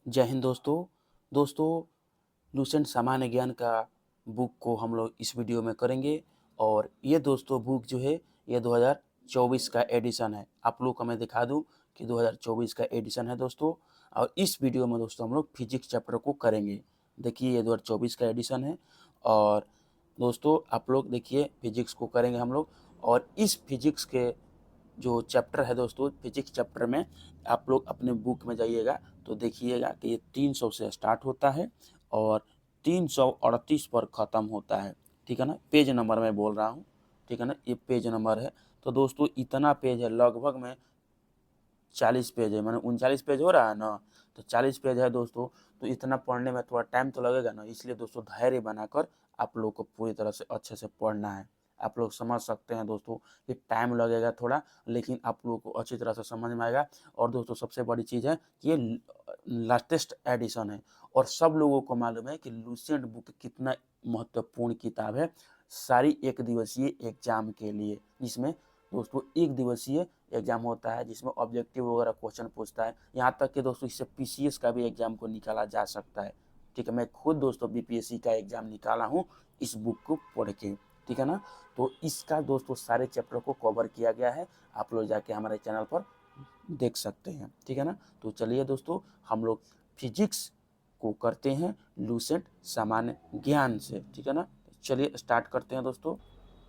जय हिंद दोस्तों। दोस्तों, लुसेंट सामान्य ज्ञान का बुक को हम लोग इस वीडियो में करेंगे और ये दोस्तों बुक जो है ये 2024 का एडिशन है। आप लोग को मैं दिखा दूं कि 2024 का एडिशन है दोस्तों। और इस वीडियो में दोस्तों हम लोग फिजिक्स चैप्टर को करेंगे। देखिए ये 2024 का एडिशन है और दोस्तों आप लोग देखिए फिजिक्स को करेंगे हम लोग। और इस फिजिक्स के जो चैप्टर है दोस्तों, फिजिक्स चैप्टर में आप लोग अपने बुक में जाइएगा तो देखिएगा कि ये 300 से स्टार्ट होता है और 338 पर ख़त्म होता है। ठीक है ना, पेज नंबर मैं बोल रहा हूँ। ठीक है ना, ये पेज नंबर है। तो दोस्तों इतना पेज है, लगभग में 40 पेज है, मैंने 39 पेज हो रहा है ना, तो 40 पेज है दोस्तों। तो इतना पढ़ने में थोड़ा टाइम तो लगेगा ना, इसलिए दोस्तों धैर्य बनाकर आप लोग को पूरी तरह से अच्छे से पढ़ना है। आप लोग समझ सकते हैं दोस्तों कि टाइम लगेगा थोड़ा, लेकिन आप लोगों को अच्छी तरह से समझ में आएगा। और दोस्तों सबसे बड़ी चीज़ है कि ये लेटेस्ट एडिशन है और सब लोगों को मालूम है कि लुसेंट बुक कितना महत्वपूर्ण किताब है सारी एक दिवसीय एग्जाम के लिए, जिसमें दोस्तों एक दिवसीय एग्जाम होता है जिसमें ऑब्जेक्टिव वगैरह क्वेश्चन पूछता है। यहाँ तक कि दोस्तों इससे पीसीएस का भी एग्जाम को निकाला जा सकता है। ठीक है, मैं खुद दोस्तों बीपीएससी का एग्जाम निकाला हूँ इस बुक को पढ़ के। ठीक है ना, तो इसका दोस्तों सारे चैप्टर को कवर किया गया है, आप लोग जाके हमारे चैनल पर देख सकते हैं। ठीक है ना, तो चलिए दोस्तों हम लोग फिजिक्स को करते हैं लुसेंट सामान्य ज्ञान से। ठीक है ना, चलिए स्टार्ट करते हैं दोस्तों।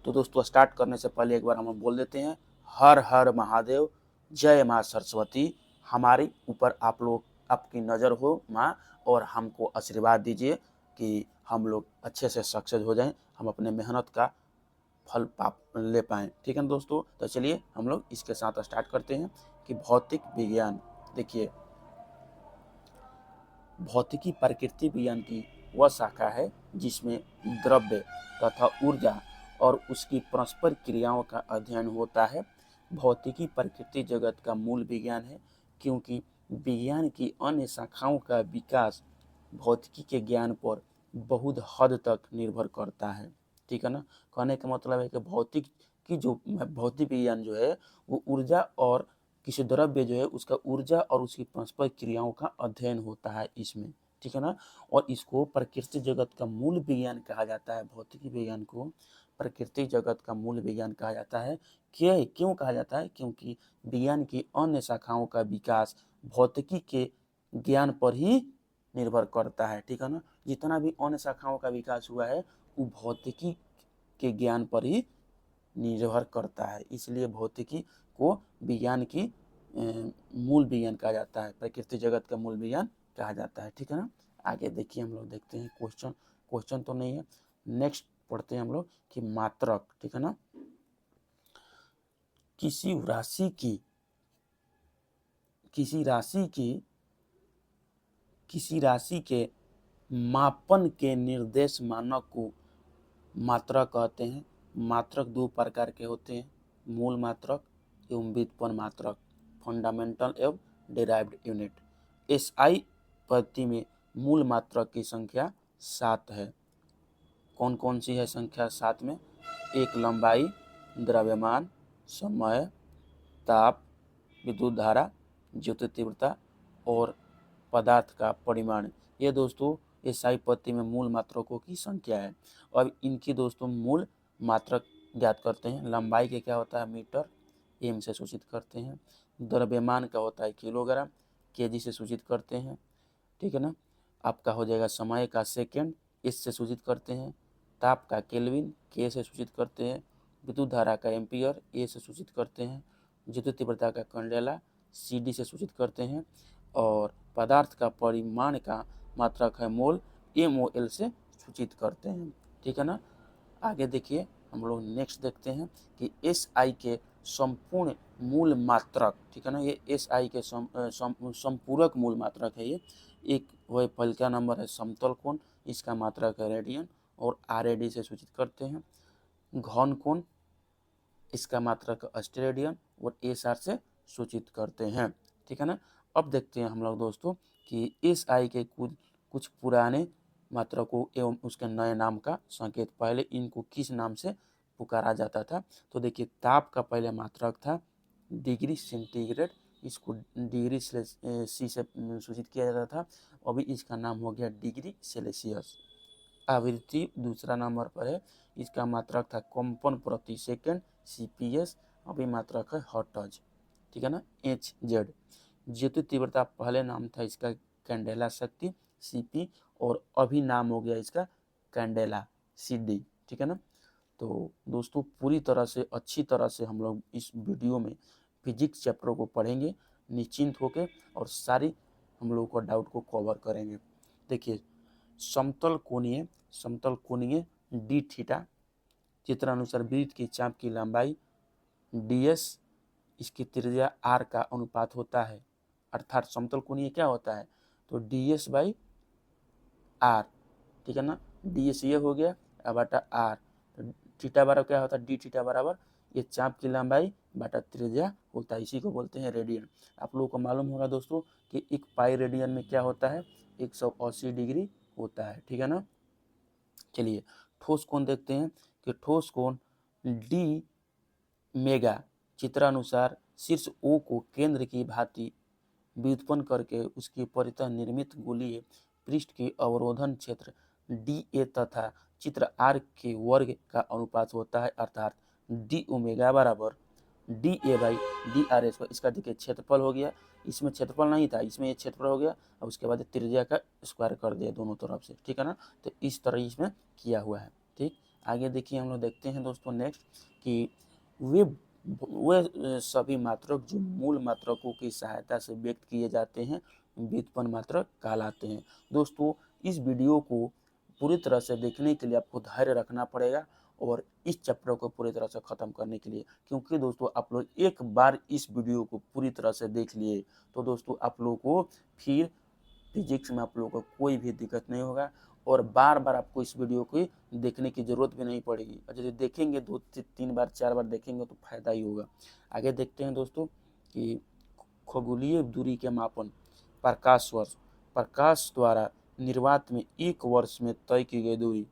तो दोस्तों स्टार्ट करने से पहले एक बार हम बोल देते हैं, हर हर महादेव, जय माँ सरस्वती। हमारे ऊपर आप लोग आपकी नज़र हो माँ, और हमको आशीर्वाद दीजिए कि हम लोग अच्छे से सक्सेस हो जाएं, हम अपने मेहनत का फल पा ले पाएँ। ठीक है ना दोस्तों, तो चलिए हम लोग इसके साथ स्टार्ट करते हैं कि भौतिक विज्ञान। देखिए भौतिकी प्रकृति विज्ञान की वह शाखा है जिसमें द्रव्य तथा ऊर्जा और उसकी परस्पर क्रियाओं का अध्ययन होता है। भौतिकी प्रकृति जगत का मूल विज्ञान है, क्योंकि विज्ञान की अन्य शाखाओं का विकास भौतिकी के ज्ञान पर बहुत हद तक निर्भर करता है। ठीक है ना, कहने का मतलब है कि भौतिक की जो भौतिक विज्ञान जो है वो ऊर्जा और किसी द्रव्य जो है उसका ऊर्जा और उसकी परस्पर क्रियाओं का अध्ययन होता है इसमें। ठीक है ना, और इसको प्रकृति जगत का मूल विज्ञान कहा जाता है। भौतिकी विज्ञान को प्रकृति जगत का मूल विज्ञान कहा जाता है। क्यों कहा जाता है? क्योंकि विज्ञान की अन्य शाखाओं का विकास भौतिकी के ज्ञान पर ही निर्भर करता है। ठीक है ना, जितना भी अन्य शाखाओं का विकास हुआ है वो भौतिकी के ज्ञान पर ही निर्भर करता है। इसलिए भौतिकी को विज्ञान की मूल विज्ञान कहा जाता है, प्रकृति जगत का मूल विज्ञान कहा जाता है। ठीक है ना, आगे देखिए हम लोग देखते हैं क्वेश्चन। क्वेश्चन तो नहीं है, नेक्स्ट पढ़ते हैं हम लोग कि मात्रक। ठीक है ना, किसी राशि की किसी राशि की किसी राशि के मापन के निर्देश मानक को मात्रक कहते हैं। मात्रक दो प्रकार के होते हैं, मूल मात्रक एवं व्युत्पन्न मात्रक, फंडामेंटल एवं डिराइव्ड यूनिट। एसआई पद्धति में मूल मात्रक की संख्या 7 है। कौन कौन सी है संख्या 7 में? एक लंबाई, द्रव्यमान, समय, ताप, विद्युत धारा, ज्योति तीव्रता और पदार्थ का परिमाण। ये दोस्तों एसआई पद्धति में मूल मात्रकों की संख्या है। अब इनकी दोस्तों मूल मात्रक ज्ञात करते हैं। लंबाई के क्या होता है? मीटर, एम से सूचित करते हैं। द्रव्यमान का होता है किलोग्राम, केजी से सूचित करते हैं। ठीक है ना, आपका हो जाएगा समय का सेकेंड, एस से सूचित करते हैं। ताप का केल्विन, के से सूचित करते हैं। विद्युत धारा का एम्पियर, ए से सूचित करते हैं। ज्योति तीव्रता का कंडेला, सीडी से सूचित करते हैं। और पदार्थ का परिमाण का मात्रक है मोल, एमओएल से सूचित करते हैं। ठीक है ना, आगे देखिए हम लोग नेक्स्ट देखते हैं कि एस आई के संपूर्ण मूल मात्रक। ठीक है ना, ये एस आई के संपूरक मूल मात्रक है। ये एक वह पहले का नंबर है समतल कोण, इसका मात्रक है रेडियन और आरएडी से सूचित करते हैं। घन कोण, इसका मात्रक अस्टेरेडियन और एस आर से सूचित करते हैं। ठीक है ना, अब देखते हैं हम लोग दोस्तों कि एस आई के कुछ पुराने मात्रकों एवं उसके नए नाम का संकेत। पहले इनको किस नाम से पुकारा जाता था? तो देखिए ताप का पहले मात्रक था डिग्री सेंटीग्रेड इसको डिग्री सी से सूचित किया जाता था, अभी इसका नाम हो गया डिग्री सेल्सियस। आवृत्ति दूसरा नंबर पर है, इसका मात्रक था कंपन प्रति सेकंड CPS, अभी मात्रक है हर्ट्ज, ठीक है ना, HZ। ज्योति तीव्रता पहले नाम था इसका कैंडेला शक्ति CP, और अभी नाम हो गया इसका कैंडेला CD, ठीक है ना। तो दोस्तों पूरी तरह से अच्छी तरह से हम लोग इस वीडियो में फिजिक्स चैप्टर को पढ़ेंगे निश्चिंत होकर, और सारी हम लोगों को डाउट को कवर करेंगे। देखिए, समतल कोणीय डी थीटा, चित्रानुसार वृत्त की चाप की लंबाई DS, इसकी त्रिज्या R का अनुपात होता है, अर्थात समतल कोणीय क्या होता है, तो DS बाई R, ठीक है ना। DS ये हो गया, अब बटा R, तो थीटा बराबर क्या होता है, डी थीटा बराबर ये चाप की लंबाई बटा त्रिज्या होता है, इसी को बोलते हैं रेडियन। आप लोगों को मालूम होगा दोस्तों कि एक पाई रेडियन में क्या होता है, 180 डिग्री होता है, ठीक है ना। चलिए ठोस कोण देखते हैं कि ठोस कोण डी मेगा चित्रानुसार शीर्ष O को केंद्र की भांति व्युत्पन्न करके उसकी परितः निर्मित गोलीय पृष्ठ की अवरोधन क्षेत्र DA तथा चित्र R के वर्ग का अनुपात होता है, अर्थात डी ओमेगा बराबर DA बाई DRS। इसका देखिए क्षेत्रफल हो गया, इसमें क्षेत्रफल नहीं था, इसमें ये क्षेत्रफल हो गया, और उसके बाद त्रिज्या का स्क्वायर कर दिया दोनों तरफ से, ठीक है ना। तो इस तरह इसमें किया हुआ है, ठीक। आगे देखिए हम लोग देखते हैं दोस्तों नेक्स्ट कि वे सभी मात्रक जो मूल मात्रकों की सहायता से व्यक्त किए जाते हैं व्युत्पन्न मात्रक कहलाते हैं। दोस्तों इस वीडियो को पूरी तरह से देखने के लिए आपको धैर्य रखना पड़ेगा, और इस चैप्टर को पूरी तरह से ख़त्म करने के लिए, क्योंकि दोस्तों आप लोग एक बार इस वीडियो को पूरी तरह से देख लिए तो दोस्तों आप लोगों को फिर फिजिक्स में आप लोगों को कोई भी दिक्कत नहीं होगा, और बार बार आपको इस वीडियो को देखने की ज़रूरत भी नहीं पड़ेगी, और यदि देखेंगे 2-3 बार 4 बार देखेंगे तो फायदा ही होगा। आगे देखते हैं दोस्तों कि खगोलीय दूरी के मापन, प्रकाश वर्ष, प्रकाश द्वारा निर्वात में एक वर्ष में तय की गई दूरी,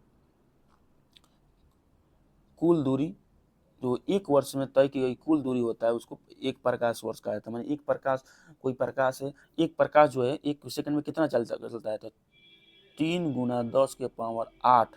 कुल दूरी जो एक वर्ष में तय की गई कुल दूरी होता है उसको एक प्रकाश वर्ष कहा जाता है। माने एक प्रकाश, कोई प्रकाश है, एक प्रकाश जो है 1 सेकंड में कितना चलता है, तो 3 गुना 10 के पावर 8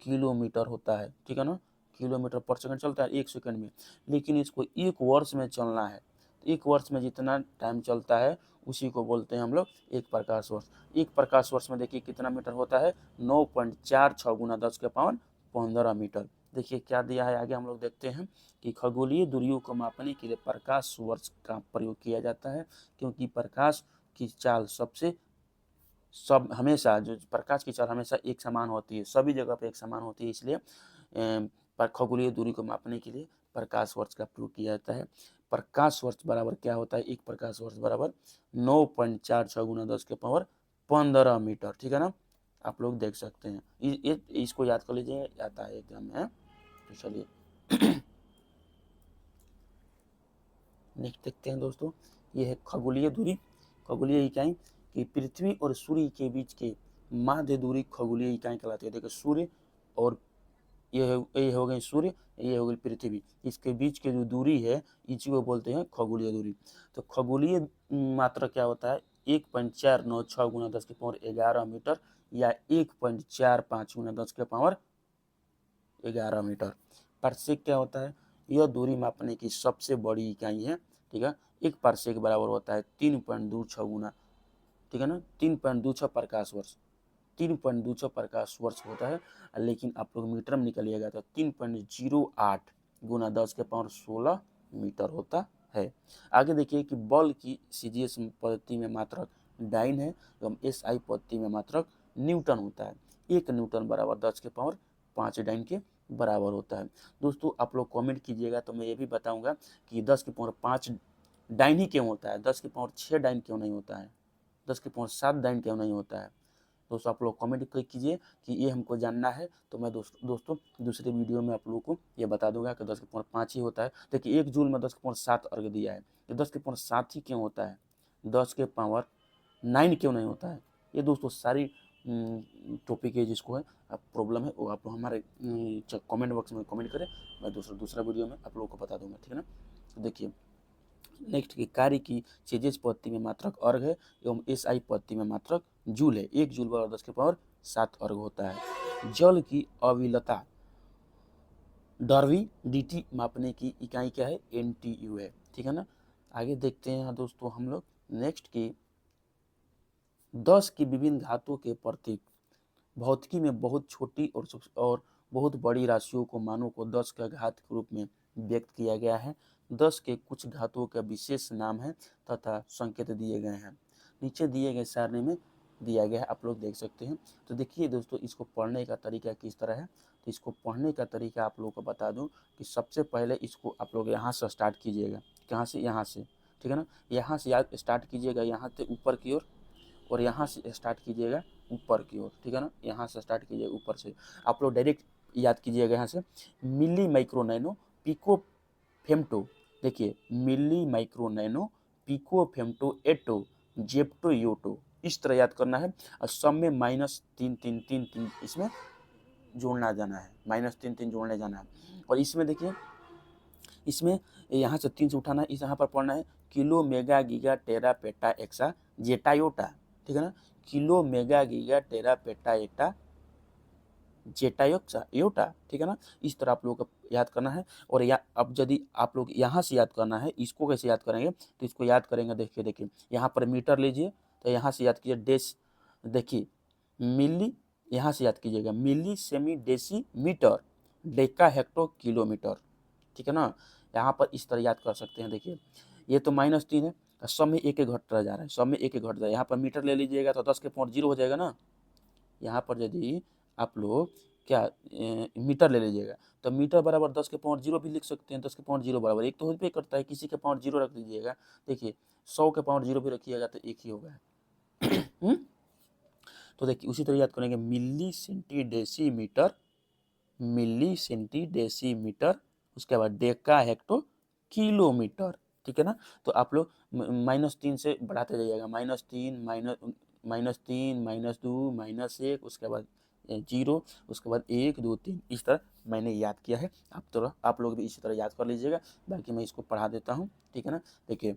किलोमीटर होता है, ठीक है ना। किलोमीटर पर सेकंड चलता है 1 सेकंड में, लेकिन इसको एक वर्ष में चलना है, तो एक वर्ष में जितना टाइम चलता है उसी को बोलते हैं हम लोग एक प्रकाश वर्ष। एक प्रकाश वर्ष में देखिए कितना मीटर होता है, 9.46 गुना 10 के पावर 15 मीटर। देखिए क्या दिया है, आगे हम लोग देखते हैं कि खगोलीय दूरियों को मापने के लिए प्रकाश वर्ष का प्रयोग किया जाता है, क्योंकि प्रकाश की चाल सब हमेशा जो प्रकाश की चाल हमेशा एक समान होती है, सभी जगह पे एक समान होती है, इसलिए खगोलीय दूरी को मापने के लिए प्रकाश वर्ष का प्रयोग किया जाता है। प्रकाश वर्ष बराबर क्या होता है, एक प्रकाश वर्ष बराबर 9.46 गुना 10 के पावर 15 मीटर, ठीक है ना। आप लोग देख सकते हैं, इसको याद कर लीजिए, आता है एग्जाम में। तो चलिए नेक्स्ट देखते हैं दोस्तों, ये है खगोलीय दूरी। खगोलीय इकाई कि पृथ्वी और सूर्य के बीच के माध्य दूरी खगोलीय इकाई कहलाती है। देखो सूर्य और ये हो गई सूर्य, ये हो गई पृथ्वी, इसके बीच की जो दूरी है इसी को बोलते हैं खगोलीय दूरी। तो खगोलीय मात्रा क्या होता है, 1.496 गुना 10 के पावर 11 मीटर, या 1.45 गुना 10 के पावर 11 मीटर। पारसेक क्या होता है, यह दूरी मापने की सबसे बड़ी इकाई है, ठीक है। एक पारसेक बराबर होता है 3.26 गुना, ठीक है ना, 3.26 प्रकाश वर्ष, 3.26 प्रकाश वर्ष होता है, लेकिन आप लोग मीटर में निकलिएगा तो 3.08 गुना 10 के पावर 16 मीटर होता है। आगे देखिए कि बल की CGS पद्धति में मात्रक डाइन है एवं SI पद्धति में मात्रक न्यूटन होता है। 1 न्यूटन बराबर 10 के पावर 5 डाइन के बराबर होता है। दोस्तों आप लोग कमेंट कीजिएगा तो मैं ये भी बताऊंगा कि 10 के पावर 5 डाइन ही क्यों होता है, 10 के पावर 6 डाइन क्यों नहीं होता है, 10 के पावर 7 डाइन क्यों नहीं होता है। दोस्तों आप लोग कमेंट कीजिए कि ये हमको जानना है, तो मैं दोस्तों दूसरे वीडियो में आप लोगों को ये बता दूंगा कि 10 के पावर 5 ही होता है। देखिए 1 जूल में 10 के पावर 7 अर्घ दिया है, तो 10 के पावर 7 ही क्यों होता है, 10 के पावर 9 क्यों नहीं होता है। ये दोस्तों सारी टॉपिक है जिसको है प्रॉब्लम है, वो आप लोग हमारे कमेंट बॉक्स में कमेंट करें, मैं दूसरा वीडियो में आप लोगों को बता दूंगा, ठीक है ना। तो देखिए नेक्स्ट की कार्य की सेजेस पद्धति में मात्रक अर्घ है एवं एसआई पद्धति में मात्रक जूल है। 1 जूल बराबर 10 के पावर 7 अर्घ होता है। जल की अविलता डरवी डीटी मापने की इकाई क्या है? एनटीयू है, ठीक है ना। आगे देखते हैं यहाँ दोस्तों हम लोग नेक्स्ट की 10 की विभिन्न घातों के प्रतीक। भौतिकी में बहुत छोटी और बहुत बड़ी राशियों को मानों को 10 का घात के रूप में व्यक्त किया गया है। 10 के कुछ घातों का विशेष नाम है तथा संकेत दिए गए हैं। नीचे दिए गए सारणी में दिया गया है, आप लोग देख सकते हैं। तो देखिए दोस्तों, इसको पढ़ने का तरीका किस तरह है। तो इसको पढ़ने का तरीका आप लोगों को बता दूं कि सबसे पहले इसको आप लोग यहाँ से स्टार्ट कीजिएगा। कहाँ से? यहाँ से, ठीक है ना। यहाँ से याद स्टार्ट कीजिएगा, यहाँ से ऊपर की ओर, और यहाँ से स्टार्ट कीजिएगा ऊपर की ओर, ठीक है ना। यहाँ से स्टार्ट कीजिएगा ऊपर से, आप लोग डायरेक्ट याद कीजिएगा यहाँ से। Milli micro nano pico femto, देखिए milli micro nano pico femto atto zepto yocto, इस तरह याद करना है। और सब में -3 इसमें जोड़ना जाना है, -3 जोड़ने जाना है। और इसमें देखिए, इसमें यहाँ से 3 से उठाना है, इस यहाँ पर पढ़ना है kilo mega giga tera peta exa zetta yotta, ठीक है ना। Kilo mega giga tera peta एटा जेटा योटा, ठीक है ना। इस तरह आप लोगों को याद करना है। और अब यदि आप लोग यहाँ से याद करना है, इसको कैसे याद करेंगे? तो इसको याद करेंगे, देखिए देखिए यहाँ पर मीटर लीजिए, तो यहाँ से याद कीजिए डेस, देखिए मिली, यहाँ से याद कीजिएगा milli centi deci metre deca hecto kilometre, ठीक है ना। यहाँ पर इस तरह याद कर सकते हैं। देखिए ये तो -3 है, सब में एक घटता जा रहा है, सब में एक घट रहा है। यहाँ पर मीटर ले लीजिएगा तो 10 के पावर 0 हो जाएगा ना। यहाँ पर यदि आप लोग क्या मीटर ले लीजिएगा तो मीटर बराबर 10 के पावर 0 भी लिख सकते हैं। 10 के पावर 0 बराबर 1 तो हो पे करता है, किसी के पावर 0 रख दीजिएगा। देखिए 100 के पावर 0 भी रखिएगा तो एक ही होगा। तो देखिए उसी तरह याद करेंगे मिली सेंटी डेसीमीटर, मिली सेंटी डेसीमीटर, उसके बाद डेका हेक्टो किलोमीटर, ठीक है ना। तो आप लोग -3 से बढ़ाते जाइएगा, -3 -2 -1, उसके बाद 0, उसके बाद 1 2 3, इस तरह मैंने याद किया है। आप लोग भी इसी तरह याद कर लीजिएगा। बाकी मैं इसको पढ़ा देता हूँ, ठीक है ना। देखिए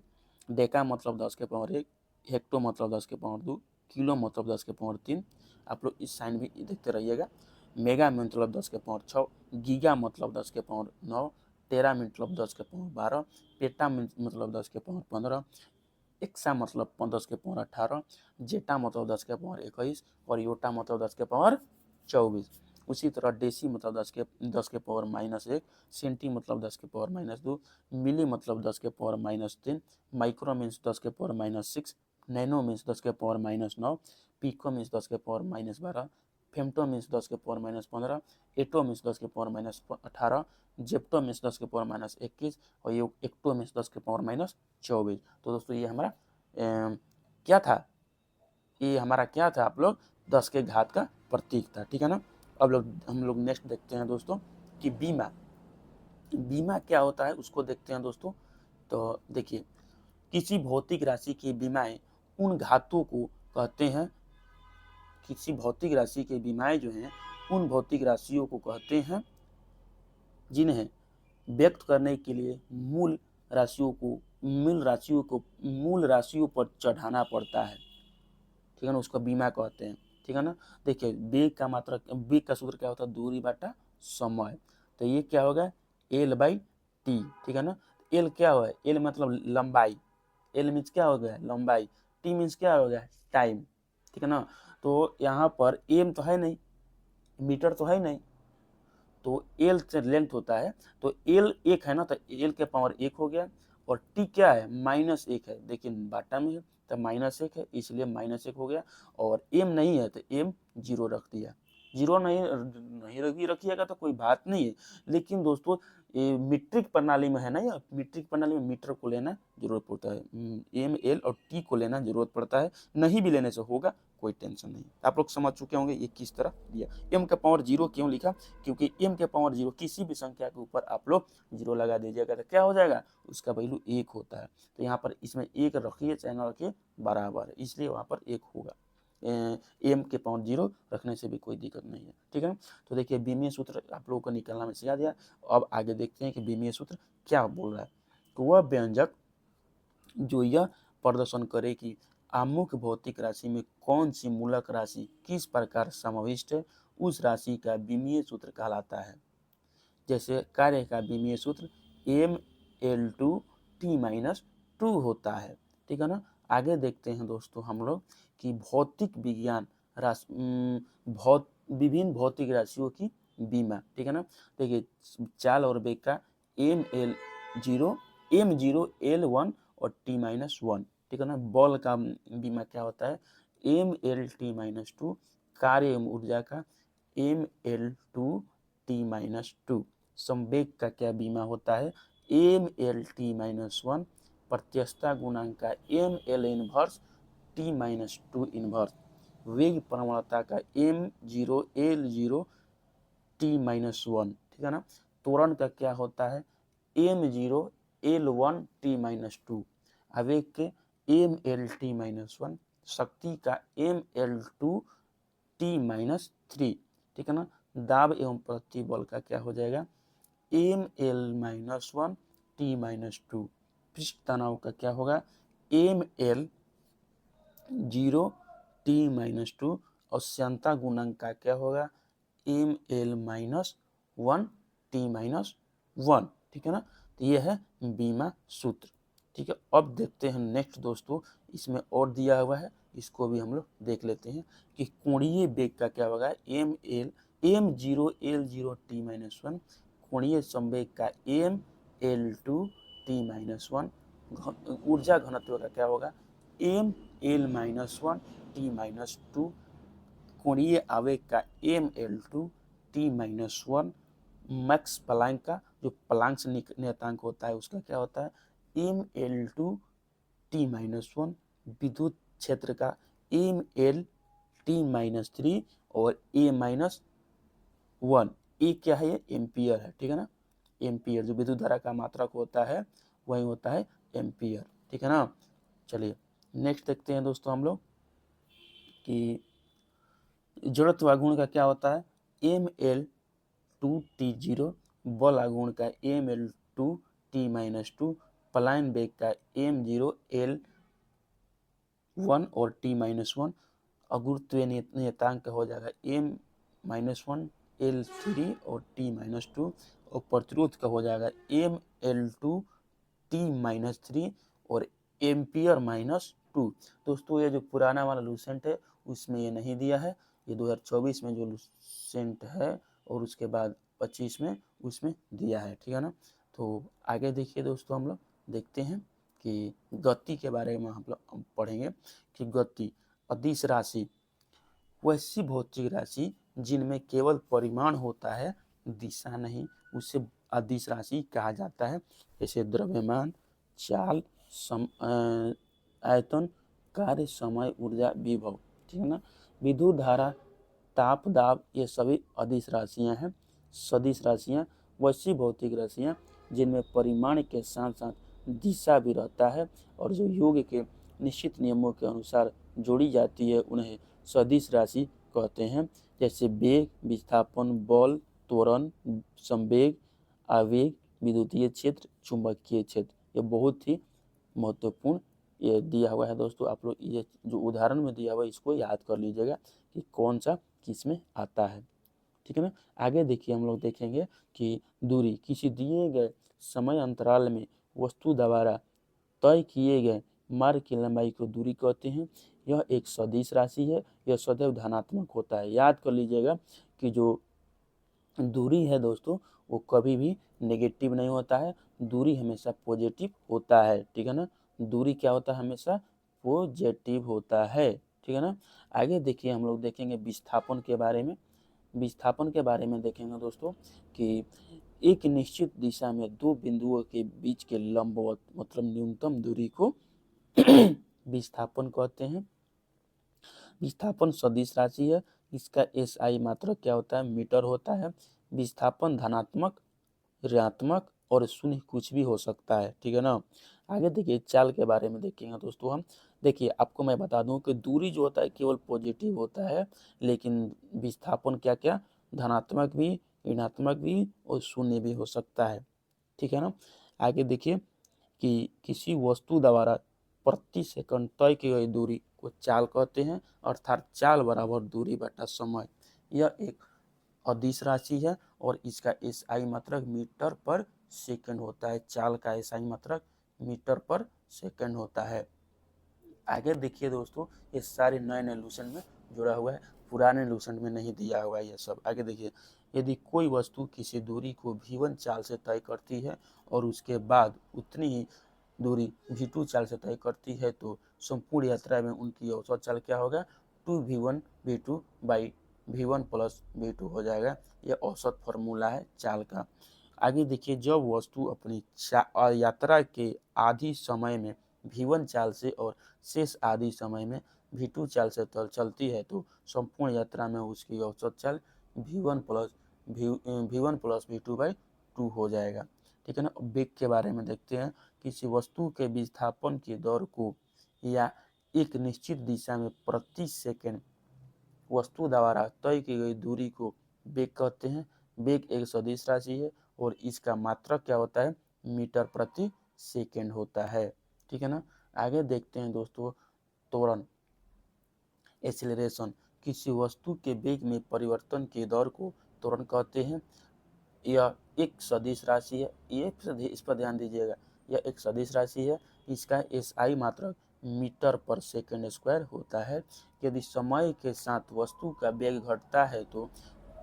डेका मतलब 10 के पावर 1, हेक्टो मतलब 10 के पावर 2, किलो मतलब 10 के पावर 3। आप लोग इस साइन भी देखते रहिएगा। मेगा मतलब 10 के पावर 6, गीगा मतलब 10 के पावर 9, टेरा मतलब 10 के पावर 12, पेटा मतलब 10 के पावर 15, एक्सा मतलब 10 के पावर 18, जेटा मतलब 10 के पावर 21 और योटा मतलब 10 के पावर 24। उसी तरह डेसी मतलब 10 के पावर -1, सेंटी मतलब 10 के पावर -2, मिली मतलब 10 के पावर -3, माइक्रो मीन्स 10 के पावर -6, नैनो मीन्स 10 के पावर -9, पिको मीन्स 10 के पावर -12, फेम्टो मीन्स 10 के पावर -15, एटो मीन्स 10 के पावर -18, जेप्टो मीन्स 10 के पावर -21 और एक्टो मीन्स 10 के पावर -24। तो दोस्तों ये हमारा क्या था? ये हमारा क्या था आप लोग? 10 के घात का प्रतीक था, ठीक है ना। अब हम लोग नेक्स्ट देखते हैं दोस्तों कि बीमा, बीमा क्या होता है उसको देखते हैं दोस्तों। तो देखिए किसी भौतिक राशि की बीमाएं उन घातों को कहते हैं, किसी भौतिक राशि के बीमाएं जो हैं उन भौतिक राशियों को कहते हैं जिन्हें व्यक्त करने के लिए मूल राशियों पर चढ़ाना पड़ता है, ठीक है ना। उसको बीमा कहते हैं, ठीक है ना। देखिए वेग का सूत्र क्या होता है? दूरी बटा समय। तो ये क्या होगा? L/T, ठीक है ना। L क्या होगा? L मतलब लंबाई, L मीन्स क्या हो गया? लंबाई, T मीन्स क्या हो गया? टाइम, ठीक है ना। तो यहाँ पर M तो है नहीं, मीटर तो है नहीं, तो L से लेंथ होता है, तो L 1 है ना, तो L के पावर 1 हो गया और T क्या है? -1 है। देखिए बाटा में है तो -1 है, इसलिए -1 हो गया। और M नहीं है तो M 0 रख दिया। 0 नहीं रखिएगा तो कोई बात नहीं है, लेकिन दोस्तों ये मीट्रिक प्रणाली में है ना, या मीट्रिक प्रणाली में मीटर को लेना जरूरत पड़ता है, M L और T को लेना जरूरत पड़ता है। नहीं भी लेने से होगा, कोई टेंशन नहीं। आप लोग समझ चुके होंगे ये किस तरह दिया। M का पावर 0 क्यों लिखा? क्योंकि M के पावर 0 किसी भी संख्या के ऊपर आप लोग 0 लगा दीजिएगा तो क्या हो जाएगा? उसका वैल्यू 1 होता है। तो यहाँ पर इसमें 1 रखिए चाहे ना रखिए, बराबर है, इसलिए वहाँ पर 1 होगा। M के पावर 0 रखने से भी कोई दिक्कत नहीं है, ठीक है ना। तो देखिए बीमीय सूत्र आप लोगों को निकालना में सिखा दिया। अब आगे देखते हैं कि बीमीय सूत्र क्या बोल रहा है। तो वह व्यंजक जो यह प्रदर्शन करे कि आमुख भौतिक राशि में कौन सी मूलक राशि किस प्रकार समाविष्ट है, उस राशि का विमीय सूत्र कहलाता है। जैसे कार्य का विमीय सूत्र ml2t-2 होता है, ठीक है ना। आगे देखते हैं दोस्तों हम लोग कि भौतिक विज्ञान विभिन्न भौतिक राशियों की बीमा, ठीक है ना। देखिए चाल और वेग का m0, L1 और t-1, ठीक है ना। बल का बीमा क्या होता है mlt-2, कार्य एवं ऊर्जा का ml2t-2, संवेग का क्या बीमा होता है mlt-1, प्रत्यस्तता गुणांक का ml इनवर्स t-2 इनवर्स, वेग प्रवणता का m0 L0 t-1, ठीक है ना। त्वरण का क्या होता है m0 L1 t-2, आवेग के mlt-1, शक्ति का ml2 t-3, ठीक है ना। दाब एवं प्रतिबल का क्या हो जाएगा ml-1 t-2, पृष्ठ तनाव का क्या होगा ml0 t-2, और श्यानता गुणांक का क्या होगा ml-1 t-1, ठीक है ना। तो ये है बीमा सूत्र, ठीक है। अब देखते हैं नेक्स्ट दोस्तों, इसमें और दिया हुआ है, इसको भी हम लोग देख लेते हैं कि कोणीय वेग का क्या होगा m0 L0 t-1, कोणीय संवेग का ml2 t-1, ऊर्जा घनत्व का क्या होगा ml-1 t-2, कोणीय आवेग का ml2 t-1, मैक्स प्लैंक का जो प्लैंक नियतांक होता है उसका क्या होता है ml2 t-1, विद्युत क्षेत्र का ml-3 और a-1, ए क्या है ये एम्पियर है, ठीक है ना। एम्पियर जो विद्युत धारा का मात्रक होता है वही होता है एम्पियर, ठीक है ना। चलिए नेक्स्ट देखते हैं दोस्तों हम लोग कि जड़त्व आघूर्ण का क्या होता है ml2t0, बल आघूर्ण का ml2t-2, पलायन वेग का m0 L1 और t-1, अगुरुत्वीय नियतांक हो जाएगा m-1 L3 और t-2, और प्रतिरोध का हो जाएगा ml2 t-3 और एम्पियर -2। दोस्तों ये जो पुराना वाला लूसेंट है उसमें ये नहीं दिया है, ये 2024 में जो लूसेंट है और उसके बाद 25 में उसमें दिया है, ठीक है ना। तो आगे देखिए दोस्तों, हम लोग देखते हैं कि गति के बारे में हम लोग पढ़ेंगे कि गति अदिश राशि वैसी भौतिक राशि जिनमें केवल परिमाण होता है, दिशा नहीं, उसे अदिश राशि कहा जाता है। जैसे द्रव्यमान, चाल, आयतन, कार्य, समय, ऊर्जा, विभव, ठीक है ना। विद्युत धारा, ताप, दाब, ये सभी अदिश राशियां हैं। सदिश राशियां वैसी भौतिक राशियां जिनमें परिमाण के साथ साथ दिशा भी रहता है और जो योग के निश्चित नियमों के अनुसार जोड़ी जाती है उन्हें सदिश राशि कहते हैं। जैसे वेग, विस्थापन, बल, त्वरण, संवेग, आवेग, विद्युतीय क्षेत्र, चुंबकीय क्षेत्र, ये बहुत ही महत्वपूर्ण ये दिया हुआ है दोस्तों। आप लोग ये जो उदाहरण में दिया हुआ है इसको याद कर लीजिएगा कि कौन सा किस में आता है, ठीक है ना। आगे देखिए हम लोग देखेंगे कि दूरी किसी दिए गए समय अंतराल में वस्तु द्वारा तय किए गए मार्ग की लंबाई को दूरी कहते हैं। यह एक सदिश राशि है, यह सदैव धनात्मक होता है। याद कर लीजिएगा कि जो दूरी है दोस्तों वो कभी भी नेगेटिव नहीं होता है, दूरी हमेशा पॉजिटिव होता है, ठीक है ना। दूरी क्या होता है हमेशा पॉजिटिव होता है, ठीक है ना। आगे देखिए हम लोग देखेंगे विस्थापन के बारे में। विस्थापन के बारे में देखेंगे दोस्तों कि एक निश्चित दिशा में दो बिंदुओं के बीच के लंबवत मतलब न्यूनतम दूरी को विस्थापन कहते हैं। विस्थापन सदिश राशि है, इसका SI मात्रक क्या होता है मीटर होता है। विस्थापन धनात्मक, ऋणात्मक और शून्य कुछ भी हो सकता है, ठीक है ना। आगे देखिए चाल के बारे में देखेंगे दोस्तों हम। देखिए आपको मैं बता दूं कि दूरी जो होता है केवल पॉजिटिव होता है, लेकिन विस्थापन क्या क्या धनात्मक भी, ऋणात्मक भी और शून्य भी हो सकता है, ठीक है ना। आगे देखिए कि किसी वस्तु द्वारा प्रति सेकंड तय की गई दूरी को चाल कहते हैं, अर्थात चाल बराबर दूरी बटा समय। यह एक अदिश राशि है और इसका एसआई मात्रक मीटर पर सेकंड होता है। चाल का एसआई मात्रक मीटर पर सेकंड होता है। आगे देखिए दोस्तों, ये सारे नए नए लूसेंट में जुड़ा हुआ है, पुराने लूसेंट में नहीं दिया हुआ है ये सब। आगे देखिए, यदि कोई वस्तु किसी दूरी को v1 चाल से तय करती है और उसके बाद उतनी ही दूरी v2 चाल से तय करती है तो संपूर्ण यात्रा में उनकी औसत चाल क्या होगा, 2v1 v2 by v1 plus v2 हो जाएगा। यह औसत फॉर्मूला है चाल का। आगे देखिए, जब वस्तु अपनी यात्रा के आधी समय में v1 चाल से और शेष आधी समय में v2 चाल से चलती है तो संपूर्ण यात्रा में उसकी औसत चाल v1 प्लस v2 बाई 2 हो जाएगा। ठीक है ना। वेग के बारे में देखते हैं। किसी वस्तु के विस्थापन की दर को या एक निश्चित दिशा में प्रति सेकंड वस्तु द्वारा तय की गई दूरी को वेग कहते हैं। वेग एक सदिश राशि है और इसका मात्रक क्या होता है, मीटर प्रति सेकंड होता है। ठीक है ना। आगे देखते हैं दोस्तों, त्वरण एक्सीलरेशन। किसी वस्तु के वेग में परिवर्तन की दर को त्वरण कहते हैं। यह एक सदिश राशि है, इस पर ध्यान दीजिएगा, यह एक सदिश राशि है। इसका एसआई मात्रक मीटर पर सेकंड स्क्वायर होता है। यदि समय के साथ वस्तु का वेग घटता है तो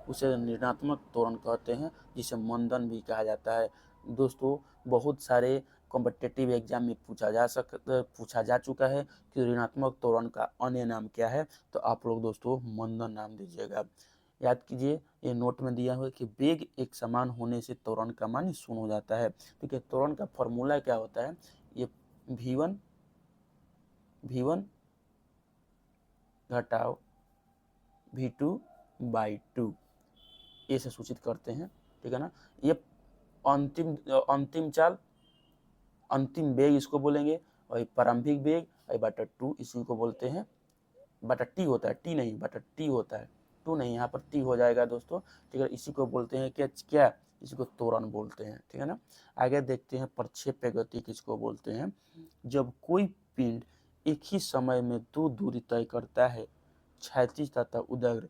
उसे ऋणात्मक त्वरण कहते हैं, जिसे मंदन भी कहा जाता है। दोस्तों, बहुत सारे कॉम्पिटिटिव एग्जाम में पूछा जा चुका है कि ऋणात्मक त्वरण का अन्य नाम क्या है, तो आप लोग दोस्तों मंदन नाम दीजिएगा। याद कीजिए, ये नोट में दिया हुआ है कि वेग एक समान होने से त्वरण का मान शून्य हो जाता है। ठीक है। त्वरण का फॉर्मूला क्या होता है, ये v1 घटाओ v2 बाई 2 ऐसे सूचित करते हैं। ठीक है ना। ये अंतिम चाल, अंतिम वेग इसको बोलेंगे, और प्रारंभिक वेग बटा 2 इसी को बोलते हैं। बटा टी होता है, टी नहीं बटा टी होता है, 2 नहीं, यहाँ पर टी हो जाएगा दोस्तों। ठीक है। इसी को बोलते हैं क्या, इसी को त्वरण बोलते हैं। ठीक है ना। आगे देखते हैं, प्रक्षेप्य गति किसको बोलते हैं। जब कोई पिंड एक ही समय में दो दूरी तय करता है, क्षैतिज तथा उदग्र,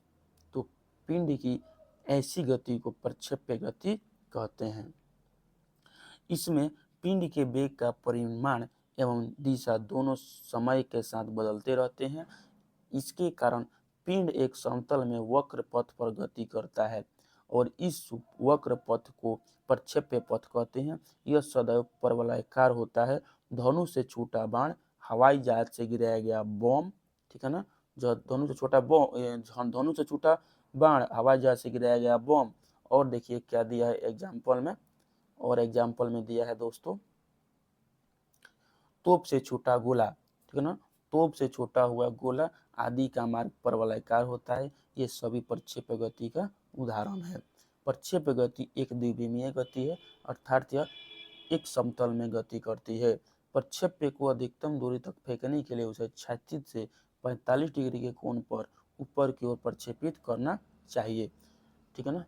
तो पिंड की ऐसी गति को प्रक्षेप्य गति कहते हैं। इसमें पिंड के वेग का परिमाण एवं दिशा दोनों समय के साथ बदलते रहते हैं। इसके कारण पिंड एक समतल में वक्र पथ पर गति करता है और इस वक्र पथ को प्रक्षेप्य पथ कहते हैं। यह सदैव परवलयाकार होता है। धनुष से छोटा बाण, हवाई जहाज से गिराया गया बम, ठीक है ना, जो धनुष से छोटा बाण, हवाई जहाज से गिराया गया बम। और देखिए क्या दिया है एग्जाम्पल में, और एग्जाम्पल में दिया है दोस्तों, तोप से छोटा गोला। ठीक है ना। तोप से छोटा हुआ गोला आदि का मार्ग परवलयाकार होता है। ये सभी प्रक्षेप्य गति का उदाहरण है। प्रक्षेप्य गति एक द्विविमीय गति है, अर्थात यह एक समतल में गति करती है। प्रक्षेप्य को अधिकतम दूरी तक फेंकने के लिए उसे क्षैतिज से 45 डिग्री के कोण पर ऊपर की ओर प्रक्षेपित करना चाहिए। ठीक है ना।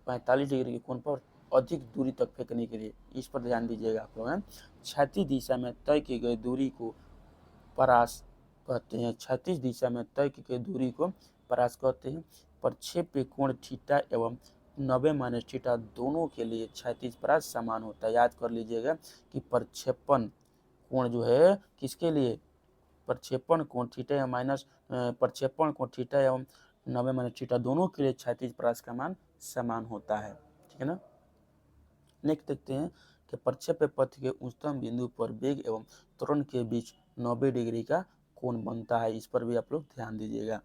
45 डिग्री के कोण पर अधिक दूरी तक फेंकने के लिए, इस पर ध्यान दीजिएगा आप लोग। क्षैतिज दिशा में तय की गई दूरी को परास कहते हैं। क्षैतिज दिशा में तय की गई दूरी को परास कहते हैं। प्रक्षेप्य कोण थीटा एवं 90 - थीटा दोनों के लिए क्षैतिज परास समान होता है। याद कर लीजिएगा कि प्रक्षेपण कोण जो है किसके लिए, प्रक्षेपण कोण थीटा या प्रक्षेपण कोण थीटा एवं 90 - थीटा दोनों के लिए क्षैतिज परास का मान समान होता है। ठीक है ना। नेक्स्ट देखते हैं कि प्रक्षेप्य पथ के उच्चतम बिंदु पर वेग एवं त्वरण के बीच 90 डिग्री का कोण बनता है। इस पर भी आप लोग ध्यान दीजिएगा।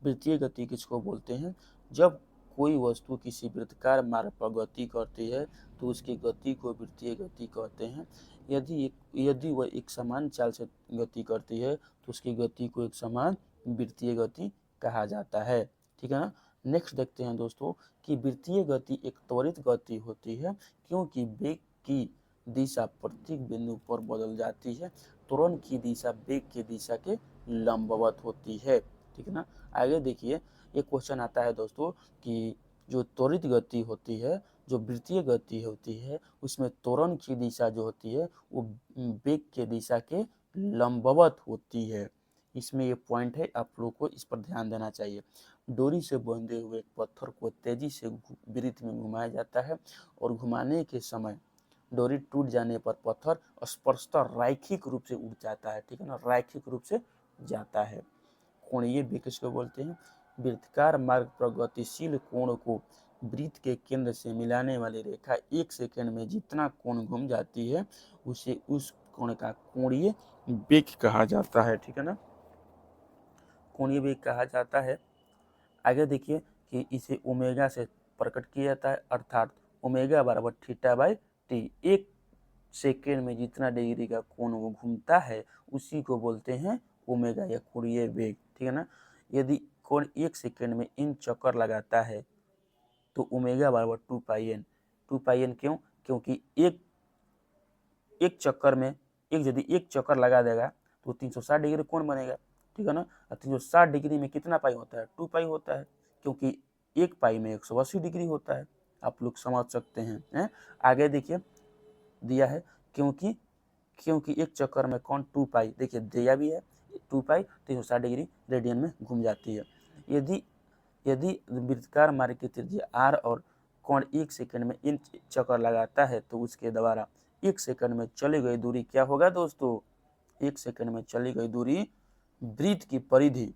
वृत्तीय गति किसको बोलते हैं, जब कोई वस्तु किसी वृत्ताकार मार्ग पर गति करती है तो उसकी गति को वृत्तीय गति कहते हैं। यदि वह एक समान चाल से गति करती है तो उसकी गति को एक समान वृत्तीय गति कहा जाता है। ठीक है ना। नेक्स्ट देखते हैं दोस्तों कि वृत्तीय गति एक त्वरित गति होती है क्योंकि वेग की दिशा प्रत्येक बिंदु पर बदल जाती है। त्वरण की दिशा वेग की दिशा के लंबवत होती है। ठीक है ना। आगे देखिए, एक क्वेश्चन आता है दोस्तों कि जो त्वरित गति होती है जो वृत्तीय गति होती है उसमें त्वरण की दिशा जो होती है वो वेग के दिशा के लंबवत होती है। इसमें ये पॉइंट है, आप लोग को इस पर ध्यान देना चाहिए। डोरी से बंधे हुए एक पत्थर को तेजी से वृत्त में घुमाया जाता है और घुमाने के समय डोरी टूट जाने पर पत्थर स्पर्शतः रैखिक रूप से उठ जाता है, ठीक है ना, रैखिक रूप से जाता है। कोणीय वेग किसको बोलते हैं? वृत्ताकार मार्ग पर गतिशील कोण को वृत्त के केंद्र से मिलाने वाली रेखा 1 सेकंड में जितना कोण घूम जाती है उसे उस कोण का कोणीय वेग कहा जाता है, ठीक है ना, कोणीय वेग कहा जाता है। आगे देखिए कि इसे ओमेगा से प्रकट किया जाता है, अर्थात ओमेगा बराबर थीटा बाई टी। 1 सेकेंड में जितना डिग्री का कोण वो घूमता है उसी को बोलते हैं ओमेगा या कोणीय वेग, ठीक है ना। यदि कोण 1 सेकेंड में n चक्कर लगाता है तो ओमेगा बराबर 2 पाई एन क्यों? क्योंकि एक चक्कर में यदि एक चक्कर लगा देगा तो 360 डिग्री कोण बनेगा, ठीक है ना। 360 डिग्री में कितना पाई होता है? 2 पाई होता है, क्योंकि 1 पाई में 180 डिग्री होता है। आप लोग समझ सकते हैं। आगे देखिए दिया है क्योंकि एक चक्कर में कौन 2 पाई, देखिए दिया भी है 2 पाई 360 डिग्री रेडियन में घूम जाती है। यदि वृत्ताकार मार्ग की त्रिज्या r और कोण 1 सेकंड में इन चक्कर लगाता है तो उसके द्वारा 1 सेकंड में चली गई दूरी क्या होगा दोस्तों? 1 सेकंड में चली गई दूरी वृत्त की परिधि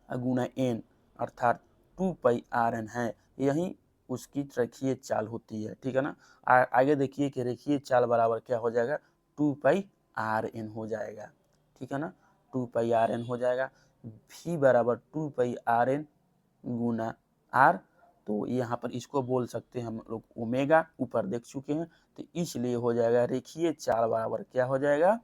गुना n अर्थात 2 पाई rn है। यही उसकी रेखीय चाल होती है, ठीक है ना। आगे देखिए कि रेखीय चाल बराबर क्या हो जाएगा? 2 पाई rn हो जाएगा, ठीक है ना, 2 पाई rn हो जाएगा। v बराबर 2 पाई rn गुना r, तो यहाँ पर इसको बोल सकते हैं हम लोग ओमेगा, ऊपर देख चुके हैं, तो इसलिए हो जाएगा रेखीय चाल बराबर क्या हो जाएगा?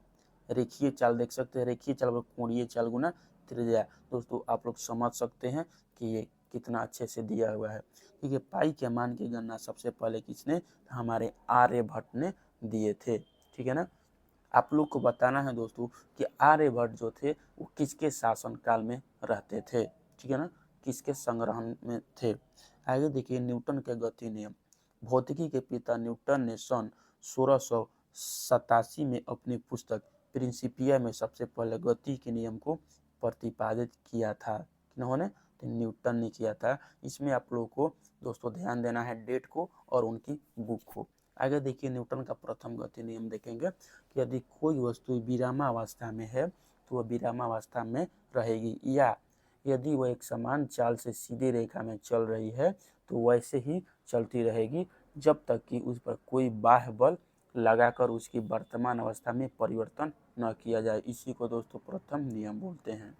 रेखीय चाल देख सकते हैं, रेखीय चाल बराबर कोणीय चाल गुना त्रिज्या। दोस्तों आप लोग समझ सकते हैं कि ये कितना अच्छे से दिया हुआ है। देखिए पाई के मान की गणना सबसे पहले किसने? हमारे आर्यभट्ट ने दिए थे, ठीक है ना। आप लोग को बताना है दोस्तों कि आर्यभट्ट जो थे वो किसके शासन काल में रहते थे, ठीक है ना, किसके संग्रहण में थे। आगे देखिए न्यूटन के गति नियम। भौतिकी के पिता न्यूटन ने सन 1687 में अपनी पुस्तक प्रिंसिपिया में सबसे पहले गति के नियम को प्रतिपादित किया था। किन्होंने? तो न्यूटन ने किया था। इसमें आप लोगों को दोस्तों ध्यान देना है डेट को और उनकी बुक को। आगे देखिए न्यूटन का प्रथम गति नियम देखेंगे कि यदि कोई वस्तु विरामावस्था में है तो वह विरामावस्था में रहेगी, या यदि वह एक समान चाल से सीधी रेखा में चल रही है तो वैसे ही चलती रहेगी जब तक कि उस पर कोई बाह्य बल लगाकर उसकी वर्तमान अवस्था में परिवर्तन न किया जाए। इसी को दोस्तों प्रथम नियम बोलते हैं।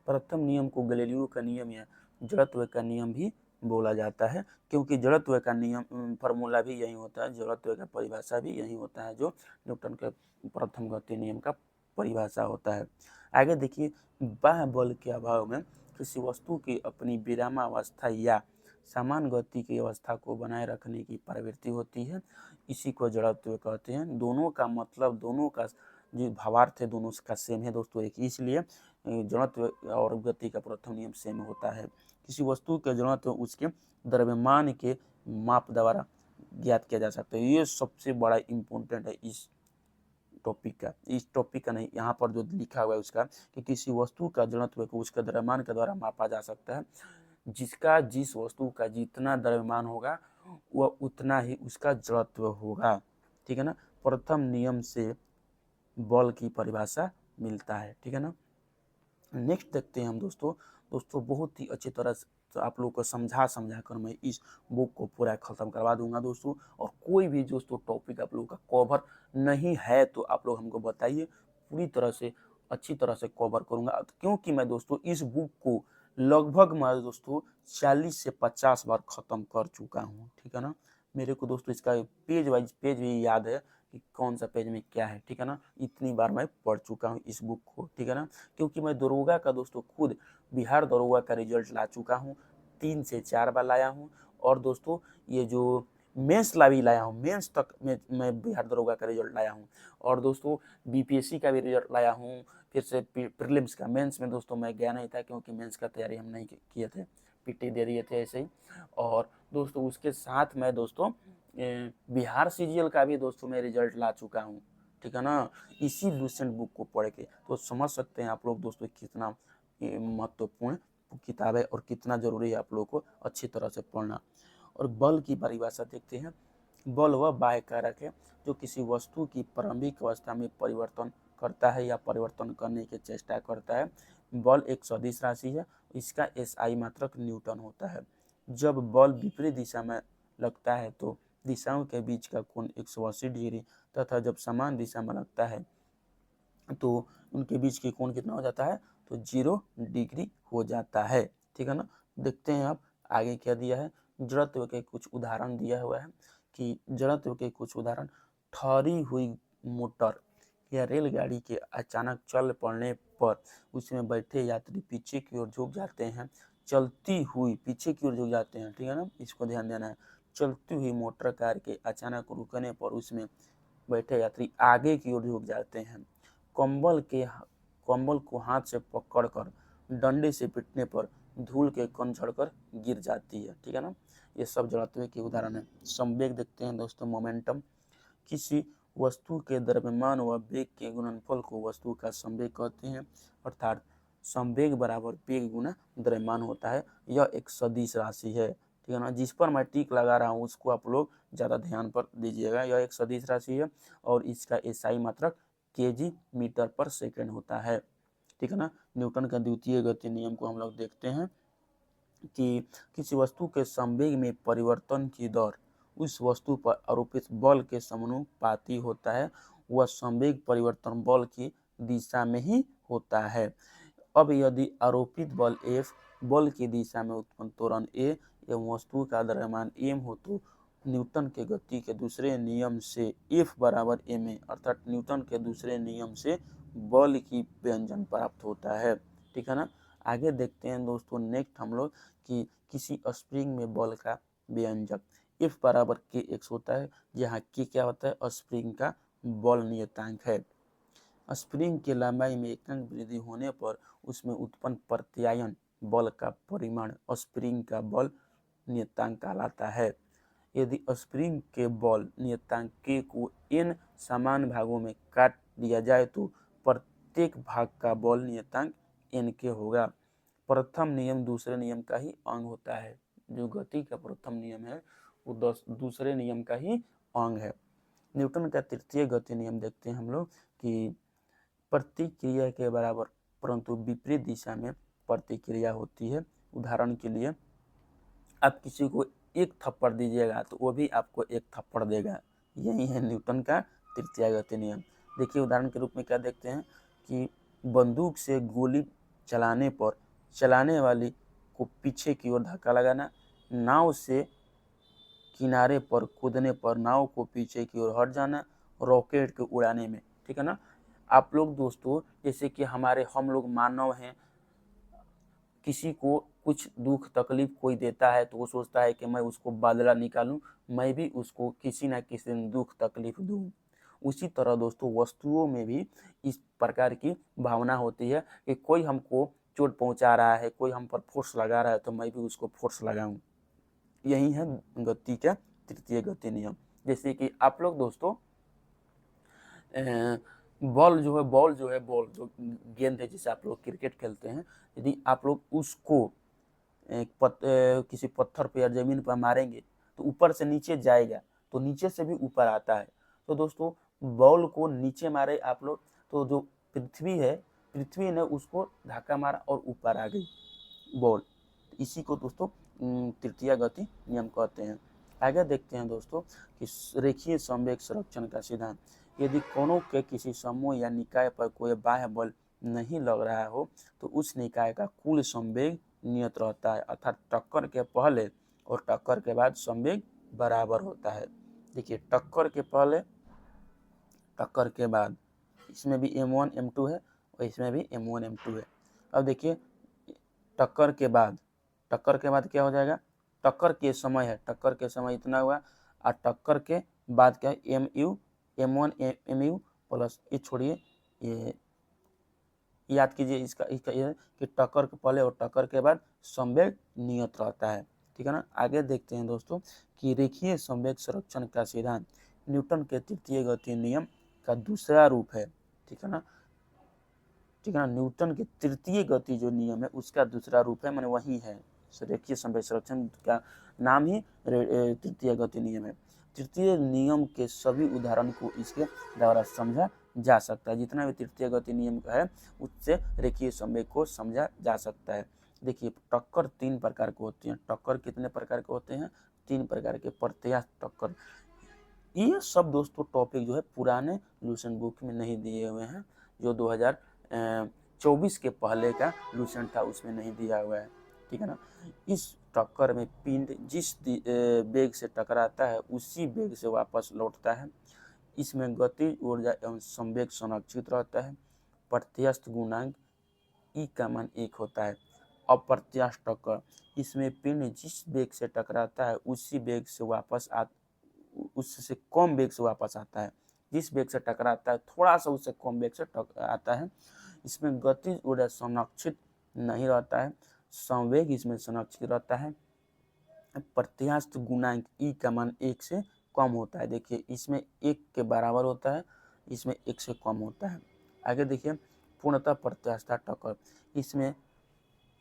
प्रथम नियम को गैलीलियो का नियम या जड़त्व का नियम भी बोला जाता है, क्योंकि जड़त्व का नियम फॉर्मूला भी यही होता है, जड़त्व का परिभाषा भी यही होता है जो न्यूटन के प्रथम गति नियम का परिभाषा होता है। आगे देखिए बाह्य बल के अभाव में किसी वस्तु की अपनी विरामावस्था या समान गति की अवस्था को बनाए रखने की प्रवृत्ति होती है, इसी को जड़त्व कहते हैं। दोनों का मतलब, दोनों का जो भावार्थ है दोनों का सेम है दोस्तों, एक इसलिए जड़त्व और गति का प्रथम नियम सेम होता है। किसी वस्तु के जड़त्व उसके द्रव्यमान के माप द्वारा ज्ञात किया जा सकता है। ये सबसे बड़ा इम्पोर्टेंट है इस टॉपिक का नहीं, यहाँ पर जो लिखा हुआ है उसका, कि किसी वस्तु का जड़त्व को उसके द्रव्यमान के द्वारा मापा जा सकता है। जिस वस्तु का जितना द्रव्यमान होगा वह उतना ही उसका जड़त्व होगा, ठीक है ना। प्रथम नियम से बल की परिभाषा मिलता है, ठीक है ना। नेक्स्ट देखते हैं हम दोस्तों बहुत ही अच्छी तरह से आप लोग को समझा कर मैं इस बुक को पूरा ख़त्म करवा दूंगा दोस्तों। और कोई भी दोस्तों टॉपिक आप लोगों का कवर नहीं है तो आप लोग हमको बताइए, पूरी तरह से अच्छी तरह से कवर करूंगा, क्योंकि मैं दोस्तों इस बुक को लगभग मैं दोस्तों 40 से 50 बार ख़त्म कर चुका हूँ, ठीक है ना। मेरे को दोस्तों इसका पेज वाइज पेज भी याद है कि कौन सा पेज में क्या है, ठीक है ना। इतनी बार मैं पढ़ चुका हूँ इस बुक को, ठीक है ना। क्योंकि मैं दरोगा का दोस्तों खुद बिहार दरोगा का रिजल्ट ला चुका हूँ, 3 से 4 बार लाया हूँ। और दोस्तों ये जो मेंस ला भी लाया हूँ, मेंस तक में मैं बिहार दरोगा का रिजल्ट लाया हूँ। और दोस्तों बीपीएससी का भी रिजल्ट लाया हूँ, फिर से प्रीलिम्स का। मेंस में दोस्तों मैं गया नहीं था क्योंकि मेंस का तैयारी हम नहीं किए थे, पीटी दे दिए थे ऐसे ही। और दोस्तों उसके साथ मैं दोस्तों बिहार सीजीएल का भी दोस्तों मैं रिजल्ट ला चुका हूँ, ठीक है ना। इसी लुसेंट बुक को पढ़ के तो समझ सकते हैं आप लोग दोस्तों कितना महत्वपूर्ण किताब है और कितना जरूरी है आप लोगों को अच्छी तरह से पढ़ना। और बल की परिभाषा देखते हैं। बल वह बाह्य कारक है जो किसी वस्तु की प्रारंभिक अवस्था में परिवर्तन करता है या परिवर्तन करने की चेष्टा करता है। बल एक सदिश राशि है, इसका एसआई मात्रक न्यूटन होता है। जब बल विपरीत दिशा में लगता है तो दिशाओं के बीच का कोण 180 डिग्री तथा जब समान दिशा में लगता है तो उनके बीच के कोण कितना हो जाता है, तो 0 डिग्री हो जाता है, ठीक है ना। देखते हैं आप आगे क्या दिया है। जड़त्व के कुछ उदाहरण दिया हुआ है कि जड़त्व के कुछ उदाहरण, ठहरी हुई मोटर या रेलगाड़ी के अचानक चल पड़ने पर उसमें बैठे यात्री पीछे की ओर झुक जाते हैं। चलती हुई पीछे की ओर झुक जाते हैं, ठीक है ना, इसको ध्यान देना है। चलती हुई मोटर कार के अचानक रुकने पर उसमें बैठे यात्री आगे की ओर झुक जाते हैं। कंबल को हाथ से पकड़कर डंडे से पीटने पर धूल के कण झड़कर गिर जाती है, ठीक है ना। ये सब जड़त्व के उदाहरण है। संवेग देखते हैं दोस्तों, मोमेंटम। किसी वस्तु के द्रव्यमान व वेग के गुणनफल को वस्तु का संवेग कहते हैं, अर्थात संवेग बराबर वेग गुना द्रव्यमान होता है। यह एक सदिश राशि है, ठीक है ना। जिस पर मैं टिक लगा रहा हूँ उसको आप लोग ज़्यादा ध्यान पर दीजिएगा। यह एक सदिश राशि है और इसका एसआई मात्रक केजी मीटर पर सेकेंड होता है, ठीक है ना। न्यूटन का द्वितीय गति नियम को हम लोग देखते हैं कि किसी वस्तु के संवेग में परिवर्तन की दर उस वस्तु पर आरोपित बल के समानुपाती होता है। वह संवेग परिवर्तन बल की दिशा में ही होता है। अब यदि आरोपित बल F बल की दिशा में उत्पन्न त्वरण A एवं वस्तु का द्रव्यमान m हो तो न्यूटन के गति के दूसरे नियम से F बराबर ma अर्थात न्यूटन के दूसरे नियम से बल की व्यंजन प्राप्त होता है, ठीक है ना। आगे देखते हैं दोस्तों नेक्स्ट हम लोग कि किसी स्प्रिंग में बल का व्यंजक F बराबर kx होता है, जहाँ k क्या होता है, स्प्रिंग का बल नियतांक है। स्प्रिंग की लंबाई में एकांक वृद्धि होने पर उसमें उत्पन्न प्रत्यायन बल का परिमाण स्प्रिंग का बल नियतांक कहलाता है। यदि स्प्रिंग के बल नियतांक k को n समान भागों में काट दिया जाए तो प्रत्येक भाग का बल नियतांक n के होगा। प्रथम नियम दूसरे नियम का ही अंग होता है। जो गति का प्रथम नियम है वो दूसरे नियम का ही अंग है। न्यूटन का तृतीय गति नियम देखते हैं हम लोग कि प्रतिक्रिया के बराबर परंतु विपरीत दिशा में प्रतिक्रिया होती है। उदाहरण के लिए आप किसी को एक थप्पड़ दीजिएगा तो वो भी आपको एक थप्पड़ देगा। यही है न्यूटन का तृतीय गति नियम। देखिए उदाहरण के रूप में क्या देखते हैं कि बंदूक से गोली चलाने पर चलाने वाली को पीछे की ओर धक्का लगाना, नाव से किनारे पर कूदने पर नाव को पीछे की ओर हट जाना, रॉकेट के उड़ाने में, ठीक है ना। आप लोग दोस्तों जैसे कि हम लोग मानव हैं, किसी को कुछ दुख तकलीफ कोई देता है तो वो सोचता है कि मैं उसको बदला निकालूं, मैं भी उसको किसी ना किसी दिन दुख तकलीफ दूं। उसी तरह दोस्तों वस्तुओं में भी इस प्रकार की भावना होती है कि कोई हमको चोट पहुंचा रहा है, कोई हम पर फोर्स लगा रहा है तो मैं भी उसको फोर्स लगाऊं। यही है गति का तृतीय गति नियम। जैसे कि आप लोग दोस्तों बॉल जो गेंद है, जैसे आप लोग क्रिकेट खेलते हैं, यदि आप लोग उसको किसी पत्थर पे या जमीन पर मारेंगे तो ऊपर से नीचे जाएगा, तो नीचे से भी ऊपर आता है। तो दोस्तों बॉल को नीचे मारे आप लोग तो जो पृथ्वी है, पृथ्वी ने उसको धक्का मारा और ऊपर आ गई बॉल। इसी को दोस्तों तृतीय गति नियम कहते हैं। आगे देखते हैं दोस्तों कि रेखीय संवेग संरक्षण का सिद्धांत। यदि कोणों के किसी समूह या निकाय पर कोई बाह्य बल नहीं लग रहा हो तो उस निकाय का कुल संवेग नियत रहता है, अर्थात टक्कर के पहले और टक्कर के बाद संवेग बराबर होता है। देखिए टक्कर के पहले टक्कर के बाद इसमें भी m1 m2 है और इसमें भी m1 m2 है। अब देखिए टक्कर के बाद क्या हो जाएगा, टक्कर के समय है, टक्कर के समय इतना हुआ और टक्कर के बाद क्या है, mu m1 mu प्लस ये छोड़िए ये याद कीजिए इसका ये है कि टक्कर के पहले और टक्कर के बाद संवेग नियत रहता है, ठीक है ना। आगे देखते हैं दोस्तों कि रेखीय संवेग संरक्षण का सिद्धांत न्यूटन के तृतीय गति नियम का दूसरा रूप है, ठीक है ना, ठीक है ना। न्यूटन के तृतीय गति जो नियम है उसका दूसरा रूप है, माने वही है। रेखीय संवेग संरक्षण का नाम ही तृतीय गति नियम है। तृतीय नियम के सभी उदाहरण को इसके द्वारा समझा जा सकता है। जितना भी तृतीय गति नियम का है उससे रेखीय संवेग को समझा जा सकता है। देखिए टक्कर 3 प्रकार के होती हैं। टक्कर कितने प्रकार के होते हैं? 3 प्रकार के। प्रत्यास्थ टक्कर, ये सब दोस्तों टॉपिक जो है पुराने लूसेंट बुक में नहीं दिए हुए हैं। जो 2024 के पहले का लूसेंट था उसमें नहीं दिया हुआ है, ठीक है ना। इस टक्कर में पिंड जिस वेग से टकराता है उसी वेग से वापस लौटता है। इसमें गतिज ऊर्जा एवं संवेग संरक्षित रहता है। प्रत्यास्थ गुणांक ई का मान 1 होता है। अप्रत्यास्थ टक्कर, इसमें पिंड जिस वेग से टकराता है उसी वेग से वापस उससे कम वेग से वापस आता है। जिस वेग से टकराता है थोड़ा सा उससे कम वेग से आता है। इसमें गतिज ऊर्जा संरक्षित नहीं रहता है, संवेग इसमें संरक्षित रहता है। प्रत्यास्थ गुणांक ई का मान 1 से कम होता है। देखिए इसमें 1 के बराबर होता है, इसमें 1 से कम होता है। आगे देखिए पूर्णतः प्रत्यास्थ टक्कर, इसमें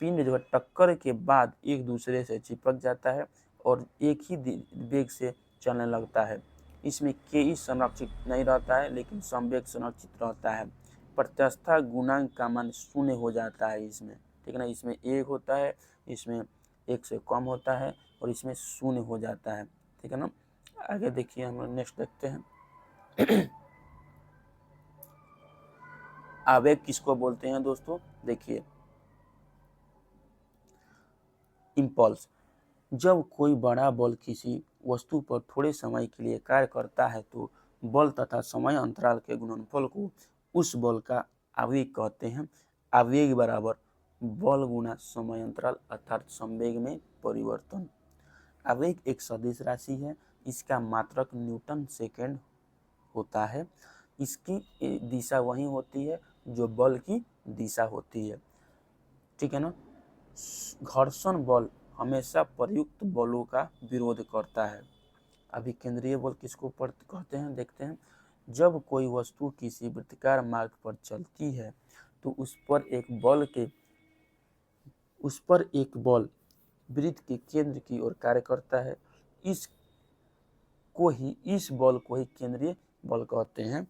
पिंड जो है टक्कर के बाद एक दूसरे से चिपक जाता है और एक ही वेग से चलने लगता है। इसमें के संरक्षित नहीं रहता है लेकिन संवेग संरक्षित रहता है। प्रत्यास्थ गुणांक का मान 0 हो जाता है इसमें, ठीक है ना। इसमें 1 होता है, इसमें 1 से कम होता है और इसमें 0 हो जाता है, ठीक है ना। आगे देखिए हम नेक्स्ट देखते हैं। आवेग किसको बोलते हैं दोस्तों? देखिए इम्पल्स, जब कोई बड़ा बल किसी वस्तु पर थोड़े समय के लिए कार्य करता है तो बल तथा समय अंतराल के गुणनफल को उस बल का आवेग कहते हैं। आवेग बराबर बल गुना समय अंतराल अर्थात संवेग में परिवर्तन। आवेग एक सदिश राशि है, इसका मात्रक न्यूटन सेकेंड होता है। इसकी दिशा वही होती है जो बल की दिशा होती है, ठीक है ना। घर्षण बल हमेशा प्रयुक्त बलों का विरोध करता है। अभी केंद्रीय बल किसको कहते हैं देखते हैं। जब कोई वस्तु किसी वृत्ताकार मार्ग पर चलती है तो उस पर एक बल वृत्त के केंद्र की ओर कार्य करता है। इस बल को ही केंद्रीय बल कहते हैं।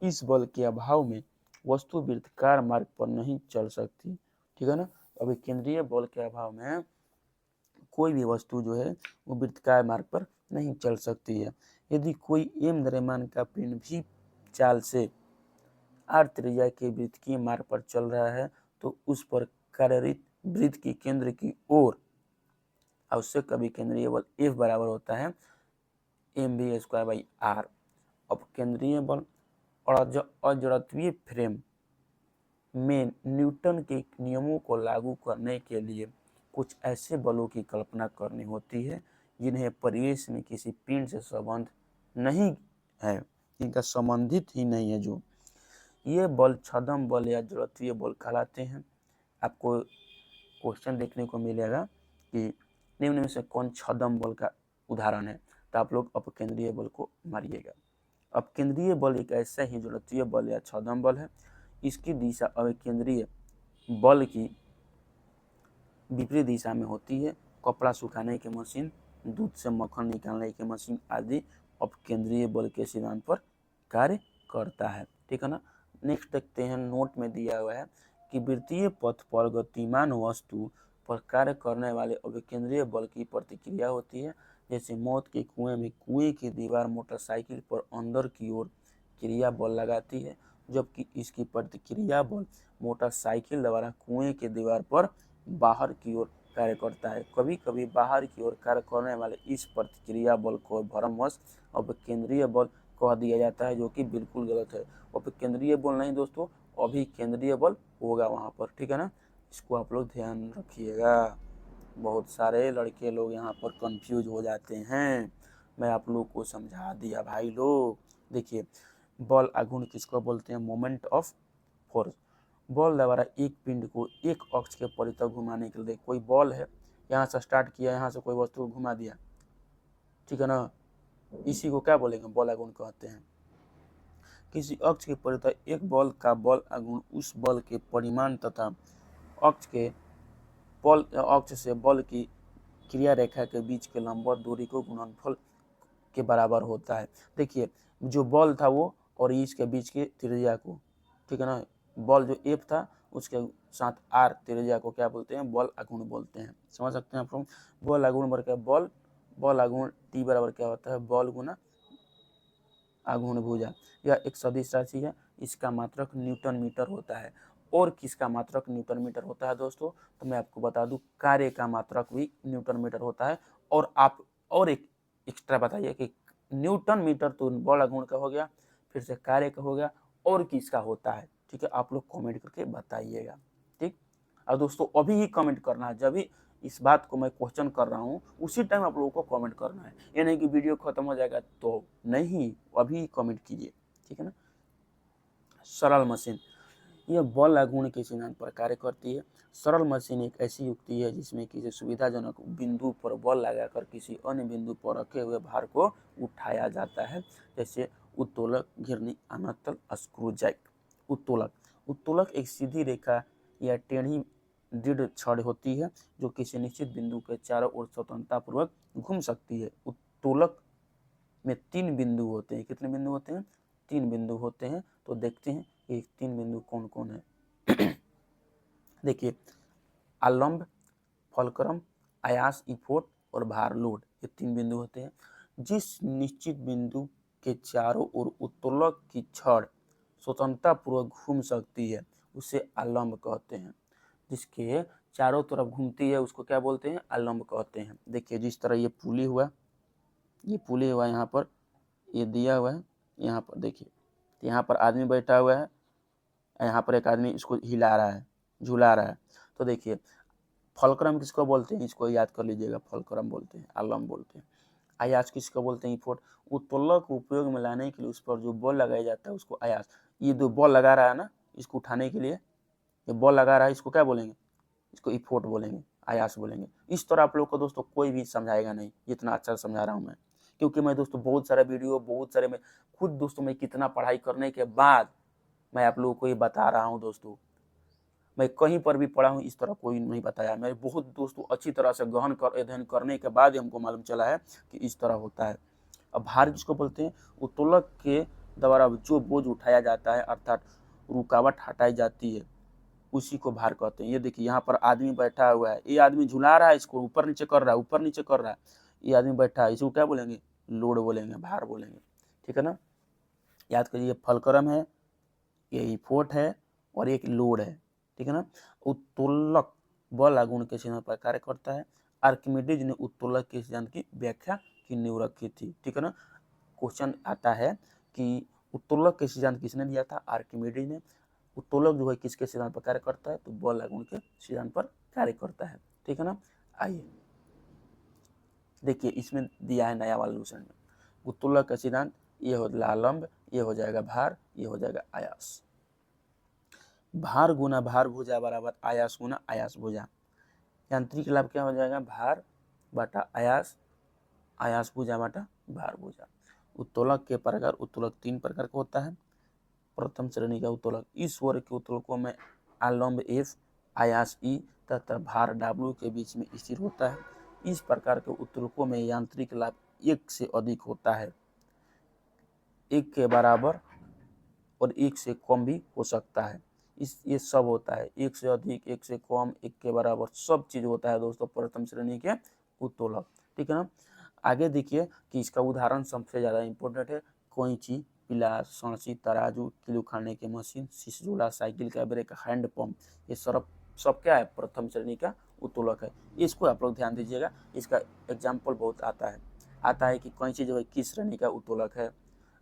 इस बल के अभाव में वस्तु वृत्ताकार मार्ग पर नहीं चल सकती, ठीक है ना। अभी केंद्रीय बल के अभाव में कोई भी वस्तु जो है वो वृत्ताकार मार्ग पर नहीं चल सकती है। यदि कोई m द्रव्यमान का पिंड भी चाल से r त्रिज्या के वृत्तीय मार्ग पर चल रहा है तो उस पर कार्यरत वृत्त के केंद्र की ओर आवश्यक अभिकेंद्रीय बल F बराबर होता है mv²/r। अब केंद्रीय बल और अजड़त्वीय फ्रेम में न्यूटन के नियमों को लागू करने के लिए कुछ ऐसे बलों की कल्पना करनी होती है जिन्हें परिवेश में किसी पिंड से संबंध नहीं है, इनका संबंधित ही नहीं है। जो ये बल छद्म बल या जड़त्वीय बल कहलाते हैं। आपको क्वेश्चन देखने को मिलेगा कि निम्न में से कौन छद्म बल का उदाहरण है, तो आप लोग अपकेंद्रीय बल को मारिएगा। अपकेंद्रीय बल एक ऐसा ही जड़त्वीय बल या छद्म बल है। इसकी दिशा अभिकेंद्रीय बल की विपरीत दिशा में होती है। कपड़ा सुखाने की मशीन, दूध से मक्खन निकालने की मशीन आदि अपकेंद्रीय बल के सिद्धांत पर कार्य करता है, ठीक है ना। नेक्स्ट देखते हैं, नोट में दिया हुआ है कि वृत्तीय पथ पर गतिमान वस्तु पर कार्य करने वाले अभिकेंद्रीय बल की प्रतिक्रिया होती है। जैसे मौत के कुएं में कुएं की दीवार मोटरसाइकिल पर अंदर की ओर क्रिया बल लगाती है, जबकि इसकी प्रतिक्रिया बल मोटरसाइकिल द्वारा कुएं की दीवार पर बाहर की ओर कार्य करता है। कभी कभी बाहर की ओर कार्य करने वाले इस प्रतिक्रिया बल को भ्रमवश अपकेंद्रीय बल कह दिया जाता है, जो कि बिल्कुल गलत है। अपकेंद्रीय बल नहीं दोस्तों, अभिकेंद्रीय बल होगा वहाँ पर, ठीक है ना। इसको आप लोग ध्यान रखिएगा। बहुत सारे लड़के लोग यहाँ पर कंफ्यूज हो जाते हैं, मैं आप लोग को समझा दिया भाई लोग। देखिए बल आघूर्ण किसको बोलते हैं? Moment of force. बॉल द्वारा एक पिंड को एक अक्ष के परितः घुमाने के लिए, कोई बॉल है, यहाँ से स्टार्ट किया, यहाँ से कोई वस्तु को घुमा दिया, ठीक है ना, इसी को क्या बोलेंगे, बॉल आघूर्ण कहते हैं। किसी अक्ष के परितः एक बॉल का बॉल आघूर्ण उस बॉल के परिमाण तथा अक्ष से बॉल की क्रिया रेखा के बीच के लंबवत दूरी को गुणनफल के बराबर होता है। देखिए जो बॉल था वो और इसके बीच के त्रिज्या को, ठीक है ना, बॉल जो एफ था उसके साथ आर त्रिज्या को क्या बोलते हैं, बॉल आघूर्ण बोलते हैं। समझ सकते हैं आप लोग। बॉल आघूर्ण बराबर बॉल आघूर्ण टी बराबर क्या होता है, बॉल गुना आघूर्ण भुजा। यह एक सदिश राशि है, इसका मात्रक न्यूटन मीटर होता है। और किसका मात्रक न्यूटन मीटर होता है दोस्तों, तो मैं आपको बता दूं कार्य का मात्रक भी न्यूटन मीटर होता है। और आप और एक एक्स्ट्रा बताइए कि न्यूटन मीटर तो बॉल आघूर्ण का हो गया, फिर से कार्य का हो गया, और किसका होता है, ठीक है, आप लोग कमेंट करके बताइएगा। ठीक, और दोस्तों अभी ही कमेंट करना है, जब भी इस बात को मैं क्वेश्चन कर रहा हूँ उसी टाइम आप लोगों को कमेंट करना है, ये नहीं कि वीडियो खत्म हो जाएगा तो नहीं, अभी कमेंट कीजिए, ठीक है ना। सरल मशीन, यह बल आघूर्ण के सिद्धांत पर कार्य करती है। सरल मशीन एक ऐसी युक्ति है जिसमें किसी सुविधाजनक बिंदु पर बल लगाकर किसी अन्य बिंदु पर रखे हुए भार को उठाया जाता है, जैसे उत्तोलक, घिरनी, अनतल, स्क्रू जैक। उत्तोलक एक सीधी रेखा या टेढ़ी दृढ़ छड़ होती है जो किसी निश्चित बिंदु के चारों ओर स्वतंत्रतापूर्वक घूम सकती है। उत्तोलक में 3 बिंदु होते हैं। कितने बिंदु होते हैं, 3 बिंदु होते हैं। तो देखते हैं कि 3 बिंदु कौन कौन है। देखिए आलम्ब, फलक्रम, आयास, इफोट और भार लोड, ये 3 बिंदु होते हैं। जिस निश्चित बिंदु के चारों ओर उत्तोलक की छड़ स्वतंत्रता पूर्वक घूम सकती है उसे आलम्ब कहते हैं। जिसके चारों तरफ घूमती है उसको क्या बोलते हैं, आलम्ब कहते हैं। देखिए जिस तरह ये पुली हुआ, ये पुली हुआ, यहाँ पर ये दिया हुआ है, यहाँ पर देखिए, यहाँ पर आदमी बैठा हुआ है, यहाँ पर एक आदमी इसको हिला रहा है, झूला रहा है। तो देखिए फलक्रम किसको बोलते हैं, इसको याद कर लीजिएगा, फलक्रम बोलते हैं, आलम्ब बोलते हैं। आयास किसको बोलते हैं, इफोट। उत्तोलक को उपयोग में लाने के लिए उस पर जो बॉल लगाया जाता है उसको आयास। ये जो बॉल लगा रहा है ना, इसको उठाने के लिए ये बॉल लगा रहा है, इसको क्या बोलेंगे, इसको इफोट बोलेंगे, आयास बोलेंगे। इस तरह आप लोग को दोस्तों कोई भी समझाएगा नहीं जितना अच्छा समझा रहा हूँ मैं, क्योंकि मैं दोस्तों बहुत सारा वीडियो, बहुत सारे, मैं खुद दोस्तों मैं कितना पढ़ाई करने के बाद मैं आप लोगों को ये बता रहा हूँ दोस्तों। मैं कहीं पर भी पढ़ा हूँ इस तरह कोई नहीं बताया। मैं बहुत दोस्तों अच्छी तरह से गहन अध्ययन करने के बाद हमको मालूम चला है कि इस तरह होता है। अब भार किसको बोलते हैं, उत्तोलक के द्वारा जो बोझ उठाया जाता है अर्थात रुकावट हटाई जाती है उसी को भार कहते हैं। ये देखिए यहाँ पर आदमी बैठा हुआ है, ये आदमी झुला रहा है, इसको ऊपर नीचे कर रहा है, ऊपर नीचे कर रहा है, ये आदमी बैठा है, इसको क्या बोलेंगे, लोड बोलेंगे, भार बोलेंगे, ठीक है ना। याद करिए फलक्रम है, ये इफोट है और एक लोड है, ठीक है ना। उत्तोलक बल आघूर्ण के सिद्धांत पर कार्य करता है। आर्किमिडीज ने उत्तोलक के सिद्धांत की व्याख्या की नींव रखी थी, ठीक है ना। क्वेश्चन आता है कि उत्तोलक के सिद्धांत किसने दिया था, आर्किमिडीज ने। उत्तोलक जो है किसके सिद्धांत पर कार्य करता है, तो बल आघूर्ण के सिद्धांत पर कार्य करता है, ठीक है ना। आइए देखिए इसमें दिया है नया वाला क्वेश्चन में, उत्तोलक का सिद्धांत, ये हो आलम्ब, ये हो जाएगा भार, ये हो जाएगा आयास। भार गुना भार भुजा बराबर आयास गुना आयास भुजा। यांत्रिक लाभ क्या हो जाएगा, भार बटा आयास, आयास भुजा बटा भार भुजा। उत्तोलक के प्रकार, उत्तोलक 3 प्रकार का होता है। प्रथम श्रेणी का उत्तोलक, इस वर्ग के उत्तोलकों में आलम्ब एफ, आयास ई तथा भार डब्ल्यू के बीच में स्थिर होता है। इस प्रकार के उत्तोलकों में यांत्रिक लाभ 1 से अधिक होता है, 1 के बराबर और 1 से कम भी हो सकता है। ये सब होता है, 1 से अधिक, 1 से कम, 1 के बराबर, सब चीज होता है दोस्तों प्रथम श्रेणी के उत्तोलक, ठीक है ना। आगे देखिए कि इसका उदाहरण सबसे ज़्यादा इंपॉर्टेंट है, कैंची, पिलास, सांची, तराजू, किलो खाने की मशीन, शीशझूला, साइकिल का ब्रेक, हैंड पंप, ये सब क्या है, प्रथम श्रेणी का उत्तोलक है। इसको आप लोग ध्यान दीजिएगा, इसका एग्जाम्पल बहुत आता है कि कैंची जो है किस श्रेणी का उत्तोलक है,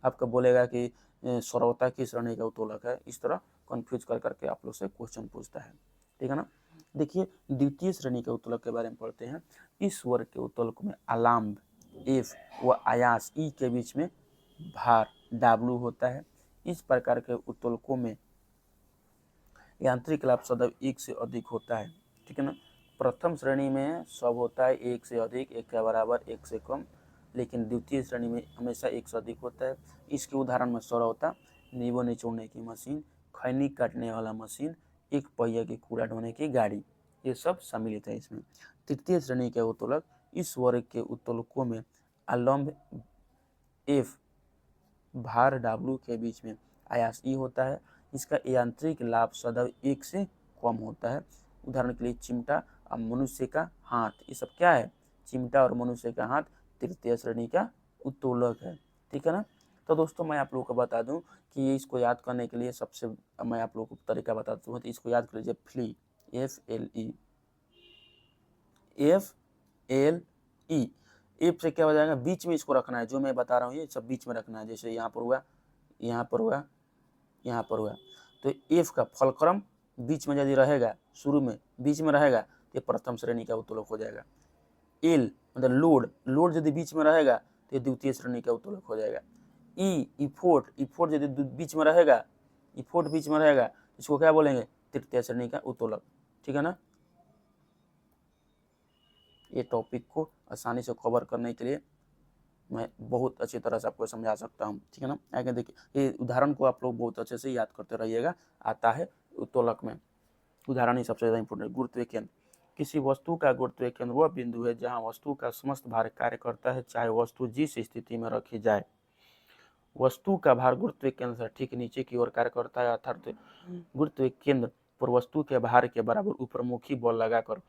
आपको बोलेगा कि सरौता किस श्रेणी का उत्तोलक है, इस तरह कंफ्यूज कर करके आप लोग से क्वेश्चन पूछता है, ठीक है ना। देखिए द्वितीय श्रेणी के उत्तोलक के बारे में पढ़ते हैं। इस वर्ग के उत्तोलक में आलम्ब एफ व आयास ई के बीच में भार डब्ल्यू होता है। इस प्रकार के उत्तोलकों में यांत्रिक लाभ सदैव एक से अधिक होता है, ठीक है ना। प्रथम श्रेणी में सब होता है एक से अधिक, एक के बराबर, एक से कम, लेकिन द्वितीय श्रेणी में हमेशा एक से अधिक होता है। इसके उदाहरण में सरौता, नींबू निचोड़ने की मशीन, खैनी काटने वाला मशीन, एक पहिया की कूड़ा ढोने की गाड़ी, ये सब सम्मिलित है इसमें। तृतीय श्रेणी के उत्तोलक, इस वर्ग के उत्तोलकों में अवलंब F भार W के बीच में आयास E होता है। इसका यांत्रिक लाभ सदैव एक से कम होता है। उदाहरण के लिए चिमटा और मनुष्य का हाथ, ये सब क्या है, चिमटा और मनुष्य का हाथ तृतीय श्रेणी का उत्तोलक है, ठीक है ना। तो दोस्तों मैं आप लोगों को बता दूं कि ये इसको याद करने के लिए सबसे मैं आप लोगों को तरीका बताता हूँ। तो इसको याद कर लीजिए, फ्ली, FLE, एफ से क्या हो जाएगा, बीच में इसको रखना है, जो मैं बता रहा हूँ ये सब बीच में रखना है। जैसे यहाँ पर हुआ, यहाँ पर हुआ, यहाँ पर हुआ, तो एफ का फलक्रम बीच में यदि रहेगा, शुरू में बीच में रहेगा, तो ये प्रथम श्रेणी का उत्तोलक हो जाएगा। एल मतलब लोड, लोड यदि बीच में रहेगा तो ये द्वितीय श्रेणी का उत्तोलक हो जाएगा। इफोर्ट, इफोर्ट यदि बीच में रहेगा, इफोर्ट बीच में रहेगा, इसको क्या बोलेंगे, तृतीय श्रेणी का उत्तोलक, ठीक है ना। ये टॉपिक को आसानी से कवर करने के लिए मैं बहुत अच्छी तरह से आपको समझा सकता हूँ, ठीक है ना। आगे देखिए, ये उदाहरण को आप लोग बहुत अच्छे से याद करते रहिएगा, आता है उत्तोलक में। उदाहरण ही सबसे ज़्यादा इंपॉर्टेंट। गुरुत्वीय केंद्र, किसी वस्तु का गुरुत्वीय केंद्र वह बिंदु है जहाँ वस्तु का समस्त भार कार्य करता है, चाहे वस्तु जिस स्थिति में रखी जाए। वस्तु का भार गुरुत्वीय केंद्र से ठीक नीचे की ओर कार्य करता है, अर्थात गुरुत्वीय केंद्र पर वस्तु के भार के बराबर ऊपरमुखी बल लगाकर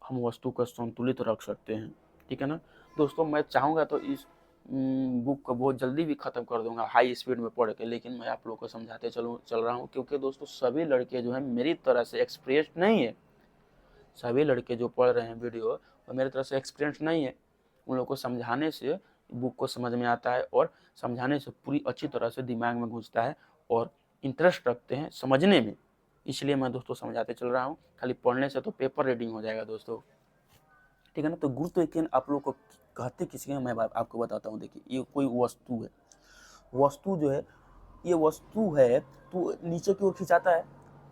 हम वस्तु को संतुलित रख सकते हैं, ठीक है ना। दोस्तों मैं चाहूँगा तो इस बुक को बहुत जल्दी भी ख़त्म कर दूंगा हाई स्पीड में पढ़ के, लेकिन मैं आप लोगों को समझाते चल रहा हूँ, क्योंकि दोस्तों सभी लड़के जो है मेरी तरह से एक्सपीरियंस नहीं है। सभी लड़के जो पढ़ रहे हैं वीडियो, वो मेरी तरह से एक्सपीरियंस नहीं है। उन लोगों को समझाने से बुक को समझ में आता है, और समझाने से पूरी अच्छी तरह से दिमाग में घुसता है, और इंटरेस्ट रखते हैं समझने में, इसलिए मैं दोस्तों समझाते चल रहा हूँ। खाली पढ़ने से तो पेपर रीडिंग हो जाएगा दोस्तों, ठीक है ना। तो गुरुत्वीय केंद्र आप लोग को कहते किसी, मैं आपको बताता हूँ। देखिए ये कोई वस्तु है, वस्तु जो है, ये वस्तु है तो नीचे की ओर खिंचाता है,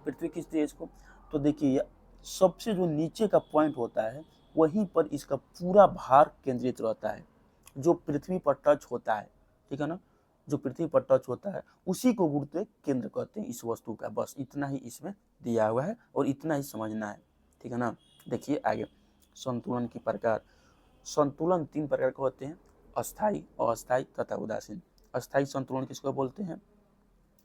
पृथ्वी खींचती है इसको। तो देखिए सबसे जो नीचे का पॉइंट होता है, वहीं पर इसका पूरा भार केंद्रित रहता है, जो पृथ्वी पर टच होता है, ठीक है ना। जो पृथ्वी पर टच होता है उसी को गुरुत्वीय केंद्र कहते हैं इस वस्तु का। बस इतना ही इसमें दिया हुआ है, और इतना ही समझना है, ठीक है ना। देखिए आगे, संतुलन की प्रकार। संतुलन तीन प्रकार के होते हैं, अस्थायी, अस्थायी तथा उदासीन। अस्थायी संतुलन किसको बोलते हैं,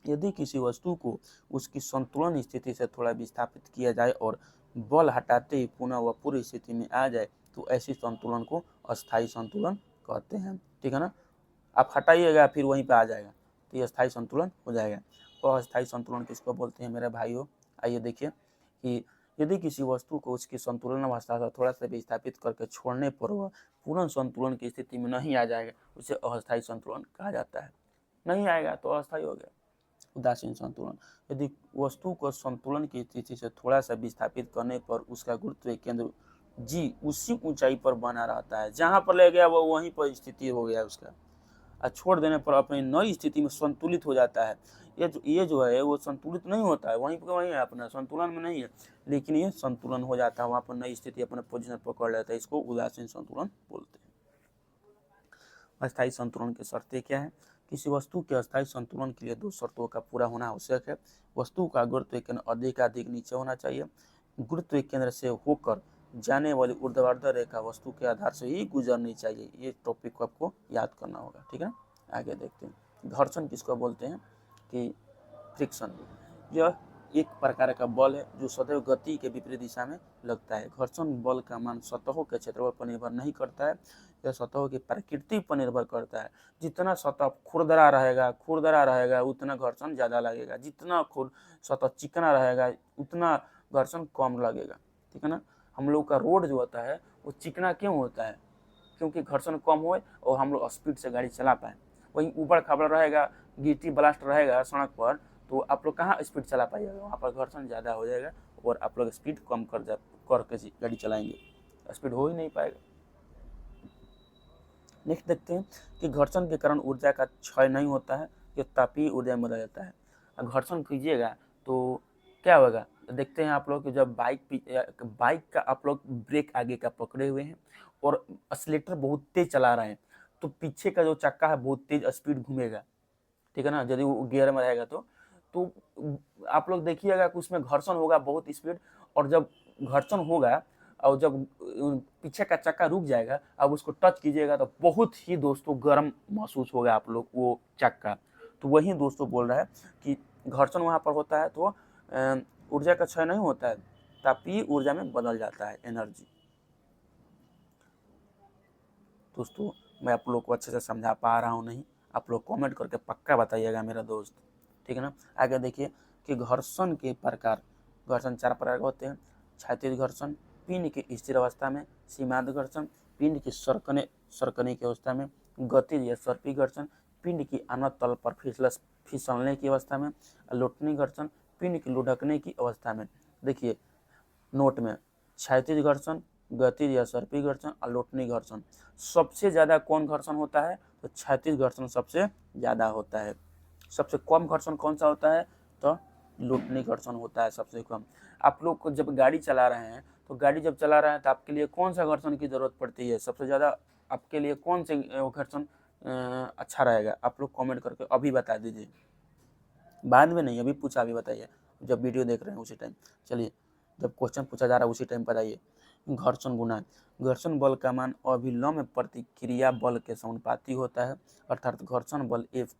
यदि किसी वस्तु को उसकी संतुलन स्थिति से थोड़ा विस्थापित किया जाए और बल हटाते ही पुनः वह पूरी स्थिति में आ जाए, तो ऐसी संतुलन को अस्थायी संतुलन कहते हैं, ठीक है ना। आप हटाइएगा फिर वहीं पे आ जाएगा, तो ये अस्थायी संतुलन हो जाएगा। और अस्थायी संतुलन किसको बोलते हैं मेरे भाइयों, आइए देखिए कि यदि किसी वस्तु को उसकी संतुलन अवस्था से थोड़ा सा विस्थापित करके छोड़ने पर वह पूर्ण संतुलन की स्थिति में नहीं आ जाएगा, उसे अस्थायी संतुलन कहा जाता है। नहीं आएगा तो अस्थायी हो गया। उदासीन संतुलन, यदि वस्तु को संतुलन की स्थिति से थोड़ा सा विस्थापित करने पर उसका गुरुत्वीय केंद्र जी उसी ऊंचाई पर बना रहता है, जहां पर ले गया वो वहीं पर स्थिति हो गया उसका, और छोड़ देने पर अपनी नई स्थिति में संतुलित हो जाता है। ये जो है वो संतुलित नहीं होता है, वहीं पर वहीं है, अपना संतुलन में नहीं है, लेकिन ये संतुलन हो जाता है, वहाँ पर नई स्थिति अपने पोजीशन पकड़ लेता है। इसको उदासीन संतुलन बोलते हैं। अस्थायी संतुलन की शर्तें क्या है, किसी वस्तु के अस्थायी संतुलन के लिए दो शर्तों का पूरा होना आवश्यक है। वस्तु का गुरुत्वीय केंद्र अधिक नीचे होना चाहिए, गुरुत्वीय केंद्र से होकर जाने वाली ऊर्ध्वाधर रेखा वस्तु के आधार से ही गुजरनी चाहिए। ये टॉपिक को आपको याद करना होगा, ठीक है। आगे देखते हैं, घर्षण किसको बोलते हैं, कि फ्रिक्शन, यह एक प्रकार का बल है जो सदैव गति के विपरीत दिशा में लगता है। घर्षण बल का मान सतहों के क्षेत्रफल पर निर्भर नहीं करता है, यह सतहों की प्रकृति पर निर्भर करता है। जितना सतह खुरदरा रहेगा उतना घर्षण ज़्यादा लगेगा, जितना सतह चिकना रहेगा उतना घर्षण कम लगेगा, ठीक है ना। हम लोग का रोड जो होता है वो चिकना क्यों होता है, क्योंकि घर्षण कम हो और हम लोग स्पीड से गाड़ी चला पाए। वहीं ऊबड़ खाबड़ रहेगा, गिट्टी ब्लास्ट रहेगा सड़क पर, तो आप लोग कहाँ स्पीड चला पाइएगा, वहाँ पर घर्षण ज़्यादा हो जाएगा और आप लोग स्पीड कम करके गाड़ी चलाएंगे, स्पीड हो ही नहीं पाएगा। नेक्स्ट देखते हैं कि घर्षण के कारण ऊर्जा का क्षय नहीं होता है, यह तापीय ऊर्जा में बदल जाता है। घर्षण कीजिएगा तो क्या होगा? तो देखते हैं आप लोग कि जब बाइक का आप लोग ब्रेक आगे का पकड़े हुए हैं और एक्सीलेटर बहुत तेज चला रहे हैं, तो पीछे का जो चक्का है बहुत तेज स्पीड घूमेगा, ठीक है ना, यदि वो गियर में रहेगा तो आप लोग देखिएगा कि उसमें घर्षण होगा बहुत स्पीड, और जब घर्षण होगा और जब पीछे का चक्का रुक जाएगा, अब उसको टच कीजिएगा तो बहुत ही दोस्तों गर्म महसूस होगा आप लोग वो चक्का। तो वही दोस्तों बोल रहा है कि घर्षण वहाँ पर होता है तो ऊर्जा का क्षय नहीं होता है, तापीय ऊर्जा में बदल जाता है एनर्जी। दोस्तों मैं आप लोग को अच्छे से समझा पा रहा हूँ नहीं, आप लोग कमेंट करके पक्का बताइएगा मेरा दोस्त, ठीक है ना। आगे देखिए कि घर्षण के प्रकार, घर्षण 4 प्रकार के होते हैं। क्षैतिज घर्षण, पिंड की स्थिर अवस्था में। सीमांत घर्षण, पिंड की सरकने की अवस्था में। गतिज या सर्पी घर्षण, पिंड की अनंत तल पर फिसलने की अवस्था में। लुढ़कनी घर्षण, पिंड की लुढ़कने की अवस्था में। देखिए नोट में, क्षैतिज घर्षण, गतिज या सर्पी घर्षण और लुढ़कनी घर्षण। सबसे ज़्यादा कौन घर्षण होता है? तो क्षैतिज घर्षण सबसे ज़्यादा होता है। सबसे कम घर्षण कौन सा होता है? तो लुढ़कनी घर्षण होता है सबसे कम। आप लोग को जब गाड़ी चला रहे हैं तो गाड़ी जब चला रहे हैं तो आपके लिए कौन सा घर्षण की ज़रूरत पड़ती है? सबसे ज़्यादा आपके लिए कौन से घर्षण अच्छा रहेगा? आप लोग कमेंट करके अभी बता दीजिए, बाद में नहीं, अभी पूछा अभी बताइए, जब वीडियो देख रहे हैं उसी टाइम। चलिए, जब क्वेश्चन पूछा जा रहा है उसी टाइम बताइए। घर्षण गुणांक, घर्षण बल का मान अभिलम्ब प्रतिक्रिया बल के समानुपाती होता है, अर्थात घर्षण बल F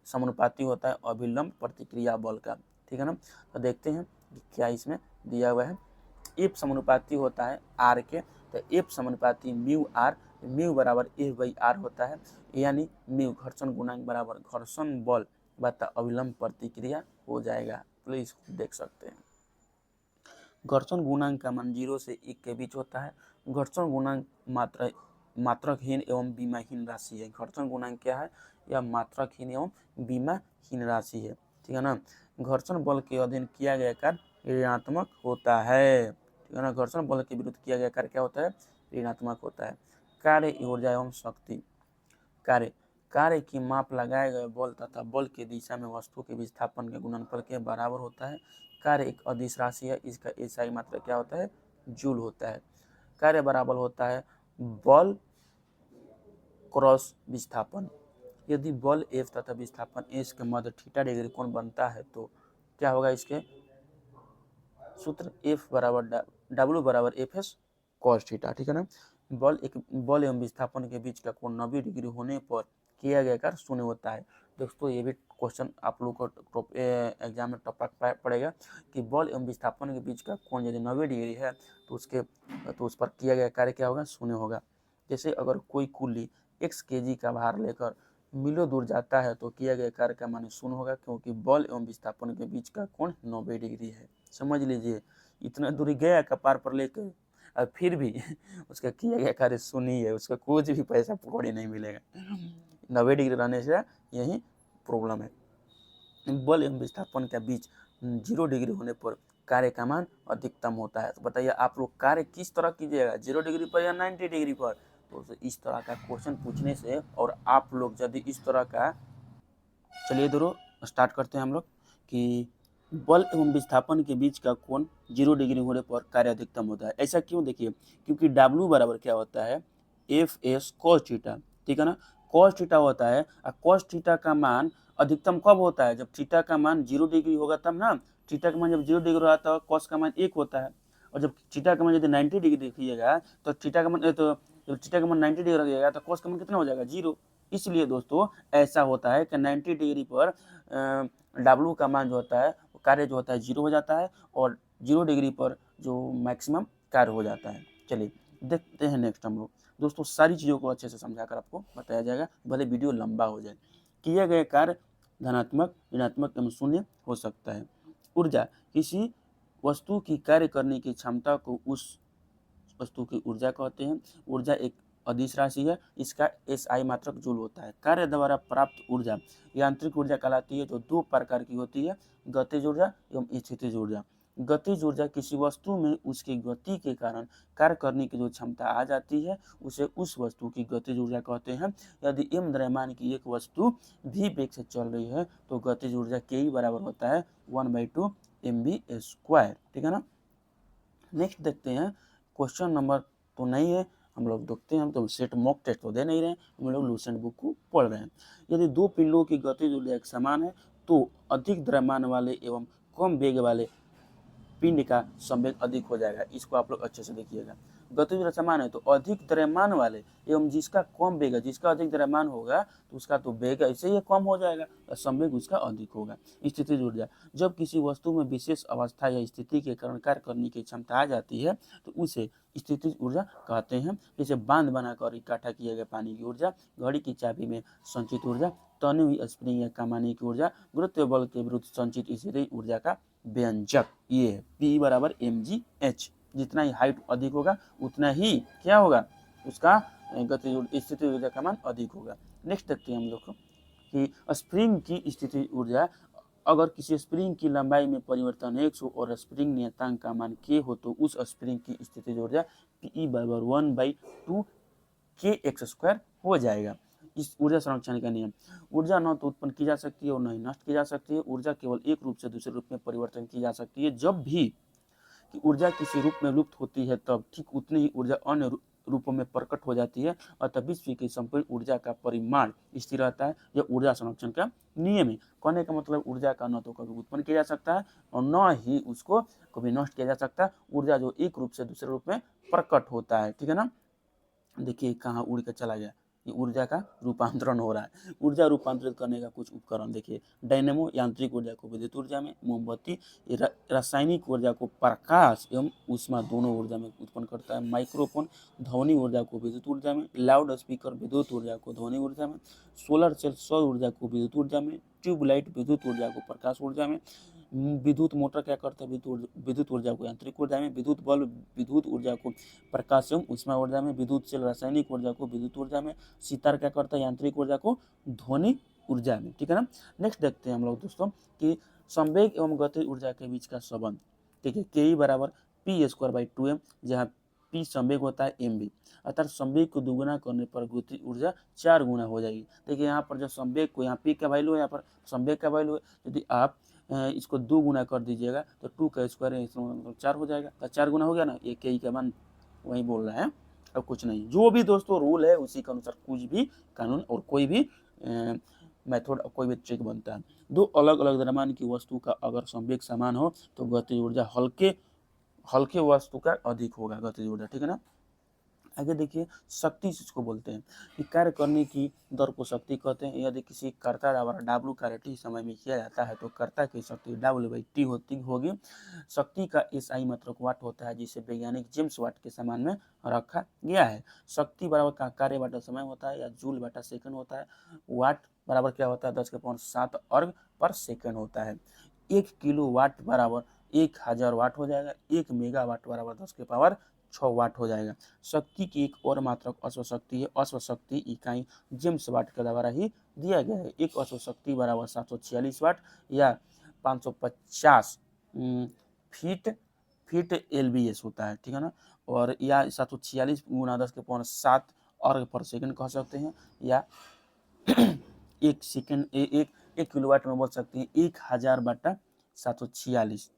समानुपाती होता है अभिलम्ब प्रतिक्रिया बल का, ठीक है ना। तो देखते हैं कि क्या इसमें दिया हुआ है। F समानुपाती होता है R के, तो F समानुपाती म्यू R, म्यू बराबर F/R होता है, यानी म्यू घर्षण गुणांक बराबर घर्षण बल बता अभिलम्ब प्रतिक्रिया हो जाएगा। तो इसको देख सकते हैं। घर्षण गुणांक का मान 0 से 1 के बीच होता है। घर्षण गुणांक मात्रकहीन एवं बीमाहीन राशि है। घर्षण गुणांक क्या है? यह मात्रकहीन एवं बीमाहीन राशि है, ठीक है ना। घर्षण बल के अधीन किया गया कार्य ऋणात्मक होता है, ठीक है ना। घर्षण बल के विरुद्ध किया गया कार्य क्या होता है? ऋणात्मक होता है। कार्य, ऊर्जा एवं शक्ति। कार्य की माप लगाए गए बल तथा बल की दिशा में वस्तु के विस्थापन के गुणनफल के बराबर होता है। कार्य एक अदिश राशि है, इसका एसआई मात्रा क्या होता है? जूल होता है। कार्य बराबर होता है बल क्रॉस विस्थापन। यदि बल F तथा विस्थापन S के मध्य थीटा डिग्री कोण बनता है तो क्या होगा? इसके सूत्र W बराबर FS cos थीटा, ठीक है ना। बल एवं विस्थापन के बीच का कोण 90 डिग्री होने पर किया गया कार्य शून्य होता है। दोस्तों ये भी क्वेश्चन आप लोग को एग्जाम में टपक पड़ेगा कि बल एवं विस्थापन के बीच का कोण यदि 90 डिग्री है तो उस पर किया गया कार्य क्या होगा? शून्य होगा। जैसे अगर कोई कुल्ली x kg का भार लेकर मीलों दूर जाता है तो किया गया कार्य का मान शून्य होगा, क्योंकि बल एवं विस्थापन के बीच का कोण 90 डिग्री है। समझ लीजिए, इतना दूरी गया कपार पर लेकर और फिर भी उसका किया गया कार्य शून्य ही है, उसका कुछ भी पैसा पकौड़ी नहीं मिलेगा। 90 डिग्री रहने से यही प्रॉब्लम है। बल एवं विस्थापन के बीच 0 डिग्री होने पर कार्य का मान अधिकतम होता है। तो बताइए आप लोग कार्य किस तरह कीजिएगा, 0 डिग्री पर या 90 डिग्री पर? तो इस तरह का क्वेश्चन पूछने से, और आप लोग यदि इस तरह का, चलिए दोस्तों स्टार्ट करते हैं हम लोग कि बल एवं विस्थापन के बीच का कोण 0 डिग्री होने पर कार्य अधिकतम होता है। ऐसा क्यों? देखिए, क्योंकि W बराबर क्या होता है? FS cos थीटा, ठीक है ना। cos थीटा होता है, और cos थीटा का मान अधिकतम कब होता है? जब थीटा का मान 0 डिग्री होगा तब ना। थीटा का मान जब 0 डिग्री होगा तो cos का मान 1 होता है, और जब थीटा का मान यदि 90 डिग्री देखिएगा तो थीटा का मान जब थीटा का मान 90 डिग्री रखिएगा तो cos का मान कितना हो जाएगा? 0। इसलिए दोस्तों ऐसा होता है कि 90 डिग्री पर W का मान जो होता है, कार्य जो होता है 0 हो जाता है, और 0 डिग्री पर जो मैक्सिमम कार्य हो जाता है। चलिए देखते हैं नेक्स्ट हम लोग। दोस्तों सारी चीज़ों को अच्छे से समझाकर आपको बताया जाएगा, भले वीडियो लंबा हो जाए। किया गया कार्य धनात्मक, ऋणात्मक एवं शून्य हो सकता है। ऊर्जा, किसी वस्तु की कार्य करने की क्षमता को उस वस्तु की ऊर्जा कहते हैं। ऊर्जा एक अदिश राशि है, इसका SI मात्रक जूल होता है। कार्य द्वारा प्राप्त ऊर्जा यांत्रिक ऊर्जा कहलाती है, जो 2 प्रकार की होती है, गतिज ऊर्जा एवं स्थितिज ऊर्जा। गतिज ऊर्जा किसी वस्तु में उसकी गति के कारण कार्य करने की जो क्षमता आ जाती है उसे उस वस्तु की गतिज ऊर्जा कहते हैं। यदि m द्रव्यमान की एक वस्तु v वेग से चल रही है तो गतिज ऊर्जा के ही बराबर होता है 1/2 mv², ठीक है ना। नेक्स्ट देखते हैं क्वेश्चन नंबर तो नहीं है, हम लोग देखते हैं, हम तो सेट मॉक टेस्ट तो दे नहीं रहे हैं, हम लोग लूसेंट बुक को पढ़ रहे हैं। यदि दो पिंडों की गतिज ऊर्जा एक समान है तो अधिक द्रव्यमान वाले एवं कम वेग वाले पिंड का संवेग अधिक हो जाएगा। इसको आप लोग अच्छे से देखिएगा। गतिज ऊर्जा समान है तो अधिक द्रव्यमान वाले एवं जिसका कम वेग है, जिसका अधिक द्रव्यमान होगा तो उसका तो वेग ऐसे ही कम हो जाएगा, संवेग उसका अधिक होगा। स्थितिज ऊर्जा, जब किसी वस्तु में विशेष अवस्था या स्थिति के कारण कार्य करने की क्षमता आ जाती है तो उसे स्थितिज ऊर्जा कहते हैं। जैसे बांध बनाकर इकट्ठा किए गए पानी की ऊर्जा, घड़ी की चाबी में संचित ऊर्जा, तनी हुई स्प्रिंग या कमाने की ऊर्जा, गुरुत्व बल के विरुद्ध संचित स्थितिज ऊर्जा का व्यंजक ये है P बराबर mgh। जितना ही हाइट अधिक होगा उतना ही क्या होगा, उसका गतिज स्थितिज ऊर्जा का मान अधिक होगा। नेक्स्ट देखते हैं हम लोग को कि स्प्रिंग की स्थितिज ऊर्जा, अगर किसी स्प्रिंग की लंबाई में परिवर्तन 1 हो और स्प्रिंग नियतांक का मान k हो तो उस स्प्रिंग की स्थितिज ऊर्जा Pe बराबर 1/2 kx² हो जाएगा। इस ऊर्जा संरक्षण का नियम, ऊर्जा न तो उत्पन्न की जा सकती है और न ही नष्ट की जा सकती है। ऊर्जा केवल एक रूप से दूसरे रूप में परिवर्तन की जा सकती है। जब भी कि ऊर्जा किसी रूप में लुप्त होती है तब ठीक उतनी ही ऊर्जा अन्य रूपों में प्रकट हो जाती है, अतः विश्व की संपूर्ण ऊर्जा का परिमाण स्थिर रहता है। यह ऊर्जा संरक्षण का नियम है। कहने का मतलब ऊर्जा का न तो कभी उत्पन्न किया जा सकता है और न ही उसको कभी नष्ट किया जा सकता है। ऊर्जा जो एक रूप से दूसरे रूप में प्रकट होता है, ठीक है ना। देखिए कहाँ उड़ के चला गया, ये ऊर्जा का रूपांतरण हो रहा है। ऊर्जा रूपांतरित करने का कुछ उपकरण देखिए, डायनेमो यांत्रिक ऊर्जा को विद्युत ऊर्जा में, मोमबत्ती रासायनिक ऊर्जा को प्रकाश एवं ऊष्मा दोनों ऊर्जा में उत्पन्न करता है। माइक्रोफोन ध्वनि ऊर्जा को विद्युत ऊर्जा में, लाउड स्पीकर विद्युत ऊर्जा को ध्वनि ऊर्जा में, सोलर सेल सौर ऊर्जा को विद्युत ऊर्जा में, ट्यूबलाइट विद्युत ऊर्जा को प्रकाश ऊर्जा में, विद्युत मोटर क्या करता है विद्युत ऊर्जा को यांत्रिक ऊर्जा में, विद्युत बल्ब विद्युत ऊर्जा को प्रकाश एवं ऊष्मा ऊर्जा में, विद्युत सेल रासायनिक ऊर्जा को विद्युत ऊर्जा में, सितार क्या करता है यांत्रिक ऊर्जा को ध्वनि ऊर्जा में, ठीक है ना। नेक्स्ट देखते हैं हम लोग दोस्तों कि संवेग एवं गतिज ऊर्जा के बीच का संबंध, ठीक है। के बराबर P²/2m, जहाँ P संवेग होता है mv, अर्थात संवेग को दुगुना करने पर गतिज ऊर्जा 4 गुना हो जाएगी। देखिए यहाँ पर जो संवेग को, यहाँ P का वैल्यू है, यहाँ पर संवेग का वैल्यू है। यदि आप इसको 2 गुना कर दीजिएगा तो 2 का स्क्वायर है, इसमें मतलब 4 हो जाएगा। तो 4 गुना हो गया ना, ये के का मान वही बोल रहा है और कुछ नहीं। जो भी दोस्तों रूल है उसी के अनुसार कुछ भी कानून और कोई भी मेथड और कोई भी ट्रिक बनता है। दो अलग अलग द्रव्यमान की वस्तु का अगर संवेग समान हो तो गतिज ऊर्जा हल्के वस्तु का अधिक होगा गतिज ऊर्जा, ठीक है ना। आगे देखिए, शक्ति जिसको बोलते हैं कि कार्य करने की दर को शक्ति कहते हैं। यदि किसी कर्ता द्वारा W कार्य t समय में किया जाता है तो कर्ता की शक्ति W/t होगी। शक्ति का SI मात्रक वाट होता है, जिसे वैज्ञानिक जेम्स वाट के समान में रखा गया है। शक्ति बराबर का कार्य बटा समय होता है या जूल बटा सेकंड होता है। वाट बराबर क्या होता है 10⁻7 अर्ग पर सेकंड होता है। 1 किलो वाट बराबर 1000 वाट हो जाएगा। 1 मेगावाट बराबर 10⁻6 वाट हो जाएगा। शक्ति की एक और मात्रक अश्वशक्ति है। अश्वशक्ति इकाई जेम्स वाट के द्वारा ही दिया गया है। एक अश्वशक्ति बराबर 746 वाट या 550 फीट LBS होता है, ठीक है ना। और या 746 गुना 10⁻7 अर्ग पर सेकंड कह सकते हैं, या एक किलोवाट में बोल सकते हैं 1000/746।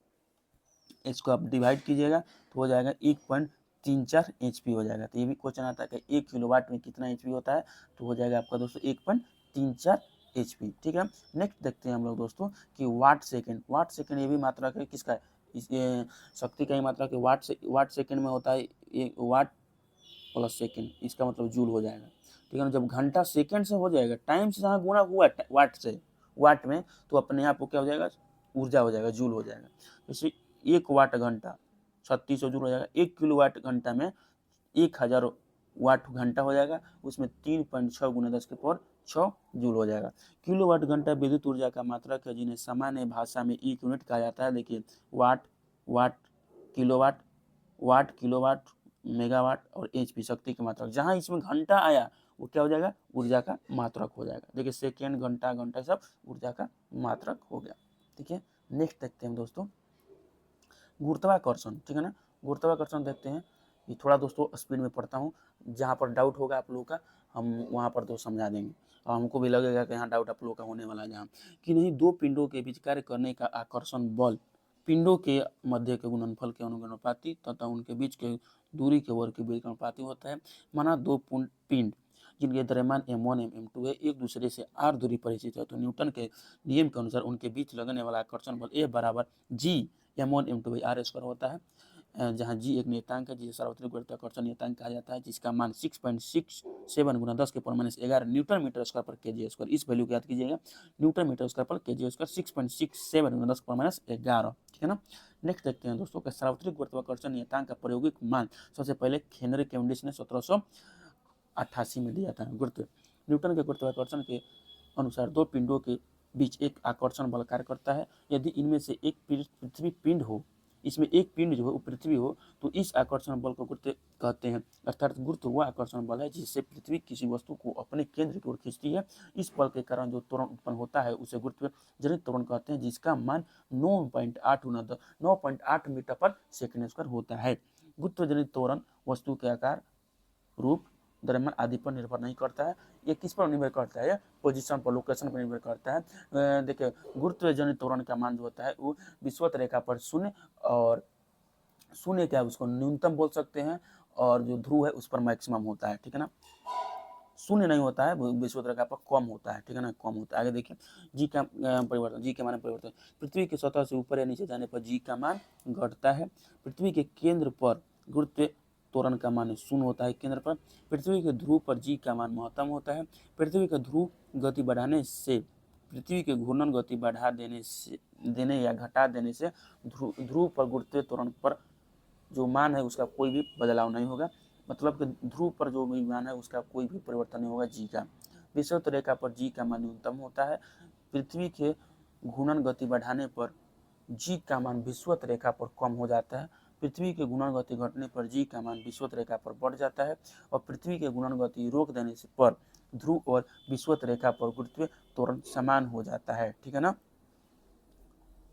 इसको आप डिवाइड कीजिएगा तो हो जाएगा 1.34 HP हो जाएगा। तो ये भी क्वेश्चन आता है कि 1 किलोवाट में कितना HP होता है, तो हो जाएगा आपका दोस्तों 1.34 HP, ठीक है। नेक्स्ट देखते हैं हम लोग दोस्तों कि वाट सेकंड ये भी मात्रक है किसका, इस शक्ति का ही मात्रक है। वाट सेकंड में होता है वाट प्लस सेकंड, इसका मतलब जूल हो जाएगा, ठीक है ना। जब घंटा सेकंड से हो जाएगा, टाइम से जहाँ गुणा हुआ वाट से वाट में, तो अपने आप को क्या हो जाएगा, ऊर्जा हो जाएगा, जूल हो जाएगा। जैसे 1 वाट घंटा 3600 जूल हो जाएगा। 1 किलोवाट घंटा में 1000 वाट घंटा हो जाएगा, उसमें 3.6 गुना 10⁻6 जूल हो जाएगा। किलोवाट घंटा विद्युत ऊर्जा का मात्रक है, जिन्हें सामान्य भाषा में एक यूनिट कहा जाता है। देखिए वाट किलोवाट मेगावाट और HP शक्ति की मात्रक। जहाँ इसमें घंटा आया वो क्या हो जाएगा, ऊर्जा का मात्रक हो जाएगा। देखिए सेकेंड, घंटा सब ऊर्जा का मात्रक हो गया, ठीक है। नेक्स्ट देखते हैं दोस्तों गुरुत्वाकर्षण, ठीक है ना। गुरुत्वाकर्षण देखते हैं, ये थोड़ा दोस्तों स्पीड में पढ़ता हूँ, जहाँ पर डाउट होगा आप लोगों का हम वहाँ पर तो समझा देंगे, और हमको भी लगेगा कि यहाँ डाउट आप लोगों का होने वाला है जहाँ कि नहीं, दो पिंडों के बीच कार्य करने का आकर्षण बल पिंडों के मध्य के गुणनफल के अनुपाती तथा उनके बीच के दूरी के वर्ग के बीच के अनुपाती होता है। माना दो पिंड जिनके द्रव्यमान m1 m2 है, एक दूसरे से r दूरी पर स्थित है, तो न्यूटन के नियम के अनुसार उनके बीच लगने वाला आकर्षण बल F बराबर g m1 m2 r square होता है, जहाँ g एक नियतांक है जिसे सार्वत्रिक गुरुत्वाकर्षण नियतांक कहा जाता है, जिसका मान 6.67 गुना 10⁻11 न्यूटन मीटर स्क्वायर पर केजी स्क्वायर। इस वैल्यू को याद कीजिएगा, न्यूटन मीटर स्क्वायर पर केजी स्क्वायर 6.67 गुना 10⁻11, ठीक है ना। नेक्स्ट देखते हैं दोस्तों, सार्वत्रिक गुरुत्वाकर्षण नियतांक का प्रायोगिक मान सबसे पहले हेनरी कैवेंडिश ने 1788 में दिया था। न्यूटन के गुरुत्वाकर्षण के अनुसार दो पिंडों के बीच एक आकर्षण बल कार्य करता है। यदि इनमें से एक पृथ्वी पिंड हो, इसमें एक पिंड जो है वो पृथ्वी हो, तो इस आकर्षण बल को गुरुत्व कहते हैं। अर्थात गुरुत्व वह आकर्षण बल है जिससे पृथ्वी किसी वस्तु को अपने केंद्र की ओर खींचती है। इस बल के कारण जो त्वरण उत्पन्न होता है उसे गुरुत्व जनित त्वरण कहते हैं, जिसका मान 9.8 मीटर पर सेकंड स्क्वायर होता है। गुरुत्व जनित त्वरण वस्तु के आकार, रूप, द्रव्यमान आदि पर निर्भर नहीं करता है। ये किस पर निर्भर करता है? पोजीशन पर, लोकेशन पर निर्भर करता है। देखिए, गुरुत्व जनित त्वरण का मान जो होता है वो विषुवत रेखा पर शून्य, और शून्य क्या है उसको न्यूनतम बोल सकते हैं, और जो ध्रुव है उस पर मैक्सिमम होता है, ठीक है ना। शून्य नहीं होता है, विषुवत रेखा पर कम होता है, ठीक है ना, कम होता है। आगे देखिए, जी का परिवर्तन, जी के मान में परिवर्तन। पृथ्वी की सतह से ऊपर या नीचे जाने पर जी का मान घटता है। पृथ्वी के केंद्र पर गुरुत्व त्वरण का मान शून्य होता है केंद्र पर। पृथ्वी के ध्रुव पर जी का मान महत्तम होता है। पृथ्वी का ध्रुव गति बढ़ाने से, पृथ्वी के घूर्णन गति बढ़ा देने या घटा देने से ध्रुव पर गुरुत्व त्वरण पर जो मान है उसका कोई भी बदलाव नहीं होगा। मतलब कि ध्रुव पर जो भी मान है उसका कोई भी परिवर्तन नहीं होगा जी का। विषुवत रेखा पर जी का मान न्यूनतम होता है। पृथ्वी के घूर्णन गति बढ़ाने पर जी का मान विषुवत रेखा पर कम हो जाता है। पृथ्वी के घूर्णन गति घटने पर जी का मान विषुवत रेखा पर बढ़ जाता है, और पृथ्वी के घूर्णन गति रोक देने से पर ध्रुव और विषुवत रेखा पर गुरुत्व त्वरण समान हो जाता है, ठीक है ना।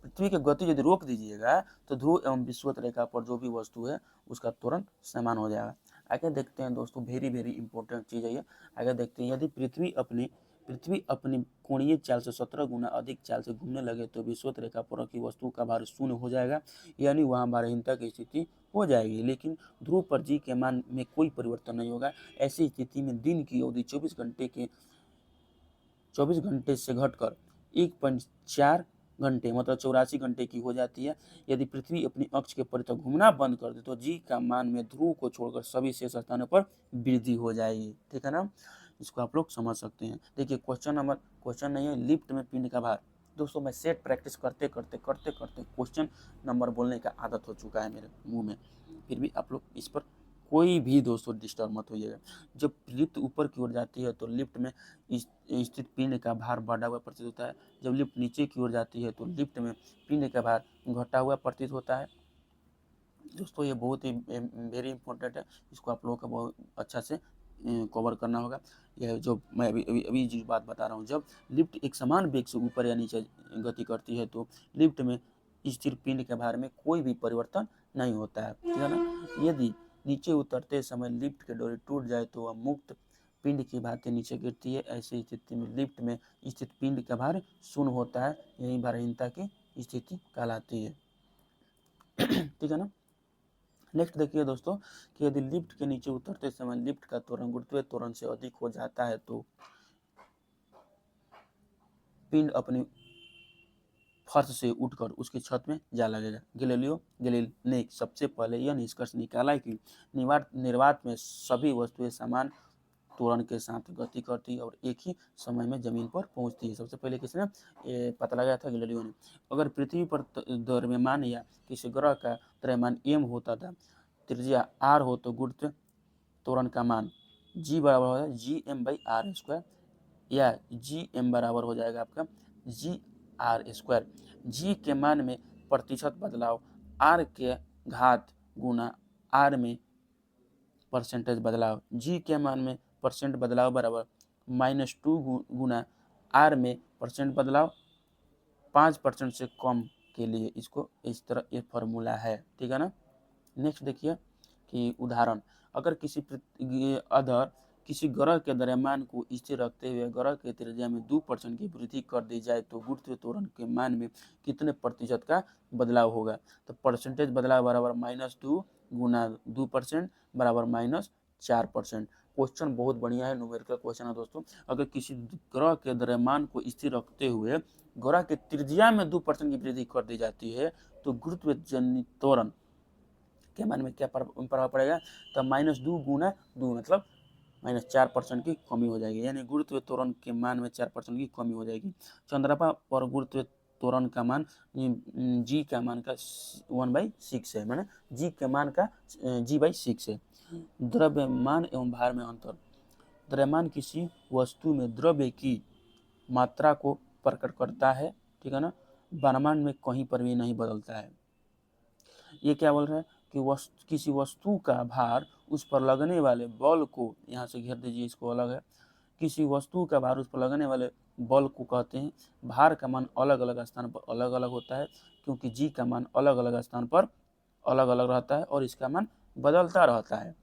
पृथ्वी की गति यदि रोक दीजिएगा तो ध्रुव एवं विषुवत रेखा पर जो भी वस्तु है उसका त्वरण समान हो जाएगा। आगे देखते हैं दोस्तों, वेरी इंपॉर्टेंट चीज़ है ये। आगे देखते हैं, यदि पृथ्वी अपनी कोणीय चाल से 17 गुना अधिक चाल से घूमने लगे तो विषुवत रेखा पर की वस्तु का भार शून्य हो जाएगा, यानी वहाँ भारहीनता की स्थिति हो जाएगी। लेकिन ध्रुव पर जी के मान में कोई परिवर्तन नहीं होगा। ऐसी स्थिति में दिन की अवधि 24 घंटे से घटकर 1.4 घंटे मतलब 84 घंटे की हो जाती है। यदि पृथ्वी अपनी अक्ष के परितः घूमना बंद कर दे तो जी का मान में ध्रुव को छोड़कर सभी शेष स्थानों पर वृद्धि हो जाएगी, ठीक है ना। इसको आप लोग समझ सकते हैं। देखिए, क्वेश्चन नहीं है, लिफ्ट में पिंड का भार। दोस्तों, मैं सेट प्रैक्टिस करते क्वेश्चन नंबर बोलने का आदत हो चुका है मेरे मुंह में, फिर भी आप लोग इस पर कोई भी दोस्तों डिस्टर्ब मत होइएगा। जब लिफ्ट ऊपर की ओर जाती है तो लिफ्ट में स्थित पिंड का भार बढ़ा हुआ प्रतीत होता है। जब लिफ्ट नीचे की ओर जाती है तो लिफ्ट में पिंड का भार घटा हुआ प्रतीत होता है। दोस्तों, ये बहुत ही वेरी इंपॉर्टेंट है, इसको आप लोगों का बहुत अच्छा से कवर करना होगा। यह जो मैं अभी जो बात बता रहा हूँ, जब लिफ्ट एक समान वेग से ऊपर या नीचे गति करती है तो लिफ्ट में स्थिर पिंड के भार में कोई भी परिवर्तन नहीं होता है, ठीक है ना। यदि नीचे उतरते समय लिफ्ट की डोरी टूट जाए तो वह मुक्त पिंड की भांति नीचे गिरती है। ऐसी स्थिति में लिफ्ट में स्थित पिंड का भार शून्य होता है, यही भारहीनता की स्थिति कहलाती है, ठीक है ना। नेक्स्ट देखिए दोस्तों, कि यदि लिफ्ट के नीचे उतरते समय लिफ्ट का त्वरण गुरुत्व त्वरण से अधिक हो जाता है तो पिंड अपनी फर्श से उठकर उसकी छत में जा लगेगा। गैलीलियो गैलीली ने सबसे पहले यह निष्कर्ष निकाला कि निर्वात में सभी वस्तुएं समान त्वरण के साथ गति करती है और एक ही समय में जमीन पर पहुंचती है। सबसे पहले किसने ये पता लगाया था? गैलीलियो ने। अगर पृथ्वी पर द्रव्यमान या किसी ग्रह का द्रव्यमान m होता था, त्रिज्या r हो, तो गुरुत्व त्वरण का मान g बराबर हो जाएगा gm/r², या gm बराबर हो जाएगा आपका g/r²। g के मान में प्रतिशत बदलाव r के घात गुना r में परसेंटेज बदलाव, g के मान में परसेंट बदलाव बराबर -2 गुना r में परसेंट बदलाव 5% से कम के लिए इसको इस तरह ये फॉर्मूला है, ठीक है ना। नेक्स्ट देखिए कि उदाहरण, अगर किसी अधर किसी ग्रह के द्रव्यमान को स्थिर रखते हुए ग्रह के त्रिज्या में 2% की वृद्धि कर दी जाए तो गुरुत्व त्वरण के मान में कितने प्रतिशत का बदलाव होगा। तो परसेंटेज बदलाव बराबर -2 गुना 2% बराबर -4%। क्वेश्चन बहुत बढ़िया है, न्यूमेरिकल क्वेश्चन है दोस्तों। अगर किसी ग्रह के द्रव्यमान को स्थिर रखते हुए ग्रह के त्रिज्या में 2% की वृद्धि कर दी जाती है तो गुरुत्व जनित त्वरण के मान में क्या प्रभाव पड़ेगा। तो -2 गुना 2 मतलब -4% की कमी हो जाएगी, यानी गुरुत्व त्वरण के मान में 4% की कमी हो जाएगी। चंद्रमा पर गुरुत्व त्वरण का मान जी का मान का 1/6 है, माने जी के मान का g/6 है। द्रव्यमान एवं भार में अंतर। द्रव्यमान किसी वस्तु में द्रव्य की मात्रा को प्रकट करता है, ठीक है ना, द्रव्यमान में कहीं पर भी नहीं बदलता है। ये क्या बोल रहा है कि किसी वस्तु का भार उस पर लगने वाले बल को, यहाँ से घेर दीजिए, इसको अलग है, किसी वस्तु का भार उस पर लगने वाले बल को कहते हैं। भार का मान अलग अलग स्थान पर अलग अलग होता है क्योंकि जी का मान अलग अलग स्थान पर अलग अलग रहता है और इसका मान बदलता रहता है,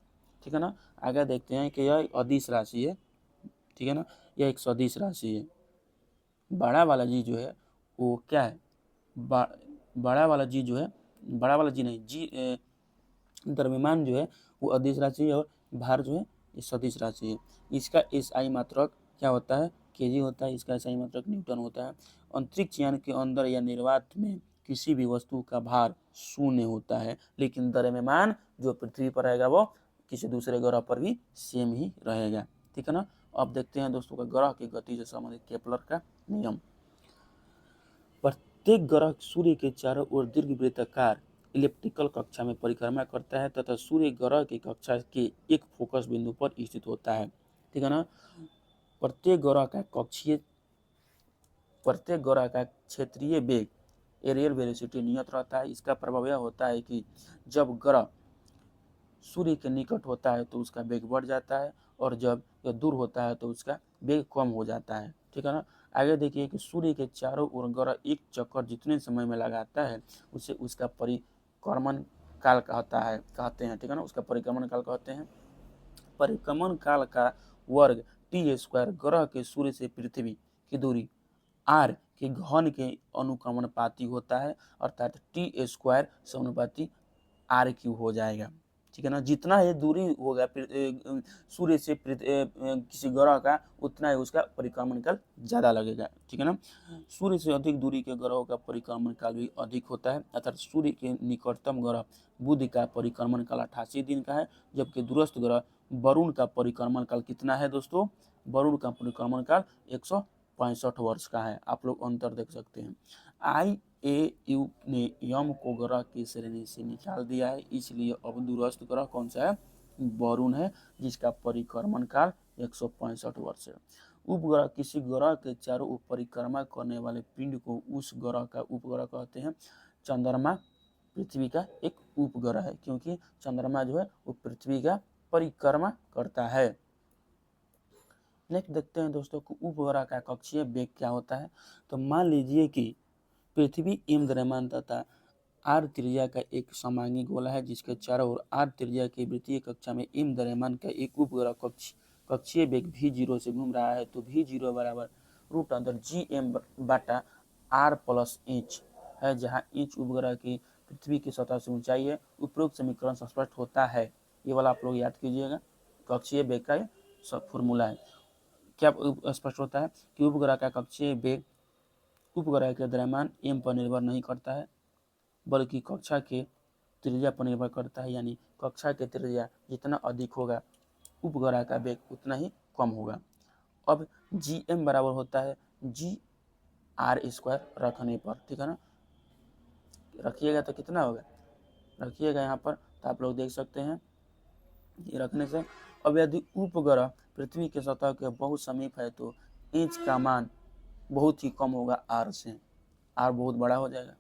ठीक है ना। आगे देखते हैं कि यह अदिश राशि है, ठीक है ना, यह एक सदिश राशि है। बड़ा वाला जी जो है वो क्या है, बड़ा वाला जी जो है, बड़ा वाला जी नहीं, जी द्रव्यमान जो है वो अदिश राशि है और भार जो है ये सदिश राशि है। इसका एसआई मात्रक क्या होता है, केजी होता है, इसका एसआई मात्रक न्यूटन होता है। अंतरिक्ष यान के अंदर या निर्वात में किसी भी वस्तु का भार शून्य होता है, लेकिन द्रव्यमान जो पृथ्वी पर रहेगा वो किसी दूसरे ग्रह पर भी सेम ही रहेगा, ठीक है ना। अब देखते हैं दोस्तों का ग्रह की गति से संबंधित केपलर का नियम। प्रत्येक ग्रह सूर्य के चारों ओर दीर्घवृत्ताकार इलिप्टिकल कक्षा में परिक्रमा करता है तथा सूर्य ग्रह की कक्षा के एक फोकस बिंदु पर स्थित होता है, ठीक है ना। प्रत्येक ग्रह का क्षेत्रीय वेग एरियल वेलोसिटी नियत रहता है। इसका प्रभाव यह होता है कि जब ग्रह सूर्य के निकट होता है तो उसका वेग बढ़ जाता है और जब यह दूर होता है तो उसका वेग कम हो जाता है, ठीक है ना। आगे देखिए कि सूर्य के चारों ओर ग्रह एक चक्कर जितने समय में लगाता है उसे उसका परिक्रमण काल कहते हैं, ठीक है ना, उसका परिक्रमण काल कहते हैं। परिक्रमण काल का वर्ग t² ग्रह के सूर्य से पृथ्वी की दूरी r के घन के अनुक्रमणपाती होता है, अर्थात t² समानुपाती r³ हो जाएगा, ठीक है ना। जितना ये दूरी होगा सूर्य से किसी ग्रह का उतना ही उसका परिक्रमण काल ज़्यादा लगेगा, ठीक है ना। सूर्य से अधिक दूरी के ग्रहों का परिक्रमण काल भी अधिक होता है, अर्थात सूर्य के निकटतम ग्रह बुध का परिक्रमण काल 88 दिन का है, जबकि दूरस्थ ग्रह वरुण का परिक्रमण काल कितना है दोस्तों, वरुण का परिक्रमण काल 165 वर्ष का है। आप लोग अंतर देख सकते हैं। IAU ने यम को ग्रह की श्रेणी से निकाल दिया है, इसलिए अब दूरस्थ ग्रह कौन सा है, वरुण है, जिसका परिक्रमण काल 165 वर्ष है। उपग्रह किसी ग्रह के चारों ओर परिक्रमा करने वाले पिंड को उस ग्रह का उपग्रह कहते हैं। चंद्रमा पृथ्वी का एक उपग्रह है क्योंकि चंद्रमा जो है वो पृथ्वी का परिक्रमा करता है। नेक्स्ट देखते हैं दोस्तों को उपग्रह का कक्षीय वेग क्या होता है। तो मान लीजिए कि पृथ्वी m द्रव्यमान तथा r त्रिज्या का एक समांगी गोला है जिसके चारों ओर r त्रिज्या की वृत्तीय कक्षा में m द्रव्यमान का एक उपग्रह कक्षीय वेग v0 से घूम रहा है। तो v0 बराबर √g m/r+h है, जहाँ h उपग्रह की पृथ्वी की सतह से ऊंचाई है। उपरोक्त समीकरण स्पष्ट होता है, ये वाला आप लोग याद कीजिएगा, कक्षीय वेग का फॉर्मूला है। क्या स्पष्ट होता है कि उपग्रह का कक्षीय वेग उपग्रह के द्रव्यमान m पर निर्भर नहीं करता है बल्कि कक्षा के त्रिज्या पर निर्भर करता है, यानी कक्षा के त्रिज्या जितना अधिक होगा उपग्रह का वेग उतना ही कम होगा। अब gm बराबर होता है g/r² रखने पर, ठीक है ना, रखिएगा तो कितना होगा, रखिएगा यहाँ पर, तो आप लोग देख सकते हैं ये रखने से। अब यदि उपग्रह पृथ्वी के सतह के बहुत समीप है तो इंच का मान बहुत ही कम होगा r से, r बहुत बड़ा हो जाएगा,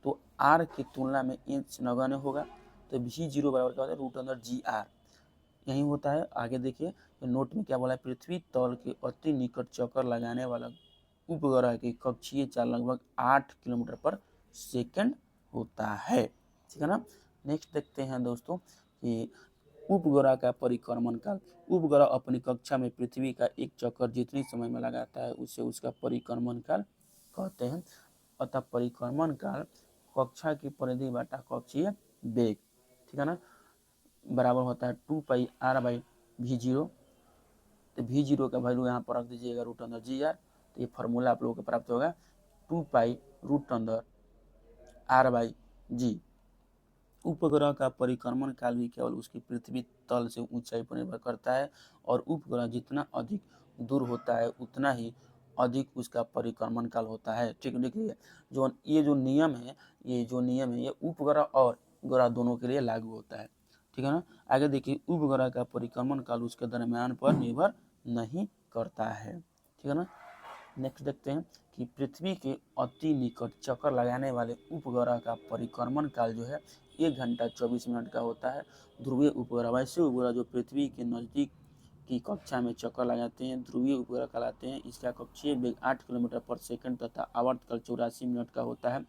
तो r की तुलना में इंच नगण्य होगा। तो v0 बराबर क्या होता है √g r, यही होता है। आगे देखिए नोट में क्या बोला है, पृथ्वी तल के अति निकट चक्कर लगाने वाला उपग्रह की कक्षीय चाल लगभग 8 किलोमीटर/सेकंड होता है, ठीक है ना। नेक्स्ट देखते हैं दोस्तों कि उपग्रह का परिक्रमण काल। उपग्रह अपनी कक्षा में पृथ्वी का एक चक्कर जितनी समय में लगाता है उसे उसका परिक्रमण काल कहते हैं। अतः परिक्रमण काल कक्षा की परिधि बटा कक्षीय वेग, ठीक है ना, बराबर होता है 2πr/v0। तो v0 का वैल्यू यहाँ पर रख दीजिएगा √g r। तो ये फार्मूला आप लोगों को प्राप्त होगा 2π√r/g। उपग्रह का परिक्रमण काल भी केवल उसकी पृथ्वी तल से ऊंचाई पर निर्भर करता है और उपग्रह जितना अधिक दूर होता है उतना ही अधिक उसका परिक्रमण काल होता है। ठीक देखिए, ये जो नियम है ये उपग्रह और ग्रह दोनों के लिए लागू होता है। ठीक है ना। आगे देखिए, उपग्रह का परिक्रमण काल उसके दरम्यान पर निर्भर नहीं करता है। ठीक है ना। नेक्स्ट देखते हैं कि पृथ्वी के अति निकट चक्कर लगाने वाले उपग्रह का परिक्रमण काल जो है 1 घंटा 24 मिनट का होता है। ध्रुवीय उपग्रह, वैसे उपग्रह जो पृथ्वी के नज़दीक की कक्षा में चक्कर लगाते हैं ध्रुवीय उपग्रह कहलाते हैं। इसका कक्षीय वेग 8 किलोमीटर पर सेकंड तथा आवर्तकाल 84 मिनट का होता है।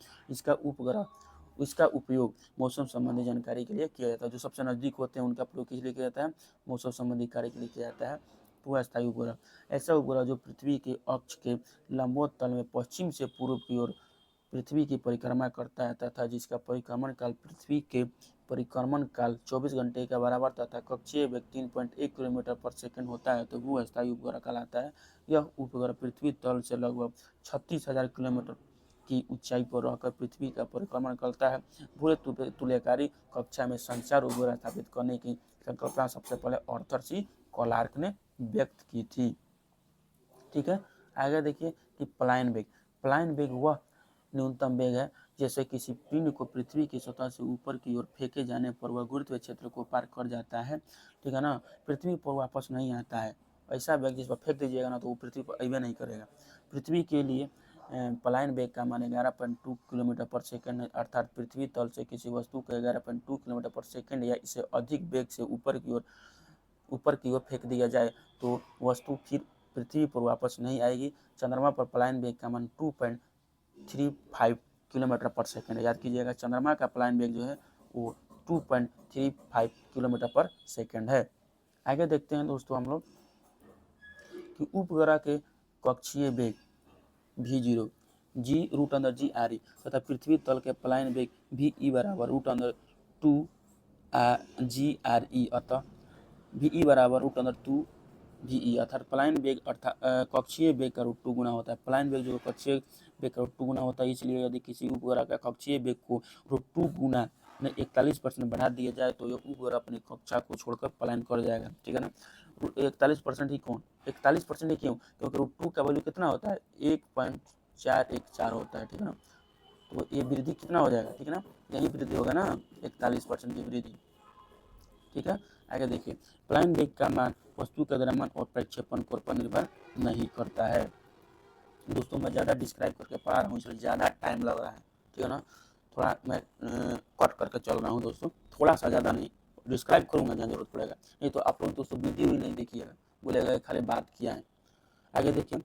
इसका उपयोग मौसम संबंधी जानकारी के लिए किया जाता है। जो सबसे नज़दीक होते हैं उनका प्रयोग किस लिए किया जाता है? मौसम संबंधी कार्य के लिए किया जाता है। पूर्वस्थायी उपग्रह, ऐसा उपग्रह जो पृथ्वी के अक्ष के लंबवत तल में पश्चिम से पूर्व की ओर पृथ्वी की परिक्रमा करता है तथा जिसका परिक्रमण काल पृथ्वी के परिक्रमण काल 24 घंटे के बराबर तथा कक्षीय वेग 3.1 किलोमीटर पर सेकंड होता है तो भूस्थायी उपग्रह कहलाता है। यह उपग्रह पृथ्वी तल से लगभग 36,000 किलोमीटर की ऊंचाई पर रहकर पृथ्वी का परिक्रमण करता है। भूरे तुल्यकारी कक्षा में संचार उपग्रह स्थापित करने की संकल्पना सबसे पहले आर्थर सी क्लार्क ने व्यक्त की थी। ठीक है। आगे देखिए कि पलायन वेग वह न्यूनतम वेग है जैसे किसी पिंड को पृथ्वी की सतह से ऊपर की ओर फेंके जाने पर वह गुरुत्वीय क्षेत्र को पार कर जाता है। ठीक है ना, पृथ्वी पर वापस नहीं आता है। ऐसा वेग जिस पर फेंक दीजिएगा ना तो वो पृथ्वी पर अइबे नहीं करेगा। पृथ्वी के लिए पलायन वेग का मान 11.2 किलोमीटर पर सेकंड है, अर्थात पृथ्वी तल से किसी वस्तु को 11.2 किलोमीटर पर सेकंड या इससे अधिक वेग से ऊपर की ओर फेंक दिया जाए तो वस्तु फिर पृथ्वी पर वापस नहीं आएगी। चंद्रमा पर पलायन वेग का मान 2.35 किलोमीटर पर सेकंड है। याद कीजिएगा, चंद्रमा का पलायन वेग जो है वो 2.35 किलोमीटर पर सेकंड है। आगे देखते हैं दोस्तों हम लोग कि उपग्रह के कक्षीय वेग v0 g√g तथा पृथ्वी तल के पलायन वेग ve बराबर √2g अतः ve बराबर √2ve अर्थात पलायन वेग अर्थात कक्षीय वेग का √2 गुना होता है। पलायन वेग जो कक्षीय वेग का √2 गुना होता है, इसलिए यदि किसी उपग्रह का कक्षीय वेग को √2 गुना 41% बढ़ा दिया जाए तो यह उपग्रह अपनी कक्षा को छोड़कर पलायन कर जाएगा। ठीक है ना। 41% ही कौन 41% ही क्यों? क्योंकि √2 का वैल्यू कितना होता है? 1.414 होता है। ठीक है ना। तो ये वृद्धि कितना हो जाएगा? ठीक है ना, यही वृद्धि होगा ना 41% की वृद्धि। ठीक है। आगे देखिए, पलायन वेग का मान वस्तु के द्रव्यमान और प्रक्षेपण कोण पर निर्भर नहीं करता है। दोस्तों मैं ज़्यादा डिस्क्राइब करके पढ़ा रहा हूँ इसलिए ज़्यादा टाइम लग रहा है। ठीक है ना, थोड़ा मैं कट करके चल रहा हूँ दोस्तों, थोड़ा सा, ज़्यादा नहीं। डिस्क्राइब करूँगा जहाँ जरूरत पड़ेगा, नहीं तो आप लोग दोस्तों वीडियो ही नहीं देखिएगा, बोलेगा खाली बात किया है। आगे देखिए,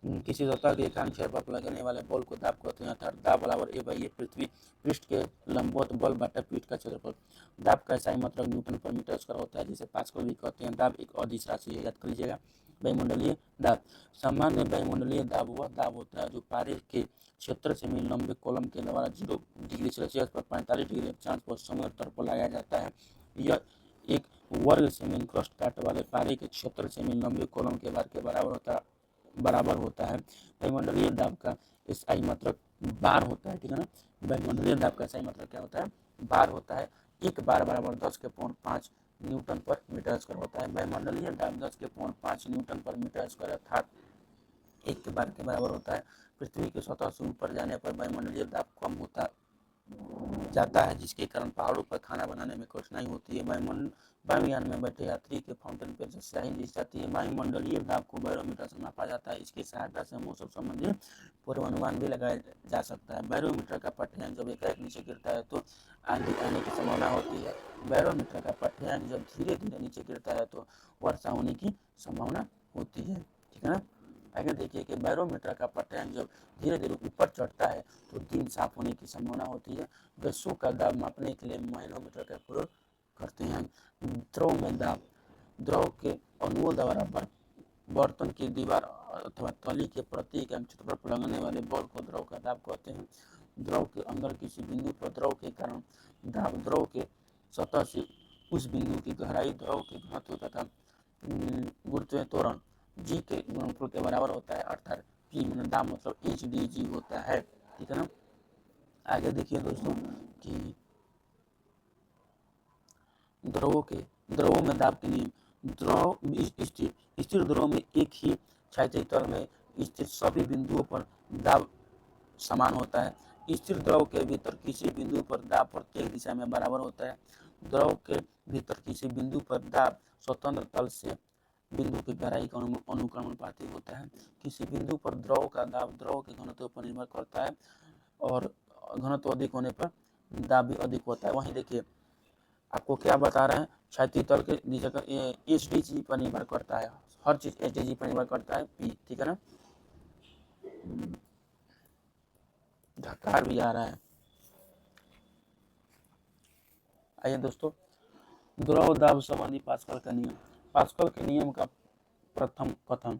किसी सतह के एकांक पर लगने वाले बल को दाब कहते हैं, अर्थात दाब बराबर A/A पृथ्वी पृष्ठ के लंबवत बल बटा पीठ का क्षेत्रफल। दाब का सही मतलब न्यूटन पर मीटर स्क्वायर होता है, जिसे पास्कल भी कहते हैं। दाब एक अदिश राशि है, याद कर लीजिएगा। वायुमंडलीय दाब, सामान्य वायुमंडलीय दाब वह दाब होता है जो पारे के क्षेत्र से मिल लंबे कॉलम के द्वारा 0 डिग्री सेल्सियस पर 45 डिग्री अक्षांश पर समय तल पर लगाया जाता है। यह एक वर्ग से मिल क्रस्ट काट वाले पारे के क्षेत्र से मिल लंबे कॉलम के भार के बराबर होता है। वायुमंडलीय दाब का SI मात्रक बार होता है। ठीक है ना, वायुमंडलीय दाब का SI मात्रक क्या होता है? बार होता है। एक बार बराबर 10⁵ न्यूटन पर मीटर स्क्वायर होता है। वायुमंडलीय दाब 10⁵ न्यूटन पर मीटर स्क्वायर अर्थात 1 बार के बराबर होता है। पृथ्वी की सतह से ऊपर जाने पर वायुमंडलीय दाब कम होता जाता है, जिसके कारण पहाड़ों पर खाना बनाने में कठिनाई होती है। वायुयान में बैठे यात्री के फाउंटेन पेन से स्याही ली जाती है। वायुमंडलीय दाब को बैरोमीटर से मापा जाता है। इसकी सहायता से मौसम संबंधी पूर्वानुमान भी लगाया जा सकता है। बैरोमीटर का पठ्यांक जब एकाएक नीचे गिरता है तो आंधी आने की संभावना होती है। बैरोमीटर का पठ्यांक जब धीरे धीरे नीचे गिरता है तो वर्षा होने की संभावना होती है। ठीक है ना। आगे देखिए कि बैरोमीटर का पठ्यांक जब धीरे धीरे ऊपर चढ़ता है तो दिन साफ होने की संभावना होती है। गैसों का दाब मापने के लिए मैनोमीटर का प्रयोग करते हैं। द्रव में दाब, द्रव के अणुओं द्वारा बर्तन की दीवार अथवा तली के प्रत्येक क्षेत्र पर लगने वाले बल को द्रव का दाब कहते हैं। द्रव के अंदर किसी बिंदु पर द्रव के कारण दाब द्रव के सतह से उस बिंदु की गहराई, द्रव के घनत्व तथा गुरुत्वीय त्वरण जी के गुणनफल के बराबर होता है, अर्थात पी मतलब दाब मतलब HdG होता है। ठीक है ना। आगे देखिए दोस्तों कि द्रवों में दाब के नियम। द्रव स्थिर द्रव में एक ही क्षैतिज तल में स्थित सभी बिंदुओं पर दाब समान होता है। स्थिर द्रव के भीतर किसी बिंदु पर दाब प्रत्येक दिशा में बराबर होता है। द्रव के भीतर किसी बिंदु पर दाब स्वतंत्र तल से बिंदु की गहराई का अनुक्रमानुपाती होता है। किसी बिंदु पर द्रव का दाब द्रव के घनत्व पर निर्भर करता है और घनत्व अधिक होने पर दाब भी अधिक होता है। वहीं देखिए आपको क्या बता रहे हैं, क्षैतिज तल के दिशा का HdG पर निर्भर करता है, हर चीज HdG पर निर्भर करता है, पी। ठीक है ना। ढकार भी आ रहा है। आइए दोस्तों, द्रव दाब संबंधी पास्कल का नियम। पास्कल के नियम का प्रथम कथन,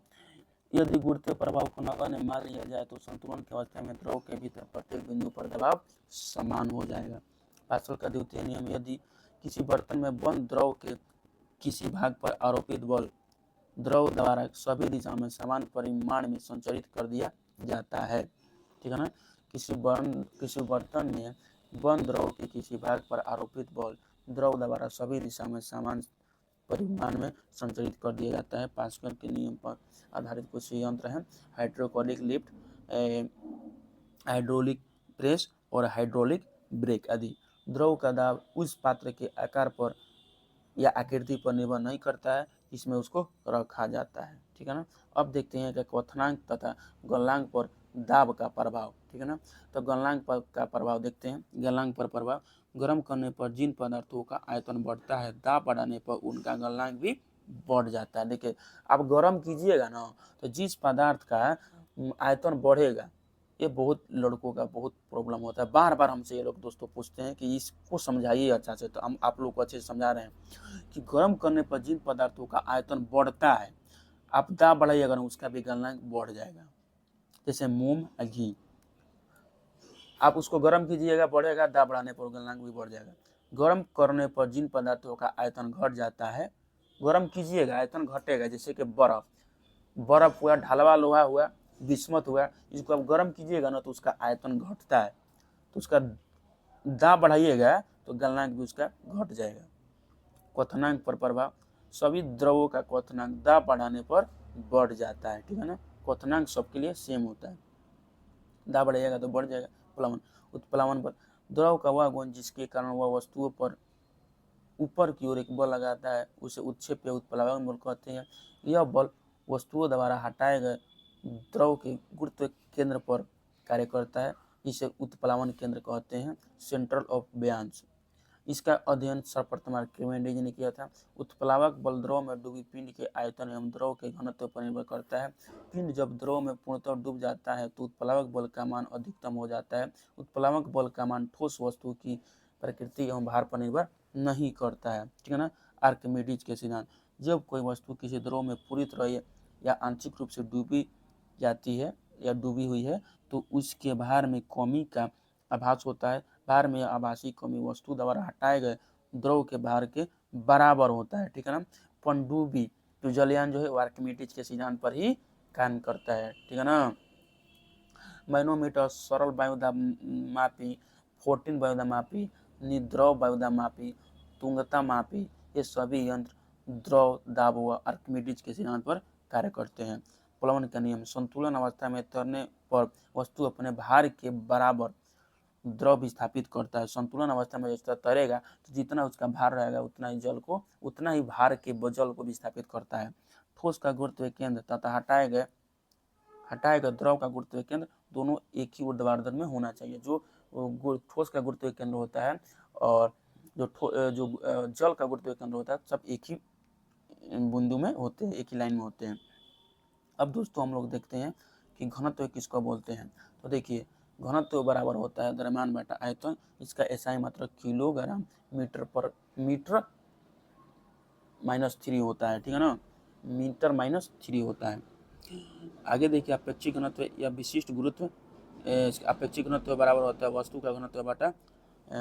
यदि गुरुत्वीय प्रभाव को नगण्य मान लिया जाए तो संतुलन की अवस्था में द्रव के भीतर प्रत्येक बिंदु पर दबाव समान हो जाएगा। पास्कल का द्वितीय नियम, यदि किसी बर्तन में बंद द्रव के किसी भाग पर आरोपित बल द्रव द्वारा सभी दिशाओं में समान परिमाण में संचारित कर दिया जाता है। ठीक है ना। किसी बर्तन में बंद द्रव के किसी भाग पर आरोपित बल द्रव द्वारा सभी दिशा में समान परिमाण में संचारित कर दिया जाता है। पास्कल के नियम पर आधारित कुछ यंत्र हैं, हाइड्रोलिक लिफ्ट, हाइड्रोलिक प्रेस और हाइड्रोलिक ब्रेक आदि। द्रव का दाब उस पात्र के आकार पर या आकृति पर निर्भर नहीं करता है इसमें उसको रखा जाता है। ठीक है ना। अब देखते हैं कि क्वथनांक तथा गलनांक पर दाब का प्रभाव। ठीक है ना। तो गलनांक पर का प्रभाव देखते हैं। गलनांक पर प्रभाव, गर्म करने पर जिन पदार्थों का आयतन बढ़ता है, दाब बढ़ाने पर उनका गलनांक भी बढ़ जाता है। देखिए आप गर्म कीजिएगा ना तो जिस पदार्थ का आयतन बढ़ेगा, ये बहुत लड़कों का बहुत प्रॉब्लम होता है। बार बार हमसे ये लोग दोस्तों पूछते हैं कि इसको समझाइए अच्छा से, तो हम आप लोग को अच्छे से समझा रहे हैं कि गर्म करने पर जिन पदार्थों का आयतन बढ़ता है, आप दाब बढ़ाइएगा ना उसका भी गलनांक बढ़ जाएगा। जैसे मोम, घी, आप उसको गर्म कीजिएगा बढ़ेगा, दाब बढ़ाने पर गलनांक भी बढ़ जाएगा। गर्म करने पर जिन पदार्थों का आयतन घट जाता है, गर्म कीजिएगा आयतन घटेगा, जैसे कि बर्फ हुआ, ढलवा लोहा हुआ, बिस्मत हुआ, इसको आप गर्म कीजिएगा ना तो उसका आयतन घटता है, तो उसका दाब बढ़ाइएगा तो गलनांक भी उसका घट जाएगा। क्वथनांक पर प्रभाव, सभी द्रवों का क्वथनांक दाब बढ़ाने पर बढ़ जाता है। ठीक है ना। क्वथनांक सबके लिए सेम होता है, दाब बढ़ेगा तो बढ़ जाएगा। प्लवन, उत्प्लावन पर, द्रव का वह गुण जिसके कारण वह वस्तुओं पर ऊपर की ओर एक बल लगाता है उसे उत्क्षेप या उत्प्लावन बल कहते हैं। यह बल वस्तुओं द्वारा हटाए गए द्रव के गुरुत्व केंद्र पर कार्य करता है, जिसे उत्प्लावन केंद्र कहते हैं, सेंट्रल ऑफ बेयांस। इसका अध्ययन सर्वप्रथम आर्किमिडीज ने किया था। उत्प्लावक बल द्रव में डूबी पिंड के आयतन एवं द्रव के घनत्व पर निर्भर करता है। पिंड जब द्रव में पूर्णतः डूब जाता है तो उत्प्लावक बल का मान अधिकतम हो जाता है। उत्प्लावक बल का मान ठोस वस्तु की प्रकृति एवं भार पर निर्भर नहीं करता है। ठीक है ना। आर्किमिडीज के सिद्धांत, जब कोई वस्तु किसी द्रव में पूरी तरह या आंशिक रूप से डूबी जाती है या डूबी हुई है तो उसके भार में कमी का आभास होता है। भार में आभासी कमी वस्तु द्वारा हटाए गए द्रव के भार के बराबर होता है। ठीक है ना। पनडुब्बी जो जलयान जो है वो आर्किमिडीज के सिद्धांत पर ही काम करता है। ठीक है ना। मैनोमीटर, सरल वायुदाब-मापी, 14 वायुदाब-मापी, निद्रव वायुदाब-मापी, तुंगता मापी, ये सभी यंत्र द्रव दाब व आर्किमिडीज के सिद्धांत पर कार्य करते हैं। प्लवन का नियम, संतुलन अवस्था में तैरने पर वस्तु अपने भार के बराबर द्रव विस्थापित करता है। संतुलन अवस्था में जैसे तैरेगा तो जितना उसका भार रहेगा उतना ही भार के जल को विस्थापित करता है। ठोस का गुरुत्व केंद्र तथा हटाए गए द्रव का गुरुत्व केंद्र दोनों एक ही ऊर्ध्वाधर में होना चाहिए। जो ठोस का गुरुत्व केंद्र होता है और जो जल का गुरुत्व केंद्र होता है सब एक ही बिंदु में होते हैं, एक ही लाइन में होते हैं। अब दोस्तों हम लोग देखते हैं कि घनत्व किसको बोलते हैं। तो देखिए घनत्व बराबर होता है द्रव्यमान बटा आयतन। इसका एसआई मात्रक किलोग्राम मीटर पर मीटर -3 होता है, ठीक है ना, मीटर -3 होता है। आगे देखिए अपेक्षिक घनत्व या विशिष्ट गुरुत्व। अपेक्षिक घनत्व बराबर होता है वस्तु का घनत्व बटा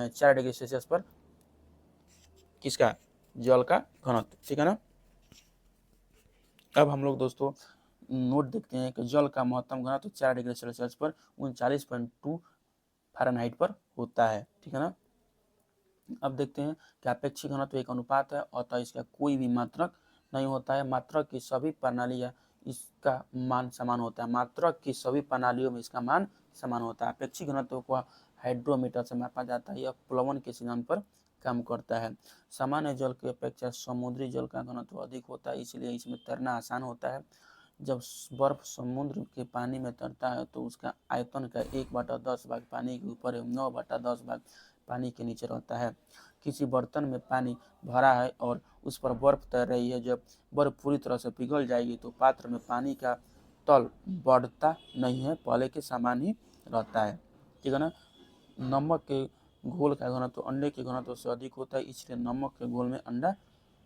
4 डिग्री सेल्सियस पर किसका, जल का घनत्व, ठीक है ना। अब हम लोग दोस्तों नोट देखते हैं कि जल का महत्तम घनत्व 4 डिग्री सेल्सियस पर 39.2 फ़ारेनहाइट पर होता है, ठीक है ना। अब देखते हैं कि अपेक्षिक घनत्व एक अनुपात है, अतः इसका कोई भी मात्रक नहीं होता है। मात्रक की सभी प्रणाली या इसका मान समान होता है, मात्रक की सभी प्रणालियों में इसका मान समान होता है। अपेक्षिक घनत्व को हाइड्रोमीटर से मापा जाता है, यह प्लवन के सिद्धांत पर काम करता है। सामान्य जल की अपेक्षा समुद्री जल का घनत्व अधिक होता है, इसलिए इसमें तैरना आसान होता है। जब बर्फ समुद्र के पानी में तैरता है तो उसका आयतन का 1/10 भाग पानी के ऊपर एवं 9/10 भाग पानी के नीचे रहता है। किसी बर्तन में पानी भरा है और उस पर बर्फ तैर रही है, जब बर्फ पूरी तरह से पिघल जाएगी तो पात्र में पानी का तल बढ़ता नहीं है, पहले के समान ही रहता है, ठीक है ना। नमक के घोल का घनत्व अंडे के घनत्व से अधिक होता है, इसलिए नमक के घोल में अंडा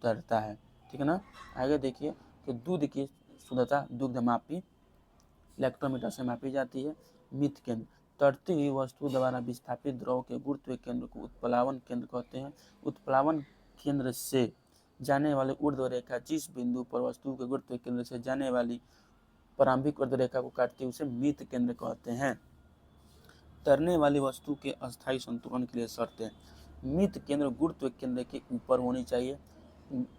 तैरता है, ठीक है ना। आगे देखिए कि दूध की शुद्धता दुग्धमापी इलेक्ट्रोमीटर से मापी जाती है। मित केंद्र, तैरती हुई वस्तु द्वारा विस्थापित द्रव के गुरुत्व केंद्र को उत्प्लावन केंद्र कहते हैं। उत्प्लावन केंद्र से जाने वाली ऊर्ध्व रेखा जिस बिंदु पर वस्तु के गुरुत्व केंद्र से जाने वाली प्रारंभिक ऊर्ध्व रेखा को काटती है उसे मित केंद्र कहते हैं। तैरने वाली वस्तु के अस्थायी संतुलन के लिए शर्तें। मित केंद्र गुरुत्व केंद्र के ऊपर होनी चाहिए।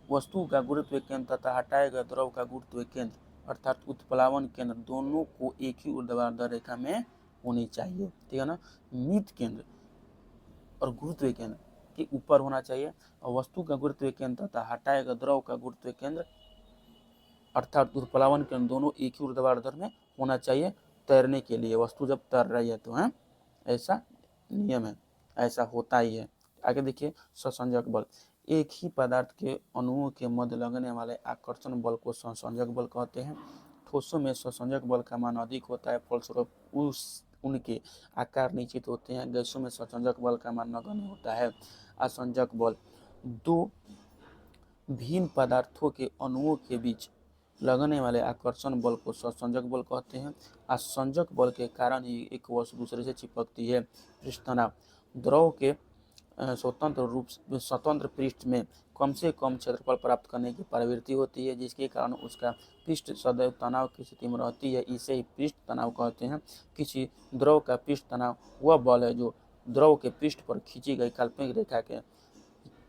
वस्तु का गुरुत्व केंद्र तथा हटाए गए द्रव का गुरुत्व केंद्र अर्थात उत्प्लावन केंद्र दोनों को एक ही ऊर्ध्वाधर रेखा में होनी चाहिए, ठीक है ना। मित केंद्र और गुरुत्व केंद्र के ऊपर होना चाहिए और वस्तु का गुरुत्व केंद्र तथा हटाए गए द्रव का गुरुत्व केंद्र अर्थात उत्प्लावन केंद्र दोनों एक ही ऊर्ध्वाधर में होना चाहिए तैरने के लिए, वस्तु जब तैर रही है तो, है ऐसा नियम है, ऐसा होता ही है। आगे देखिए सहसंजक बल। एक ही पदार्थ के अणुओं के मध्य लगने वाले आकर्षण बल को सहसंजक बल कहते हैं। ठोसों में सहसंजक बल का मान अधिक होता है, फलस्वरूप उनके आकार निश्चित होते हैं। गैसों में सहसंजक बल का मान नगण्य होता है। आसंजक बल, दो भिन्न पदार्थों के अणुओं के बीच लगने वाले आकर्षण बल को सहसंजक बल कहते हैं। आसंजक बल के कारण ही एक वस्तु दूसरे से चिपकती है। पृष्ठ तनाव, द्रव के स्वतंत्र पृष्ठ में कम से कम क्षेत्रफल प्राप्त करने की प्रवृत्ति होती है, जिसके कारण उसका पृष्ठ सदैव तनाव की स्थिति में रहती है, इसे ही पृष्ठ तनाव कहते हैं। किसी द्रव का पृष्ठ तनाव वह बल है जो द्रव के पृष्ठ पर खींची गई काल्पनिक रेखा के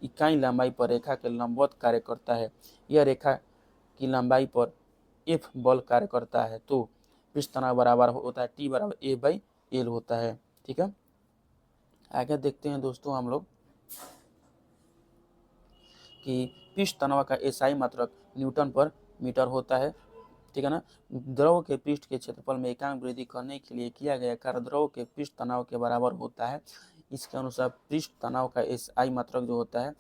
इकाई लंबाई पर रेखा के लंबवत कार्य करता है। यह रेखा की लंबाई पर F बल कार्य करता है तो पृष्ठ तनाव बराबर होता है T बराबर A/L होता है, ठीक है। आगे देखते हैं दोस्तों हम लोग कि पृष्ठ तनाव का एसआई मात्रक न्यूटन पर मीटर होता है, ठीक है ना। द्रव के पृष्ठ के क्षेत्रफल में एकांक वृद्धि करने के लिए किया गया कार्य द्रव के पृष्ठ तनाव के बराबर होता है। इसके अनुसार पृष्ठ तनाव का एसआई मात्रक जो होता है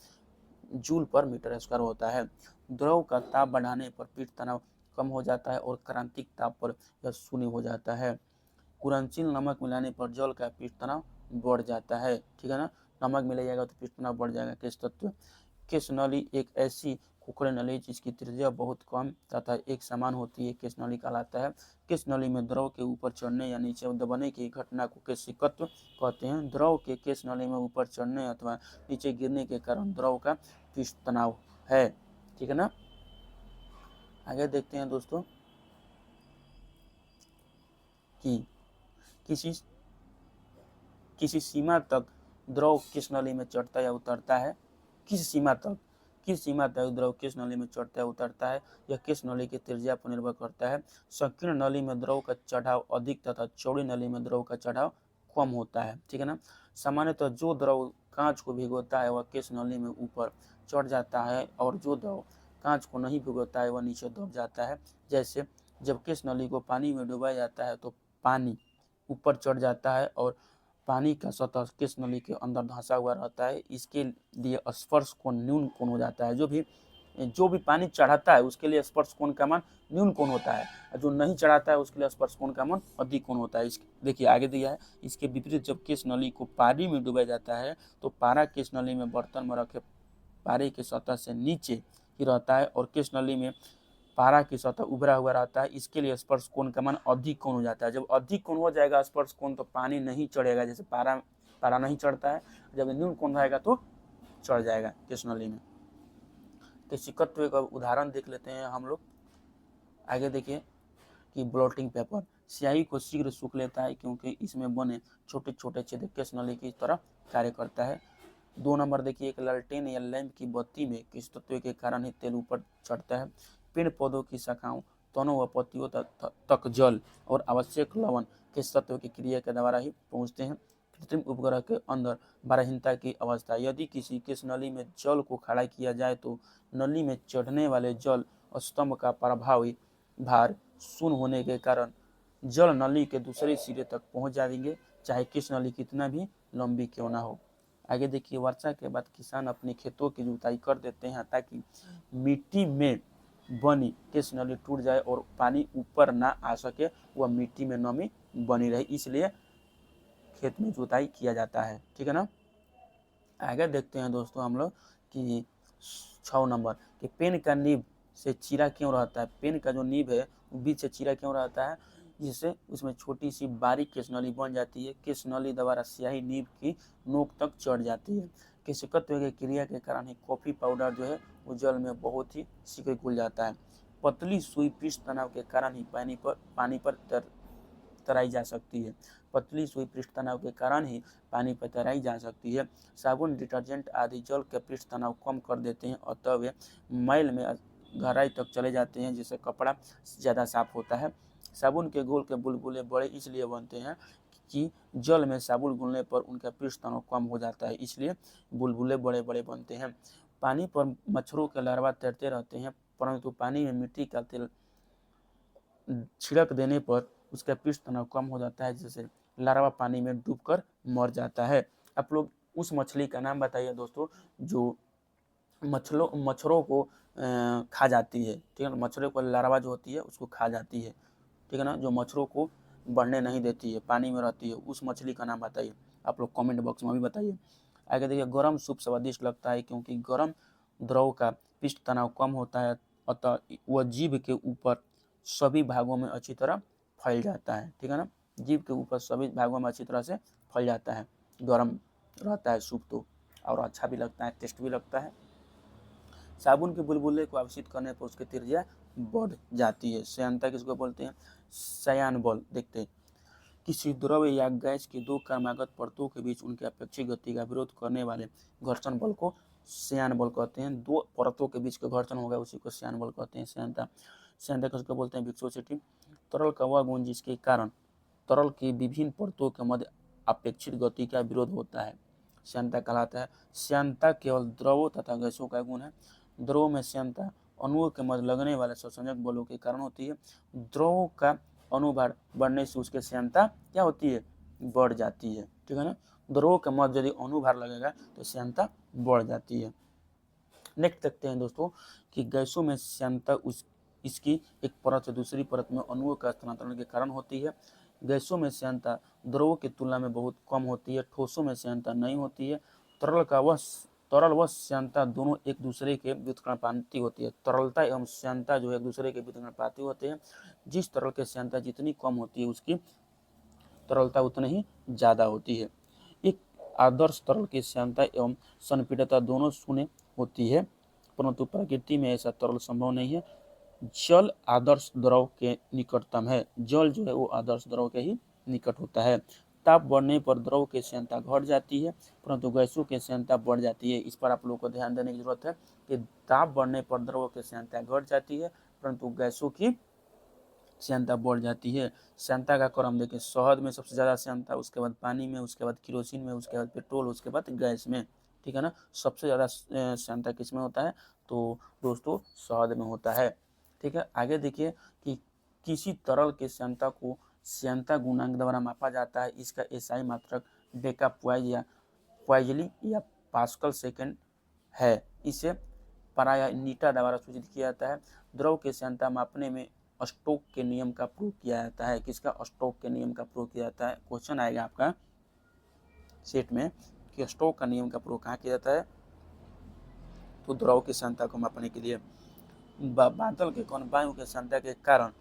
जूल पर मीटर स्क्वायर होता है। द्रव का ताप बढ़ाने पर पृष्ठ तनाव कम हो जाता है और क्रांतिक ताप पर यह शून्य हो जाता है। घुलनशील नमक मिलाने पर जल का पृष्ठ तनाव बढ़ जाता है, ठीक है ना। नमक मिला जाएगा तो पृष्ठ तनाव बढ़ जाएगा। केश तत्व, केश नली एक ऐसी खोखले नली जिसकी त्रिज्या बहुत कम तथा एक समान होती है, केश नली कहलाता है। केश नली में द्रव के ऊपर चढ़ने या नीचे दबने की घटना को केशिकत्व कहते हैं। द्रव के केश नली में ऊपर चढ़ने अथवा नीचे गिरने के कारण द्रव का पृष्ठ तनाव है, ठीक है ना। आगे देखते हैं दोस्तों कि किसी सीमा तक द्रव किस नली में चढ़ता या उतरता है। किस सीमा तक द्रव किस नली में चढ़ता या उतरता है, यह किस नली की त्रिज्या पर निर्भर करता है। संकीर्ण नली में द्रव का चढ़ाव अधिक तथा चौड़ी नली में द्रव का चढ़ाव कम होता है, ठीक है ना। सामान्यतः जो द्रव कांच को भिगोता है वह किस नली में ऊपर चढ़ जाता है और जो द्रव कांच को नहीं भिगोता है वह नीचे दब जाता है। जैसे जब किस नली को पानी में डुबाया जाता है तो पानी ऊपर चढ़ जाता है और पानी का सतह किस नली के अंदर धंसा हुआ रहता है, इसके लिए स्पर्श कोण न्यून कोण हो जाता है। जो भी जो भी पानी चढ़ाता है उसके लिए स्पर्श कोण का मान न्यून कोण होता है, और जो नहीं चढ़ाता है उसके लिए स्पर्श कोण का मान अधिक कोण होता है। देखिए आगे दिया है, इसके विपरीत जब केश नली को पानी में डुबाया जाता है तो पारा केश नली में बर्तन में रखे पारे की सतह से नीचे ही रहता है और केश नली में पारा की सतह उभरा हुआ रहता है। इसके लिए स्पर्श कोण का मान अधिक कोण हो जाता है। जब अधिक कोण हो जाएगा स्पर्श कोण तो पानी नहीं चढ़ेगा, जैसे पारा नहीं चढ़ता है, जब न्यून कोण रहेगा तो चढ़ जाएगा केश नली में। केशिकत्व का उदाहरण देख लेते हैं हम लोग। आगे देखिए कि ब्लॉटिंग पेपर स्याही को शीघ्र सूख लेता है क्योंकि इसमें बने छोटे छोटे छेद केश नली की तरह कार्य करता है। 2 नंबर देखिए, एक लालटेन या लैंप की बत्ती में किस तत्व के कारण ही तेल ऊपर चढ़ता है। पेड़ पौधों की शाखाओं, तनों व पत्तियों तक जल और आवश्यक लवण किस तत्व की क्रिया के द्वारा ही पहुँचते हैं। कृत्रिम उपग्रह के अंदर भारहीनता की अवस्था, यदि किसी केश नली में जल को खड़ा किया जाए तो नली में चढ़ने वाले जल स्तंभ का प्रभावी भार शून्य होने के कारण जल नली के दूसरे सिरे तक पहुंच जाएंगे, चाहे केश नली कितना भी लंबी क्यों ना हो। आगे देखिए, वर्षा के बाद किसान अपने खेतों की जुताई कर देते हैं ताकि मिट्टी में बनी केश नली टूट जाए और पानी ऊपर ना आ सके, वह मिट्टी में नमी बनी रहे, इसलिए खेत में जुताई किया जाता है। ठीक है ना। आगे देखते हैं दोस्तों हम लोग कि 6 नंबर कि पेन का नीब से चीरा क्यों रहता है। पेन का जो नीब है वो बीच से चीरा क्यों रहता है, जिससे उसमें छोटी सी बारीक केश नली बन जाती है। केश नली द्वारा स्याही नीब की नोक तक चढ़ जाती है। केशिकत्व की क्रिया के कारण ही कॉफी पाउडर जो है वो जल में बहुत ही शीघ्र घुल जाता है। पतली सुई पृष्ठ तनाव के कारण ही पानी पर तराई जा सकती है। पतली सुई पृष्ठ तनाव के कारण ही पानी पर तराई जा सकती है। साबुन, डिटर्जेंट आदि जल के पृष्ठ तनाव कम कर देते हैं, अतः वे मैल में गहराई तक चले जाते हैं, जिससे कपड़ा ज़्यादा साफ होता है। साबुन के घोल के बुलबुले बड़े इसलिए बनते हैं कि जल में साबुन घुलने पर उनका पृष्ठ तनाव कम हो जाता है, इसलिए बुलबुले बड़े बड़े बनते हैं। पानी पर मच्छरों के लार्वा तैरते रहते हैं, परंतु पानी में मिट्टी का तेल छिड़क देने पर उसका पृष्ठ तनाव कम हो जाता है, जिससे लार्वा पानी में डूबकर मर जाता है। आप लोग उस मछली का नाम बताइए दोस्तों जो मच्छरों को खा जाती है। ठीक है ना, मच्छरों को लार्वा जो होती है उसको खा जाती है। ठीक है ना, जो मच्छरों को बढ़ने नहीं देती है, पानी में रहती है, उस मछली का नाम बताइए। आप लोग कमेंट बॉक्स में भी बताइए। आगे देखिए, गर्म सूप स्वादिष्ट लगता है क्योंकि गर्म द्रव का पृष्ठ तनाव कम होता है, अतः वह जीभ के ऊपर सभी भागों में अच्छी तरह फैल जाता है। ठीक है ना, जीभ के ऊपर सभी भागों में अच्छी तरह से फैल जाता है। गर्म रहता है सूप तो, और अच्छा भी लगता है, टेस्ट भी लगता है। साबुन के बुलबुले को आवेशित करने पर उसकी त्रिज्या बढ़ जाती है। श्यानता किसको बोलते हैं, श्यान बल। देखते हैं, किसी द्रव या गैस की दो क्रमागत परतों के बीच उनके अपेक्षित गति का विरोध करने वाले घर्षण बल को श्यान बल कहते हैं। दो परतों के बीच का घर्षण होगा उसी को श्यान बल कहते हैं। श्यानता किसको बोलते हैं, विस्कोसिटी। तरल का वह गुण जिसके कारण तरल की विभिन्न परतों के मध्य अपेक्षित गति का विरोध होता है, श्यानता कहलाता है। श्यानता केवल द्रवों तथा गैसों का गुण है। द्रवों में श्यानता अणुओं के मध्य लगने वाले संसंजक बलों के कारण होती है। द्रवों का अनुभार बढ़ने से उसके श्यानता क्या होती है, बढ़ जाती है। ठीक है ना, द्रवों के मध्य यदि अनुभार लगेगा तो श्यानता बढ़ जाती है। नेक्स्ट देखते हैं दोस्तों कि गैसों में श्यानता इसकी एक परत से दूसरी परत में अणुओं का स्थानांतरण के कारण होती है। गैसों में श्यानता द्रवों की तुलना में बहुत कम होती है। ठोसों में श्यानता नहीं होती है। तरल व श्यानता दोनों एक दूसरे के व्युत्क्रमणपाती होती है। तरलता एवं श्यानता जो है एक दूसरे के व्युत्क्रमणपाती होते हैं। जिस तरल की श्यानता जितनी कम होती है उसकी तरलता उतनी ही ज़्यादा होती है। एक आदर्श तरल की श्यानता एवं संपीड़ितता दोनों शून्य होती है, परंतु प्रकृति में ऐसा तरल संभव नहीं है। जल आदर्श द्रव के निकटतम है। जल जो है वो आदर्श द्रव के ही निकट होता है। ताप बढ़ने पर द्रव की श्यानता घट जाती है, परंतु गैसों की श्यानता बढ़ जाती है। इस पर आप लोगों को ध्यान देने की जरूरत है कि ताप बढ़ने पर द्रव की श्यानता घट जाती है, परंतु गैसों की श्यानता बढ़ जाती है। श्यानता का क्रम देखिए, शहद में सबसे ज़्यादा श्यानता, उसके बाद पानी में, उसके बाद केरोसिन में, उसके बाद पेट्रोल, उसके बाद गैस में। ठीक है ना, सबसे ज़्यादा श्यानता किस में होता है, तो दोस्तों शहद में होता है। ठीक है, आगे देखिए कि किसी तरल के श्यानता को श्यानता गुणांक द्वारा मापा जाता है। इसका एसआई मात्रक डेका पॉइज या पास्कल सेकेंड है। इसे प्रायः नीटा द्वारा सूचित किया जाता है। द्रव की श्यानता मापने में स्टोक के नियम का प्रयोग किया जाता है। किसका? स्टोक के नियम का प्रयोग किया जाता है। क्वेश्चन आएगा आपका सेट में कि स्टोक का नियम का प्रयोग कहाँ किया जाता है? तो द्रव की श्यानता को मापने के लिए। बादल के कण वायु के श्यानता के कारण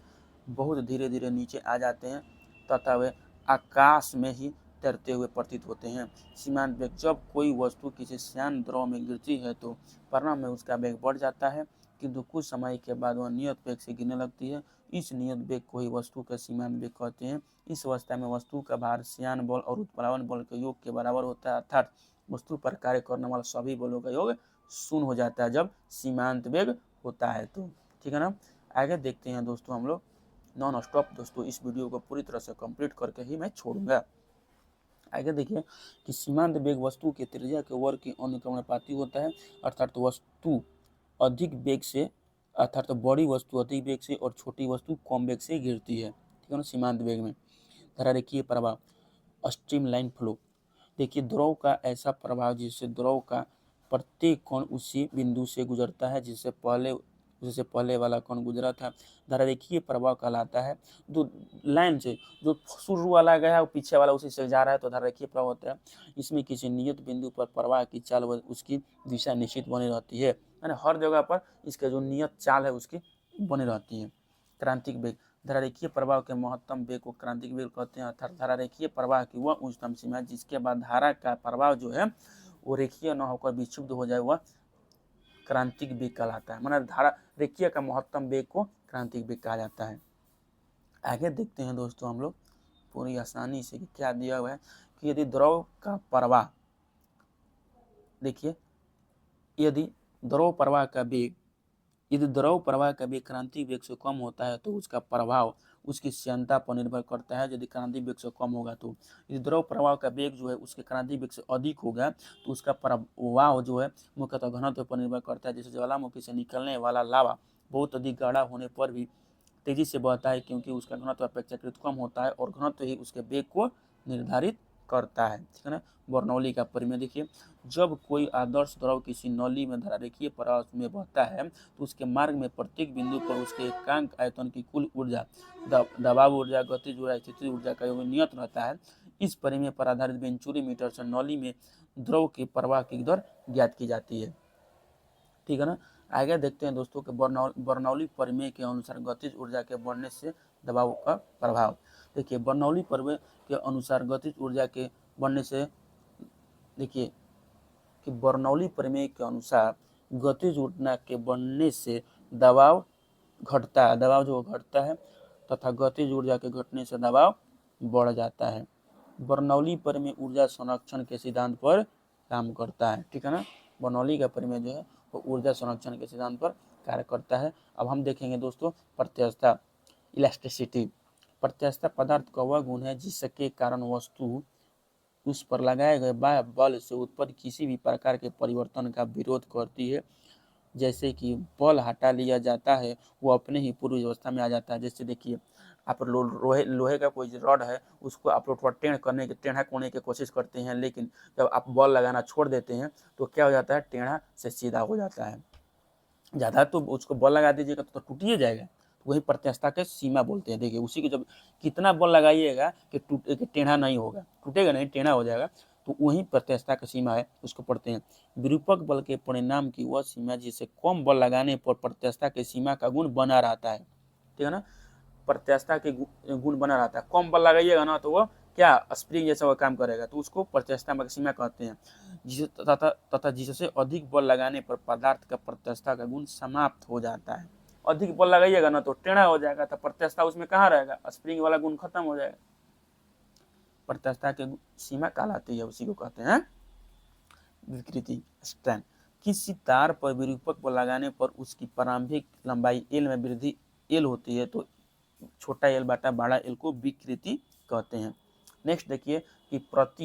बहुत धीरे धीरे नीचे आ जाते हैं तथा वे आकाश में ही तैरते हुए प्रतीत होते हैं। सीमांत वेग: जब कोई वस्तु किसी शांत द्रव में गिरती है तो परिणाम में उसका वेग बढ़ जाता है, किंतु कुछ समय के बाद वह नियत वेग से गिरने लगती है। इस नियत वेग को ही वस्तु का सीमांत वेग कहते हैं। इस अवस्था में वस्तु का भार श्यान बल और उत्प्लावन बल के योग के बराबर होता है, अर्थात वस्तु पर कार्य करने वाले सभी बलों का योग शून्य हो जाता है जब सीमांत वेग होता है। तो ठीक है ना। आगे देखते हैं दोस्तों हम लोग नॉन स्टॉप। दोस्तों इस वीडियो को पूरी तरह से कंप्लीट करके ही मैं छोड़ूंगा। आगे देखिए कि सीमांत वेग वस्तु के त्रिज्या के वर्ग के अनुक्रमानुपाती होता है, अर्थात वस्तु अधिक वेग से, अर्थात बड़ी वस्तु अधिक वेग से और छोटी वस्तु कम वेग से गिरती है। ठीक है ना। सीमांत वेग में धारारेखीय प्रवाह, स्ट्रीमलाइन फ्लो। देखिए द्रव का ऐसा प्रभाव जिससे द्रव का प्रत्येक कण उसी बिंदु से गुजरता है जिससे पहले वाला कण गुजरा था, धारारेखीय प्रवाह कहलाता है। जो लाइन से जो शुरू वाला गया वो पीछे वाला उसी से जा रहा है तो धारारेखीय प्रवाह होता है। इसमें किसी नियत बिंदु पर प्रवाह की चाल व उसकी दिशा निश्चित बनी रहती है, यानी हर जगह पर इसका जो नियत चाल है उसकी बनी रहती है। क्रांतिक वेग: धारारेखीय प्रवाह के महत्तम वेग को क्रांतिक वेग कहते हैं, अर्थात धारारेखीय प्रवाह की वह उच्चतम सीमा जिसके बाद धारा का प्रवाह जो है वो रेखीय न होकर विक्षुब्ध हो जाए वह क्रांतिक वेग कहलाता है। मतलब धारा रेखीय का महत्तम वेग को क्रांतिक वेग कहा जाता है। आगे देखते हैं दोस्तों हम लोग पूरी आसानी से क्या दिया हुआ है कि यदि द्रव का प्रवाह, देखिए यदि द्रव प्रवाह का वेग क्रांतिक वेग से कम होता है तो उसका प्रभाव उसकी श्यानता पर निर्भर करता है। यदि क्रांतिक वेग से कम होगा तो यदि द्रव प्रवाह का वेग जो है उसके क्रांतिक वेग से अधिक होगा तो उसका प्रभाव जो है मुख्यतः घनत्व पर निर्भर करता है। जैसे ज्वालामुखी से निकलने वाला लावा बहुत अधिक गाढ़ा होने पर भी तेजी से बहता है क्योंकि उसका घनत्व अपेक्षाकृत कम होता है और घनत्व ही उसके वेग को निर्धारित करता है। ठीक है ना। बर्नौली का परिमेय देखिए, जब कोई आदर्श द्रव किसी नली में धारारेखीय प्रवाह में बहता है तो उसके मार्ग में प्रत्येक बिंदु पर उसके एकांक आयतन की कुल ऊर्जा, दबाव ऊर्जा, गतिज ऊर्जा, स्थितिज ऊर्जा का योग नियत रहता है। इस परिमेय पर आधारित वेंचुरी मीटर से नली में द्रव के प्रवाह की दर ज्ञात की जाती है। ठीक है ना। आगे देखते हैं दोस्तों के बर्नौली परिमेय के अनुसार गतिज ऊर्जा के बढ़ने से दबाव का प्रभाव। देखिए बर्नौली परिमेय के अनुसार गतिज ऊर्जा के बढ़ने से, देखिए कि बर्नौली परिमेय के अनुसार गतिज ऊर्जा के बढ़ने से दबाव घटता है, दबाव जो घटता है तथा गतिज ऊर्जा के घटने से दबाव बढ़ जाता है। बर्नौली परिमेय ऊर्जा संरक्षण के सिद्धांत पर काम करता है। ठीक है ना। बर्नौली का परिमेय जो है वो ऊर्जा संरक्षण के सिद्धांत पर कार्य करता है। अब हम देखेंगे दोस्तों प्रत्यास्थता, इलास्टिसिटी। प्रत्यास्थता पदार्थ का वह गुण है जिसके कारण वस्तु उस पर लगाए गए बाह्य बल से उत्पन्न किसी भी प्रकार के परिवर्तन का विरोध करती है। जैसे कि बल हटा लिया जाता है वो अपने ही पूर्व अवस्था में आ जाता है। जैसे देखिए आप लोहे का कोई रॉड है उसको आप लोग थोड़ा टेढ़ा कोने की कोशिश करते हैं, लेकिन जब आप बल लगाना छोड़ देते हैं तो क्या हो जाता है, टेढ़ा से सीधा हो जाता है। ज़्यादा तो उसको बल लगा दीजिएगा तो टूट ही जाएगा। तो वही प्रत्यास्थता के सीमा बोलते हैं। देखिए उसी को जब कितना बल लगाइएगा कि टेढ़ा नहीं होगा, टूटेगा नहीं, टेढ़ा हो जाएगा, तो वही प्रत्यास्थता की सीमा है, उसको पढ़ते हैं। विरूपक बल के परिणाम की वह सीमा जिसे कम बल लगाने पर प्रत्यास्थता की सीमा का गुण बना रहता है। ठीक है ना। प्रत्यास्थता के गुण बना रहता है। कम बल लगाइएगा ना तो वो क्या स्प्रिंग जैसा वो काम करेगा, तो उसको प्रत्यास्थता की सीमा कहते हैं। तथा जिससे अधिक बल लगाने पर पदार्थ का प्रत्यास्थता का गुण समाप्त हो जाता है। अधिक बल लगाइएगा ना तो टेढ़ा हो जाएगा, तो प्रत्यास्थता उसमें कहाँ रहेगा, स्प्रिंग वाला गुण खत्म हो जाएगा। प्रत्यास्थता की सीमा कहलाती है, उसी को कहते हैं विकृति, स्ट्रेन। किसी तार पर विरूपक बल लगाने पर उसकी प्रारंभिक लंबाई एल में वृद्धि एल होती है तो छोटा एल बटा बड़ा एल को विकृति कहते हैं। नेक्स्ट देखिए कि प्रति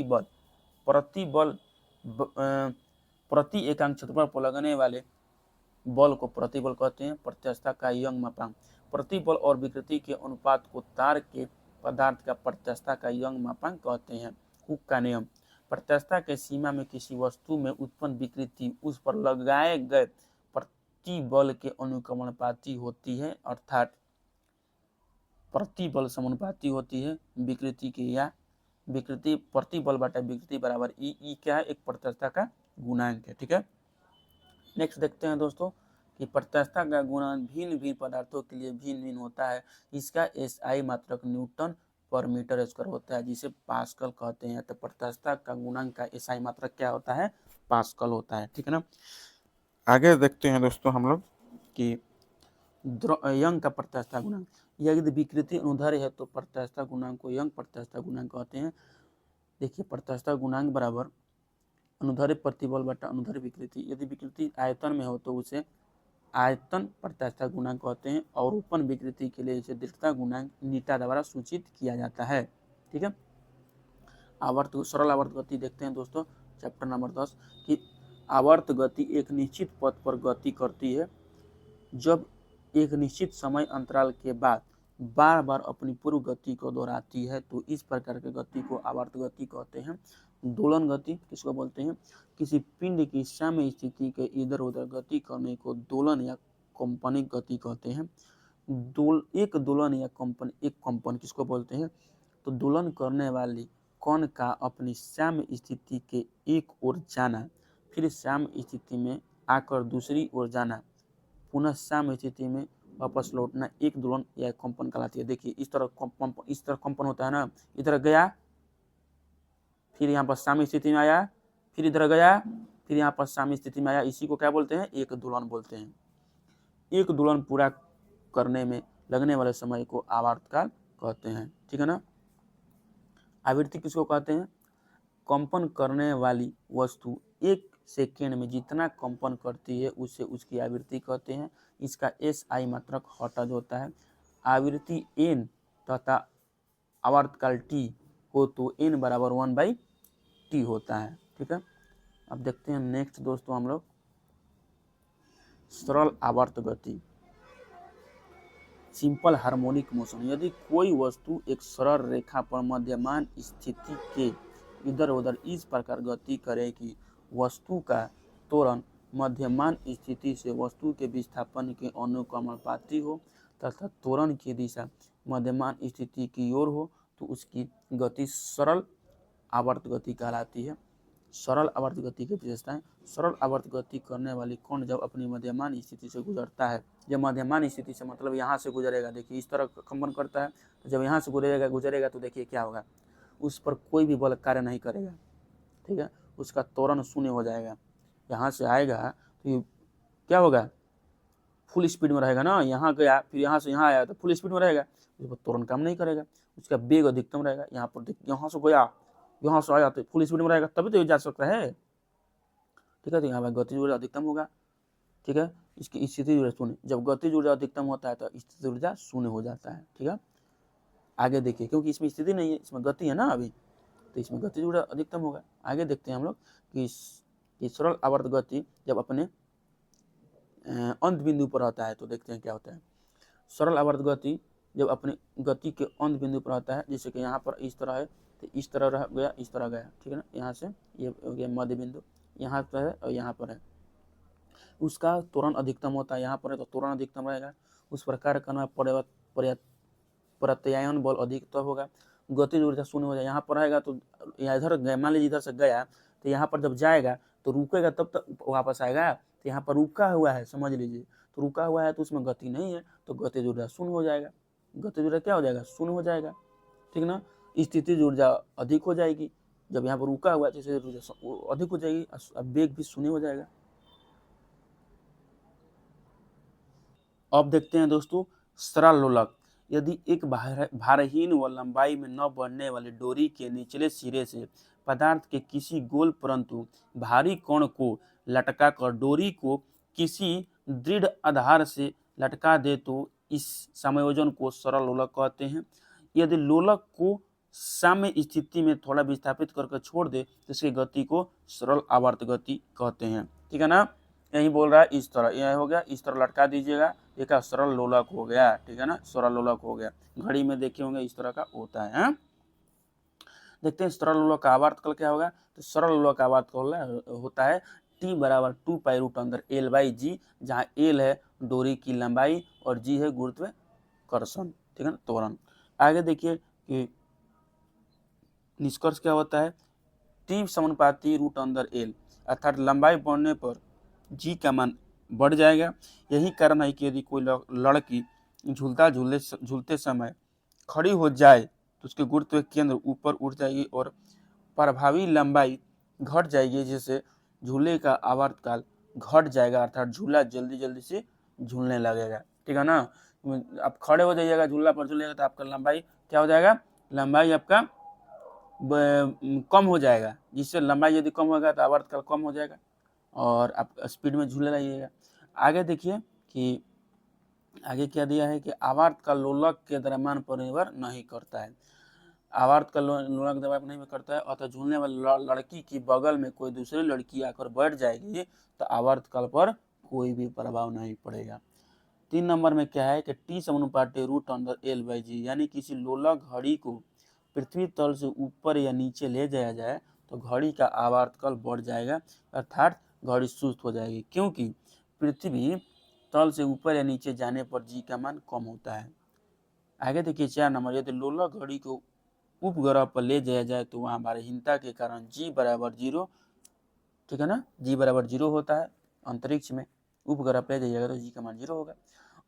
एकांक क्षेत्रफल पर लगने वाले बल को प्रतिबल कहते हैं। प्रत्यास्थता का यंग मापांक, प्रतिबल और विकृति के अनुपात को तार के पदार्थ का प्रत्यास्थता का यंग मापांक कहते हैं। हुक का नियम, प्रत्यास्थता के सीमा में किसी वस्तु में उत्पन्न विकृति उस पर लगाए गए प्रतिबल के अनुकमणपाती होती है, अर्थात प्रतिबल समानुपाती होती है विकृति की, या विकृति प्रतिबल बटा विकृति बराबर ई क्या है, एक प्रत्यक्षता का गुणांक है। ठीक है, नेक्स्ट देखते हैं दोस्तों कि प्रत्यक्षता का गुणांक भिन्न भिन्न पदार्थों के लिए भिन्न भिन्न होता है। इसका एसआई मात्रक न्यूटन पर मीटर स्क्वायर होता है, जिसे पास्कल कहते हैं। तो प्रत्यक्षता का गुणांक का एसआई मात्रक क्या होता है, पास्कल होता है। ठीक है ना, आगे देखते हैं दोस्तों हम लोग कि यंग का प्रत्यक्षता गुणांक, यदि विकृति अनुदैर्ध्य है तो प्रत्यक्षता गुणांक को यंग प्रत्यक्षता गुणांक कहते हैं। देखिए, प्रत्यक्षता गुणांक बराबर अनुदैर्ध्य प्रतिबल बटा अनुदैर्ध्य विकृति। यदि विकृति आयतन में हो तो उसे आयतन प्रत्यक्षता गुणांक कहते हैं, और ओपन विकृति के लिए इसे दृढ़ता गुणांक नीटा द्वारा सूचित किया जाता है। ठीक है, आवर्त सरल आवर्त गति देखते हैं दोस्तों, चैप्टर नंबर 10 कि आवर्त गति एक निश्चित पथ पर गति करती है जब एक निश्चित समय अंतराल के बाद बार बार अपनी पूर्व गति को दोहराती है, तो इस प्रकार की गति को आवर्त गति कहते हैं। दोलन गति किसको बोलते हैं, किसी पिंड की साम्य स्थिति के इधर उधर गति करने को दोलन या कंपनिक गति कहते हैं। एक दोलन या कंपन किसको बोलते हैं, तो दोलन करने वाली कण का अपनी साम्य स्थिति के एक ओर जाना, फिर साम्य स्थिति में आकर दूसरी ओर जाना, पुनः साम्य स्थिति में वापस लौटना, एक दोलन या कंपन कहलाती है। देखिए, इस तरह कंपन होता है ना, इधर गया फिर यहाँ पर साम्य स्थिति में आया, फिर इधर गया फिर यहाँ पर साम्य स्थिति में आया, इसी को क्या बोलते हैं, एक दोलन बोलते हैं। एक दोलन पूरा करने में लगने वाले समय को आवर्तकाल कहते हैं। ठीक है ना, आवृत्ति किसको कहते हैं, कंपन करने वाली वस्तु एक सेकेंड में जितना कंपन करती है उसे उसकी आवृत्ति कहते हैं। इसका एसआई मात्रक हर्ट्ज होता है। आवृत्ति एन तथा आवर्तकाल टी हो तो एन बराबर 1/t होता है। ठीक है, अब देखते हैं नेक्स्ट दोस्तों हम लोग सरल आवर्त गति, सिंपल हार्मोनिक मोशन। यदि कोई वस्तु एक सरल रेखा पर मध्यमान स्थिति के इधर उधर इस प्रकार गति करे कि वस्तु का त्वरण मध्यमान स्थिति से वस्तु के विस्थापन के अनुकमणपाती हो तथा त्वरण की दिशा मध्यमान स्थिति की ओर हो, तो उसकी गति सरल आवर्त गति कहलाती है। सरल आवर्त गति की विशेषताएं, सरल आवर्त गति करने वाली कण जब अपनी मध्यमान स्थिति से गुजरता है, जब मध्यमान स्थिति से मतलब यहाँ से गुजरेगा, देखिए इस तरह कंपन करता है, तो जब यहाँ से गुजरेगा तो देखिए क्या होगा, उस पर कोई भी बल कार्य नहीं करेगा। ठीक है, उसका त्वरण शून्य हो जाएगा। यहाँ से आएगा तो ये क्या होगा, फुल स्पीड में रहेगा ना, यहाँ गया फिर यहाँ से यहाँ आया तो फुल स्पीड में रहेगा, उस पर त्वरण काम नहीं करेगा, उसका वेग अधिकतम रहेगा। यहाँ पर यहाँ से गया यहाँ से आया तो फुल स्पीड में रहेगा, तभी तो ये जा सकता है। ठीक है, तो यहाँ पर गतिज ऊर्जा अधिकतम होगा। ठीक है, इसकी स्थिति ऊर्जा शून्य, जब गतिज ऊर्जा अधिकतम होता है तो स्थिति ऊर्जा शून्य हो जाता है। ठीक है, आगे देखिए, क्योंकि इसमें स्थिति नहीं है, इसमें गति है ना अभी, तो इसमें गतिज ऊर्जा अधिकतम होगा। आगे देखते हैं हम लोग कि सरल आवर्त गति जब अपने अंत बिंदु पर रहता है तो देखते हैं क्या होता है। सरल आवर्त गति जब अपने गति के अंत बिंदु पर रहता है, जैसे कि यहाँ पर इस तरह है तो इस तरह रह गया, इस तरह गया। ठीक है ना, यहाँ से ये हो गया मध्य बिंदु, यहाँ पर है और यहाँ पर है, उसका त्वरण अधिकतम होता है। यहाँ पर है तो त्वरण अधिकतम रहेगा, उस प्रकार का प्रत्यायन बल अधिकतम होगा, गतिज ऊर्जा शून्य हो जाए। यहाँ पर रहेगा तो यहाँ इधर गया, मान लीजिए इधर से गया तो यहाँ पर जब जाएगा तो रुकेगा तब तक वापस आएगा, तो यहाँ पर रुका हुआ है, समझ लीजिए, तो रुका हुआ है तो उसमें गति नहीं है, तो गतिज ऊर्जा शून्य हो जाएगा। गतिज ऊर्जा क्या हो जाएगा, शून्य हो जाएगा। ठीक ना, स्थितिज ऊर्जा अधिक हो जाएगी, जब यहाँ पर रुका हुआ है तो स्थितिज ऊर्जा अधिक हो जाएगी, वेग भी शून्य हो जाएगा। अब देखते हैं दोस्तों सरल लोलक। यदि एक भारहीन व लंबाई में न बढ़ने वाली डोरी के निचले सिरे से पदार्थ के किसी गोल परंतु भारी कण को लटका कर डोरी को किसी दृढ़ आधार से लटका दे तो इस समायोजन को सरल लोलक कहते हैं। यदि लोलक को साम्य स्थिति में थोड़ा विस्थापित करके छोड़ दे तो इसकी गति को सरल आवर्त गति कहते हैं। ठीक है ना, यही बोल रहा है, इस तरह यह हो गया, इस तरह लटका दीजिएगा, एक सरल लोलक हो गया। ठीक है ना, सरल लोलक हो गया, घड़ी में देखे होंगे इस तरह का होता है। देखते हैं सरल लोलक का आवर्तकाल क्या होगा। तो सरल लोलक का आवर्तकाल होता है टी बराबर 2π√L/g, जहाँ एल है डोरी की लंबाई और जी है गुरुत्वाकर्षण, ठीक है ना, त्वरण। आगे देखिए कि निष्कर्ष क्या होता है, टी समानुपाती √L, अर्थात लंबाई बढ़ने पर जी का मान बढ़ जाएगा। यही कारण है कि यदि कोई लड़की झूलते समय खड़ी हो जाए तो उसके गुरुत्व केंद्र ऊपर उठ जाएगी और प्रभावी लंबाई घट जाएगी, जिससे झूले का आवर्तकाल घट जाएगा, अर्थात झूला जल्दी जल्दी से झूलने लगेगा, ठीक है ना। आप खड़े हो जाइएगा झूला पर झूलेगा तो आपका लंबाई क्या हो जाएगा, लंबाई आपका कम हो जाएगा, जिससे लंबाई यदि कम होगा तो आवर्तकाल कम हो जाएगा और आप स्पीड में झूले रहिएगा। आगे देखिए कि आगे क्या दिया है कि आवर्तकाल लोलक के द्रव्यमान पर निर्भर नहीं करता है। आवर्तकाल लोलक द्रव्यमान नहीं करता है, अतः झूलने वाली लड़की की बगल में कोई दूसरी लड़की आकर बैठ जाएगी तो आवर्तकाल पर कोई भी प्रभाव नहीं पड़ेगा। 3 नंबर में क्या है कि टी समानुपाती √L/g, यानी किसी लोलक घड़ी को पृथ्वी तल से ऊपर या नीचे ले जाया जाए तो घड़ी का आवर्तकाल बढ़ जाएगा, अर्थात घड़ी सुस्त हो जाएगी, क्योंकि पृथ्वी तल से ऊपर या नीचे जाने पर जी का मान कम होता है। आगे देखिए 4 नंबर, यदि लोलक घड़ी को उपग्रह पर ले जाया जाए तो वहाँ भारहीनता के कारण जी बराबर 0, ठीक है ना, जी बराबर 0 होता है। अंतरिक्ष में उपग्रह पर ले जाइएगा तो जी का मान 0 होगा,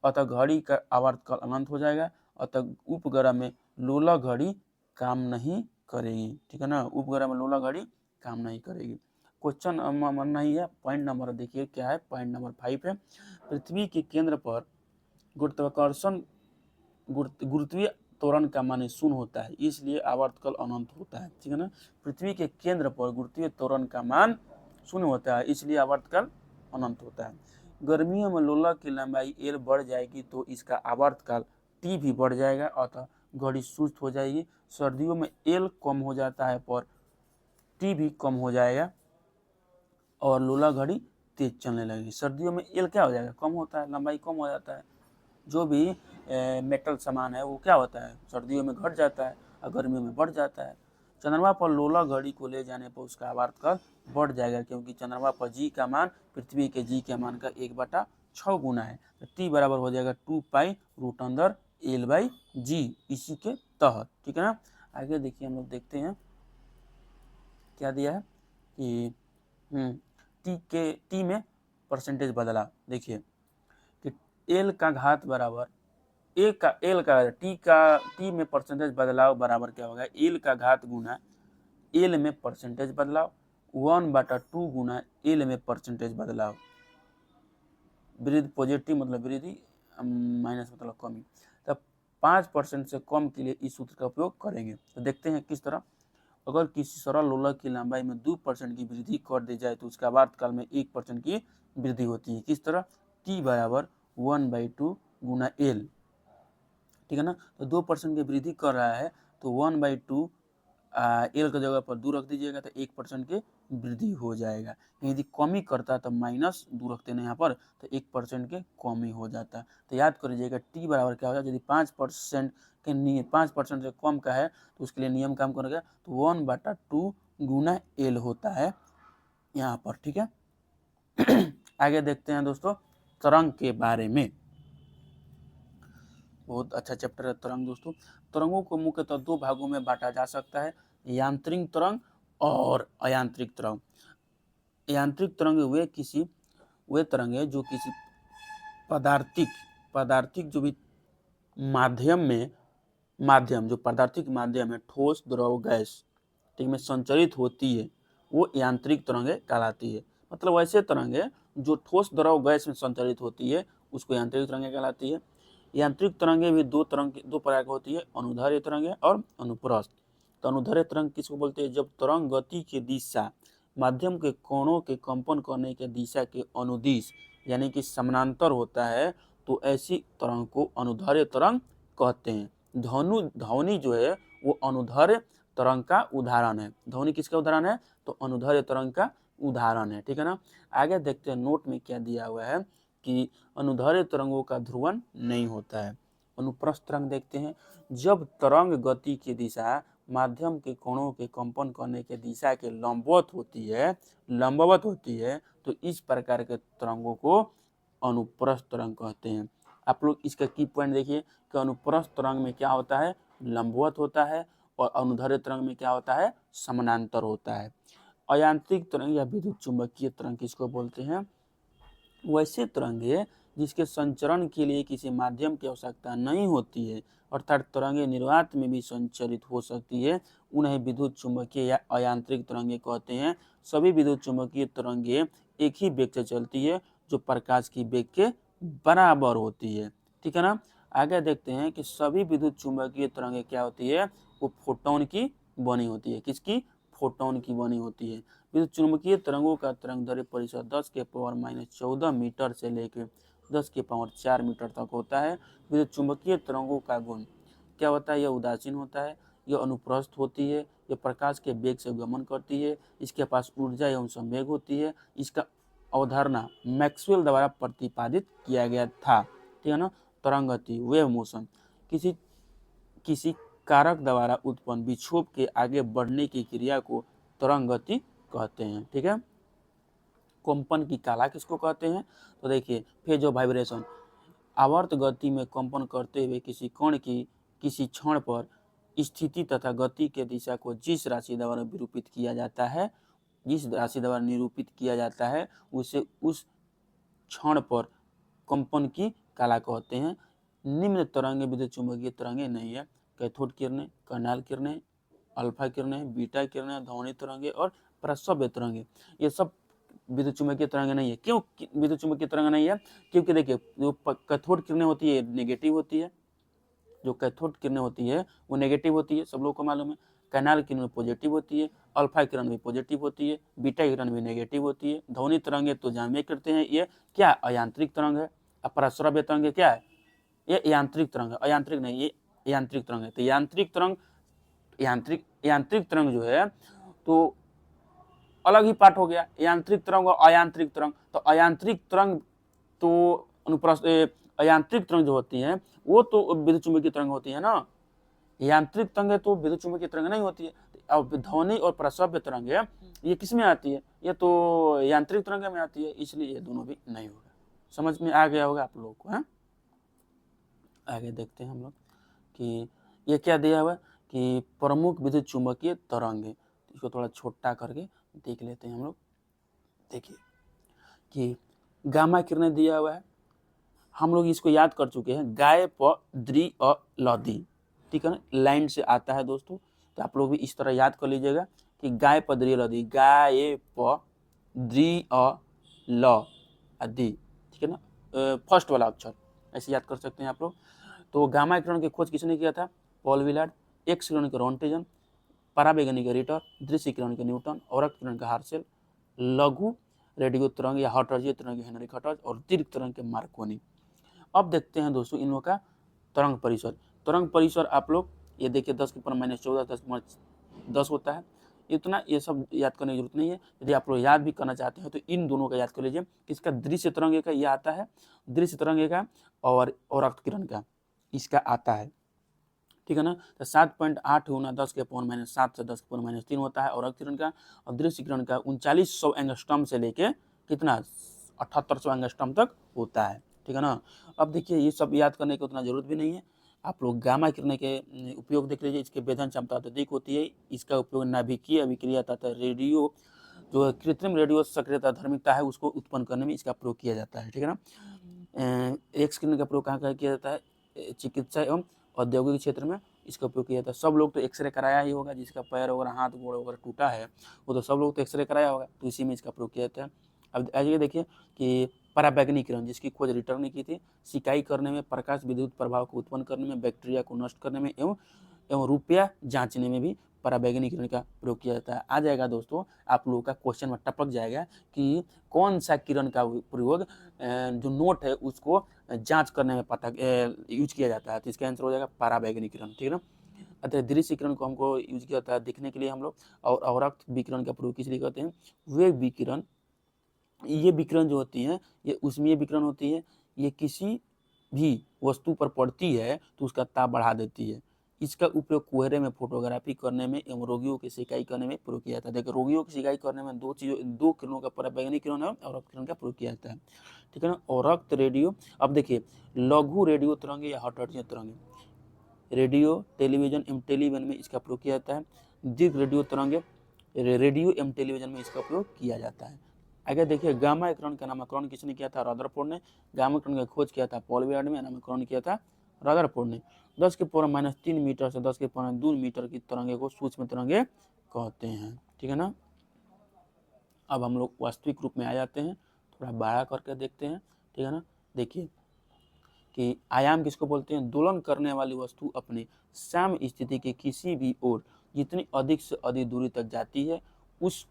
अतः घड़ी का आवर्तकाल अनंत हो जाएगा, अतः उपग्रह में लोलक घड़ी काम नहीं करेगी, ठीक है ना, उपग्रह में लोलक घड़ी काम नहीं करेगी। क्वेश्चन नहीं है, पॉइंट नंबर देखिए क्या है, पॉइंट नंबर 5 है, पृथ्वी के केंद्र पर गुरुत्वीय त्वरण का मान 0 होता है, इसलिए आवर्तकाल अनंत होता है, ठीक है ना। पृथ्वी के केंद्र पर गुरुत्वीय त्वरण का मान 0 होता है, इसलिए आवर्तकाल अनंत होता है। गर्मियों में लोलक की लंबाई एल बढ़ जाएगी तो इसका आवर्तकाल टी भी बढ़ जाएगा, अतः घड़ी सुस्त हो जाएगी। सर्दियों में एल कम हो जाता है पर टी भी कम हो जाएगा और लोलक घड़ी तेज चलने लगेगी। सर्दियों में एल क्या हो जाएगा, कम होता है, लंबाई कम हो जाता है। जो भी मेटल सामान है वो क्या होता है, सर्दियों में घट जाता है और गर्मियों में बढ़ जाता है। चंद्रमा पर लोलक घड़ी को ले जाने पर उसका आवर्तकाल बढ़ जाएगा, क्योंकि चंद्रमा पर जी का मान पृथ्वी के जी के मान का 1/6 गुना है, तो टी बराबर हो जाएगा 2π√L/g, इसी के तहत, ठीक है ना। आगे देखिए हम लोग देखते हैं क्या दिया है कि टी में परसेंटेज बदला। देखिए कि एल का घात बराबर टी में परसेंटेज बदलाव बराबर क्या होगा, एल का घात गुना एल में परसेंटेज बदलाव 1/2 गुना एल में परसेंटेज बदलाव। वृद्धि पॉजिटिव मतलब वृद्धि, माइनस मतलब कमी। तब 5% से कम के लिए इस सूत्र का उपयोग करेंगे। तो देखते हैं किस तरह। अगर किसी सरल लोलक की लंबाई में 2% की वृद्धि कर दी जाए तो उसके आवर्तकाल में 1% की वृद्धि होती है। किस तरह, टी बराबर 1/2 गुना एल, ठीक है ना। तो 2% की वृद्धि कर रहा है तो 1/2 एल की जगह पर 2 रख दीजिएगा तो 1% की वृद्धि हो जाएगा। यदि कमी करता है तो माइनस 2 रखते हैं यहाँ पर तो 1% के कमी हो जाता है। तो याद कर लीजिएगा टी बराबर क्या होगा, यदि 5% के 5% से कम का है तो उसके लिए नियम काम करेगा तो 1/2 गुना एल होता है यहाँ पर, ठीक है। आगे देखते हैं दोस्तों तरंग के बारे में। बहुत अच्छा चैप्टर है तरंग दोस्तों। तरंगों को मुख्यतः 2 भागों में बांटा जा सकता है, यांत्रिक तरंग और अयांत्रिक तरंग। यांत्रिक तरंग वे तरंग है जो किसी पदार्थिक जो भी माध्यम जो पदार्थिक माध्यम है, ठोस द्रव गैस, ठीक में संचरित होती है, वो यांत्रिक तरंगे कहलाती है। मतलब वैसे तरंगे जो ठोस द्रव गैस में संचरित होती है उसको यांत्रिक तरंगे कहलाती है। यांत्रिक तरंगे भी दो प्रकार की होती है, अनुदैर्ध्य तरंगे और अनुप्रस्थ। तो अनुदैर्ध्य तरंग किसको बोलते हैं, जब तरंग गति की दिशा माध्यम के कोणों के कंपन करने के दिशा के अनुदिश यानी कि समानांतर होता है तो ऐसी तरंग को अनुदैर्ध्य तरंग कहते हैं। ध्वनि जो है वो अनुदैर्ध्य तरंग का उदाहरण है। ध्वनि किसका उदाहरण है, तो अनुदैर्ध्य तरंग का उदाहरण है, ठीक है ना। आगे देखते हैं नोट में क्या दिया हुआ है कि अनुदैर्ध्य तरंगों का ध्रुवण नहीं होता है। अनुप्रस्थ तरंग देखते हैं, जब तरंग गति की दिशा माध्यम के कोणों के कंपन करने के दिशा के लंबवत होती है तो इस प्रकार के तरंगों को अनुप्रस्थ तरंग कहते हैं। आप लोग इसका की पॉइंट देखिए कि अनुप्रस्थ तरंग में क्या होता है, लंबवत होता है, और अनुदैर्ध्य तरंग में क्या होता है, समानांतर होता है। अयांत्रिक तरंग या विद्युत चुंबकीय तरंग किसको बोलते हैं, वैसे तरंगे जिसके संचरण के लिए किसी माध्यम की आवश्यकता नहीं होती है, अर्थात तरंगे निर्वात में भी संचरित हो सकती है, उन्हें विद्युत चुंबकीय या अयांत्रिक तरंगे कहते हैं। सभी विद्युत चुंबकीय तरंगे एक ही वेग से चलती है जो प्रकाश की वेग के बराबर होती है। ठीक है ना। आगे देखते हैं कि सभी विद्युत चुंबकीय तरंगे क्या होती है, वो फोटोन की बनी होती है। किसकी, फोटोन की बनी होती है। विद्युत चुंबकीय तरंगों का तरंगदैर्घ्य परिसर 10 के पावर -14 मीटर से लेकर 10 के पावर 4 मीटर तक होता है। विद्युत चुंबकीय तरंगों का गुण क्या होता है, यह उदासीन होता है, यह अनुप्रस्थ होती है, यह प्रकाश के वेग से गमन करती है, इसके पास ऊर्जा एवं संवेग होती है। इसका अवधारणा मैक्सवेल द्वारा प्रतिपादित किया गया था। ठीक है ना। तरंग गति, वेव मोशन, किसी कारक द्वारा उत्पन्न विक्षोभ के आगे बढ़ने की क्रिया को तरंग गति कहते हैं। ठीक है। कंपन की काला किसको कहते हैं, तो देखिए फेज ऑफ वाइब्रेशन, आवर्त गति में कंपन करते हुए किसी कण की किसी क्षण पर स्थिति तथा गति के दिशा को जिस राशि द्वारा निरूपित किया जाता है उसे उस क्षण पर कंपन की काला कहते हैं। निम्न तरंगे विद्युत चुंबकीय तरंगे नहीं है। कैथोड किरणें, कर्नाल किरणें, अल्फा किरणें, बीटा किरणें, ध्वनि तरंगे और प्रसव्य तरंगे, ये सब विद्युत चुंबकीय तरंगे नहीं है। क्यों विद्युत चुंबकीय तरंग नहीं है, क्योंकि देखिए जो कैथोड किरणें होती है नेगेटिव होती है, जो कैथोड किरणें होती है वो नेगेटिव होती है, सब लोगों को मालूम है। कर्नाल किरण पॉजिटिव होती है, अल्फा किरण भी पॉजिटिव होती है, बीटा किरण भी नेगेटिव होती है। ध्वनि तरंगे तो जानवे करते हैं ये क्या, अयांत्रिक तरंग है। प्रसव्य तरंग क्या है, ये यांत्रिक तरंग है, अयांत्रिक नहीं, ये यांत्रिक तरंग है। तो यांत्रिक तरंग जो है तो अलग ही पार्ट हो गया, यांत्रिक तरंग और अयांत्रिक तरंग। तो अयांत्रिक तरंग तो अयांत्रिक तरंग जो होती हैं वो तो विद्युत चुंबकीय तरंग होती है ना, यांत्रिक तरंग तो विद्युत चुंबकीय तरंग नहीं होती है। अब ध्वनि और प्रसव्य तरंग ये किस में आती है, ये तो यांत्रिक तरंग में आती है, इसलिए ये दोनों भी नहीं होगा। समझ में आ गया होगा आप लोगों को। आगे देखते हैं हम लोग कि ये क्या दिया हुआ है कि प्रमुख विद्युत चुंबकीय तरंग है। इसको थोड़ा छोटा करके देख लेते हैं हम लोग। देखिए कि गामा किरणें दिया हुआ है, हम लोग इसको याद कर चुके हैं, गाय प द्रि अ लदी। ठीक है ना, लाइन से आता है दोस्तों, तो आप लोग भी इस तरह याद कर लीजिएगा कि गाय प द्रि लदी, गाय प द्रि अ ल दी। ठीक है ना, फर्स्ट वाला अक्षर ऐसे याद कर सकते हैं आप लोग। तो गामा किरण की खोज किसने किया था, पॉल विलार्ड। एक्स किरण के रोंटेजन, पराबैंगनी के रिटर, दृश्य किरण के न्यूटन, औरक किरण का हार्सेल, लघु रेडियो तरंग या हर्ट्ज तरंग हेनरी हर्ट्ज, और दीर्घ तरंग के मार्कोनी। अब देखते हैं दोस्तों इन लोगों का तरंग परिसर। तरंग परिसर आप लोग ये देखिए 10 के पावर -14 10 होता है। इतना ये सब याद करने की जरूरत नहीं है। यदि आप लोग याद भी करना चाहते हैं तो इन दोनों का याद कर लीजिए। इसका दृश्य तरंग का ये आता है, दृश्य तरंग का, और औरक्त किरण का इसका आता है। ठीक है ना। तो 7.8 गुना 10 के पावर -7 से 10 के पावर -3 होता है औरक्त किरण का, और दृश्य किरण का 3900 एंगस्ट्रॉम से लेके कितना 7800 एंगस्ट्रॉम तक होता है। ठीक है ना। अब देखिए ये सब याद करने की उतना जरूरत भी नहीं है। आप लोग गामा किरण के उपयोग देख लीजिए। इसकी भेदन क्षमता अत्यधिक होती है। इसका उपयोग नाभिकीय अभिक्रिया तथा रेडियो जो कृत्रिम रेडियो सक्रियता धर्मिकता है उसको उत्पन्न करने में इसका प्रयोग किया जाता है। ठीक है ना। एक्स किरण का प्रयोग कहाँ किया जाता है, चिकित्सा एवं औद्योगिक क्षेत्र में इसका उपयोग किया जाता है। सब लोग तो एक्सरे कराया ही होगा, जिसका पैर वगैरह हाथ गोड़ वगैरह टूटा है वो तो सब लोग तो एक्सरे कराया होगा, तो इसी में इसका प्रयोग किया जाता है। अब आइए देखिए कि पराबैंगनी किरण जिसकी खोज रिटर ने की थी, सिकाई करने में, प्रकाश विद्युत प्रभाव को उत्पन्न करने में, बैक्टीरिया को नष्ट करने में एवं रुपया जांचने में भी पराबैंगनी किरण का प्रयोग किया जाता है। आ जाएगा दोस्तों आप लोगों का क्वेश्चन में टपक जाएगा कि कौन सा किरण का प्रयोग जो नोट है उसको जांच करने में यूज किया जाता है, तो इसका आंसर हो जाएगा पराबैंगनी किरण। ठीक है ना। अतः दृश्य किरण को हमको यूज किया जाता है दिखने के लिए हम लोग, और औरक्त विकिरण का प्रयोग किस लिए करते हैं, वे विकिरण, ये विकिरण जो होती है ये उसमें विकिरण होती है, ये किसी भी वस्तु पर पड़ती है तो उसका ताप बढ़ा देती है। इसका उपयोग कोहरे में फोटोग्राफी करने में एवं रोगियों की सिकाई करने में प्रयोग किया जाता है। देखिए रोगियों की सिकाई करने में दो किरणों का पराबैंगनी किरण और रक्त किरण का प्रयोग किया जाता है, ठीक है ना। और रक्त रेडियो, अब देखिए लघु रेडियो तरंगे या हर्ट्जियन तरंगे, रेडियो टेलीविजन एवं टेलीविजन में इसका प्रयोग किया जाता है। दीर्घ रेडियो तरंगे रेडियो एवं टेलीविजन में इसका प्रयोग किया जाता है। आगे देखिए गामा किरण का नामकरण किसने किया था? रदरफोर्ड ने। गामा किरण का खोज किया था पॉल बियर्ड में, नामकरण किया था रदरफोर्ड ने। 10⁻³ मीटर से 10⁻² मीटर की तरंगे को सूक्ष्म तरंगे कहते हैं, ठीक है ना। अब हम लोग वास्तविक रूप में आ जाते हैं, थोड़ा बड़ा करके देखते हैं, ठीक है ना। देखिए कि आयाम किसको बोलते हैं? दोलन करने वाली वस्तु अपने सम स्थिति के किसी भी ओर जितनी अधिक से अधिक दूरी तक जाती है उस